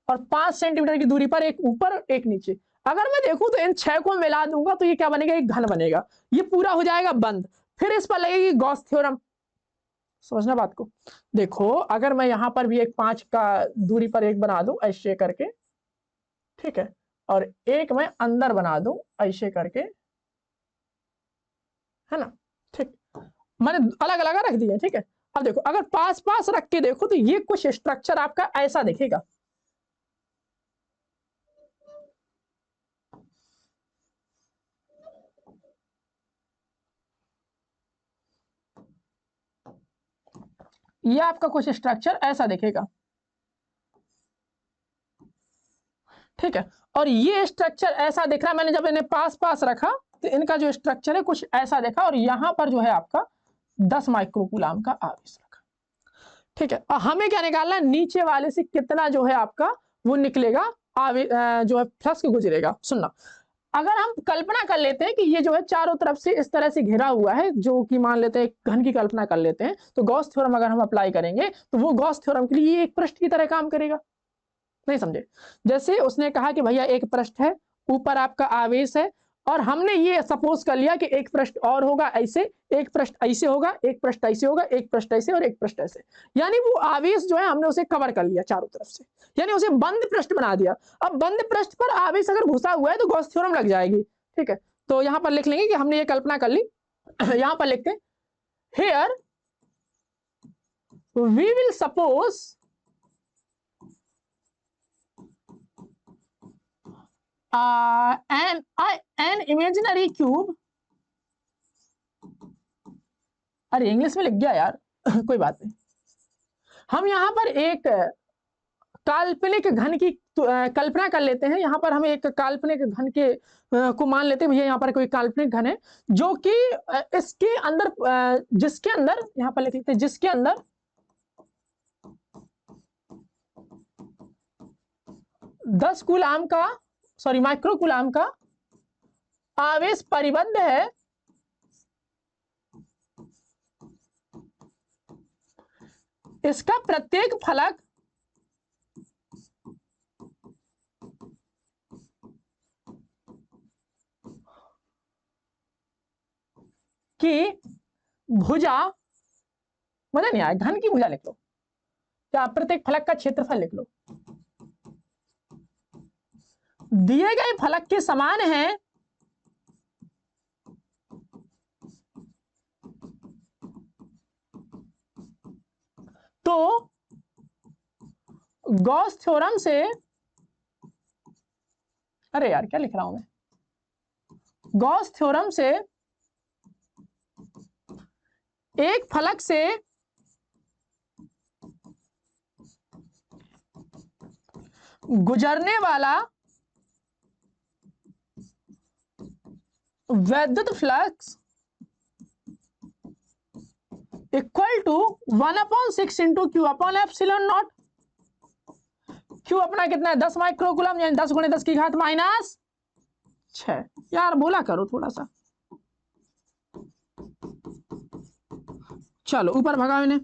और 5 सेंटीमीटर की दूरी पर एक ऊपर एक नीचे। अगर मैं देखूं तो इन 6 को मिला दूंगा तो ये क्या बनेगा, एक घन बनेगा। ये पूरा हो जाएगा बंद। फिर इस पर लगेगी गॉस थ्योरम। समझना बात को। देखो अगर मैं यहां पर भी एक 5 का दूरी पर एक बना दूं ऐसे करके, ठीक है, और एक मैं अंदर बना दूं ऐसे करके, है ना। ठीक, मैंने अलग अलग रख दिए। ठीक है, अब देखो अगर पास पास रख के देखो तो ये कुछ स्ट्रक्चर आपका ऐसा दिखेगा। ये आपका कुछ स्ट्रक्चर ऐसा दिखेगा। ठीक है, और ये स्ट्रक्चर ऐसा दिख रहा है। मैंने जब इन्हें पास पास रखा तो इनका जो स्ट्रक्चर है कुछ ऐसा देखा, और यहाँ पर जो है आपका 10 माइक्रोकूलाम का आवेश रखा। ठीक है, और हमें क्या निकालना है, नीचे वाले से कितना जो है आपका वो निकलेगा, जो है फ्लक्स गुजरेगा। सुनना, अगर हम कल्पना कर लेते हैं कि ये जो है चारों तरफ से इस तरह से घिरा हुआ है, जो कि मान लेते हैं घन की कल्पना कर लेते हैं, तो गॉस थ्योरम अगर हम अप्लाई करेंगे तो वो गॉस थ्योरम के लिए एक पृष्ठ की तरह काम करेगा। नहीं समझे? जैसे उसने कहा कि भैया एक पृष्ठ है, ऊपर आपका आवेश है, और हमने ये सपोज कर लिया कि एक पृष्ठ और होगा ऐसे, एक पृष्ठ ऐसे होगा, एक पृष्ठ ऐसे होगा, एक पृष्ठ ऐसे और एक पृष्ठ ऐसे, यानी वो आवेश जो है हमने उसे कवर कर लिया चारों तरफ से, यानी उसे बंद पृष्ठ बना दिया। अब बंद पृष्ठ पर आवेश अगर घुसा हुआ है तो गॉस थ्योरम लग जाएगी। ठीक है, तो यहां पर लिख लेंगे कि हमने ये कल्पना कर ली। यहां पर लिखते हैं, here we will suppose an imaginary cube, अरे इंग्लिश में लिख गया यार कोई बात नहीं। हम यहाँ पर एक काल्पनिक घन की कल्पना कर लेते हैं। यहाँ पर हम एक काल्पनिक घन के को मान लेते हैं, भैया यहाँ पर कोई काल्पनिक घन है जो कि इसके अंदर जिसके अंदर यहाँ पर लिख लेते हैं, जिसके अंदर 10 कूलाम का माइक्रोकूलाम का आवेश परिबद्ध है। इसका प्रत्येक फलक की भुजा, मजा नहीं आया, घन की भुजा लिख लो, या प्रत्येक फलक का क्षेत्रफल लिख लो, दिए गए फलक के समान है। तो गॉस थ्योरम से, अरे यार क्या लिख रहा हूं मैं, गॉस थ्योरम से एक फलक से गुजरने वाला वैद्युत flux equal to 1/6 into Q upon epsilon naught. Q अपना कितना है, 10 माइक्रोकूलम, यानी 10 × 10 की घात -6। यार बोला करो थोड़ा सा, चलो ऊपर भगाओ इन्हें।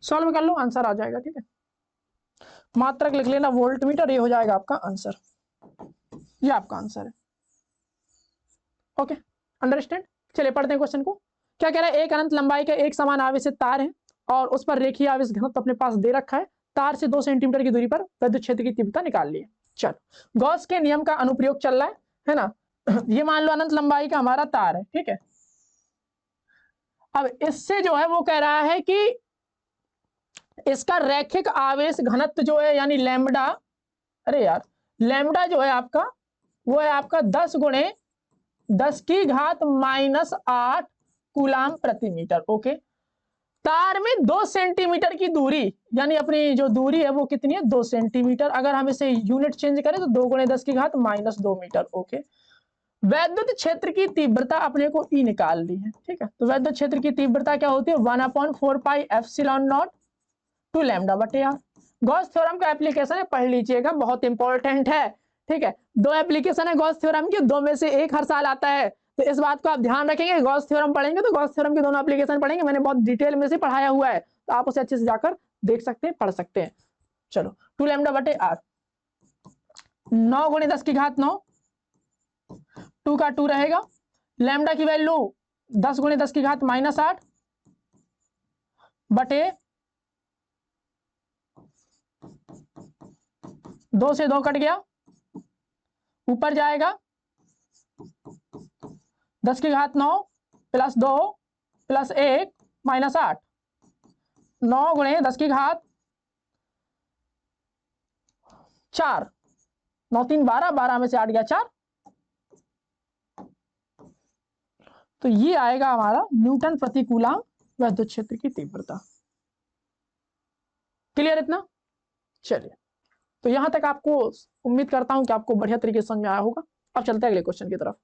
सॉल्व कर लो, आंसर आ जाएगा। ठीक है, मात्रक लिख लेना वोल्ट मीटर, ये हो जाएगा आपका आंसर, ये आपका आंसर है। Okay, understand. चलिए पढ़ते हैं क्वेश्चन को। क्या कह रहा है, एक अनंत लंबाई का एक समान आवेशित तार है और उस पर रेखीय आवेश घनत्व अपने पास दे रखा है। तार से 2 सेंटीमीटर की दूरी पर विद्युत क्षेत्र की तीव्रता निकाल ली है। चलो, गॉस के नियम का अनुप्रयोग चल रहा है ना। ये मान लो अनंत लंबाई का हमारा तार है, ठीक है। अब इससे जो है वो कह रहा है कि इसका रैखिक आवेश घनत्व जो है, यानी लैम्बडा, अरे यार लैम्बडा जो है आपका, वो है आपका 10 × 10 की घात -8 कूलाम प्रति मीटर। ओके, तार में 2 सेंटीमीटर की दूरी, यानी अपनी जो दूरी है वो कितनी है, 2 सेंटीमीटर। अगर हम इसे यूनिट चेंज करें तो 2 × 10 की घात -2 मीटर। ओके, वैद्युत क्षेत्र की तीव्रता अपने को ई निकाल ली है। ठीक है, तो वैद्युत क्षेत्र की तीव्रता क्या होती है, 1/4 pi epsilon naught two lambda बटे आर। गॉस थ्योरम का एप्लीकेशन है, पढ़ लीजिएगा, बहुत इंपॉर्टेंट है। ठीक है, 2 एप्लीकेशन है गॉस थ्योरम की, 2 में से एक हर साल आता है, तो इस बात को आप ध्यान रखेंगे। गॉस थ्योरम पढ़ेंगे तो गॉस थ्योरम के दोनों एप्लीकेशन पढ़ेंगे, मैंने बहुत डिटेल में से पढ़ाया हुआ है, तो आप उसे अच्छे से जाकर देख सकते हैं, पढ़ सकते हैं। चलो, 2 लैम्बडा बटे आर, 9 × 10 की घात 9, 2 का 2 रहेगा, लैम्बडा की वैल्यू 10 × 10 की घात -8 बटे 2 से 2 कट गया, ऊपर जाएगा 10 की घात 9 + 2 + 1 -8, 9 × 10 की घात 4, 9 3 12, 12 में से 8 गया 4, तो ये आएगा हमारा न्यूटन प्रति कूलाम वैद्युत क्षेत्र की तीव्रता। क्लियर इतना? चलिए, तो यहां तक आपको उम्मीद करता हूं कि आपको बढ़िया तरीके से समझ में आया होगा। अब चलते हैं अगले क्वेश्चन की तरफ।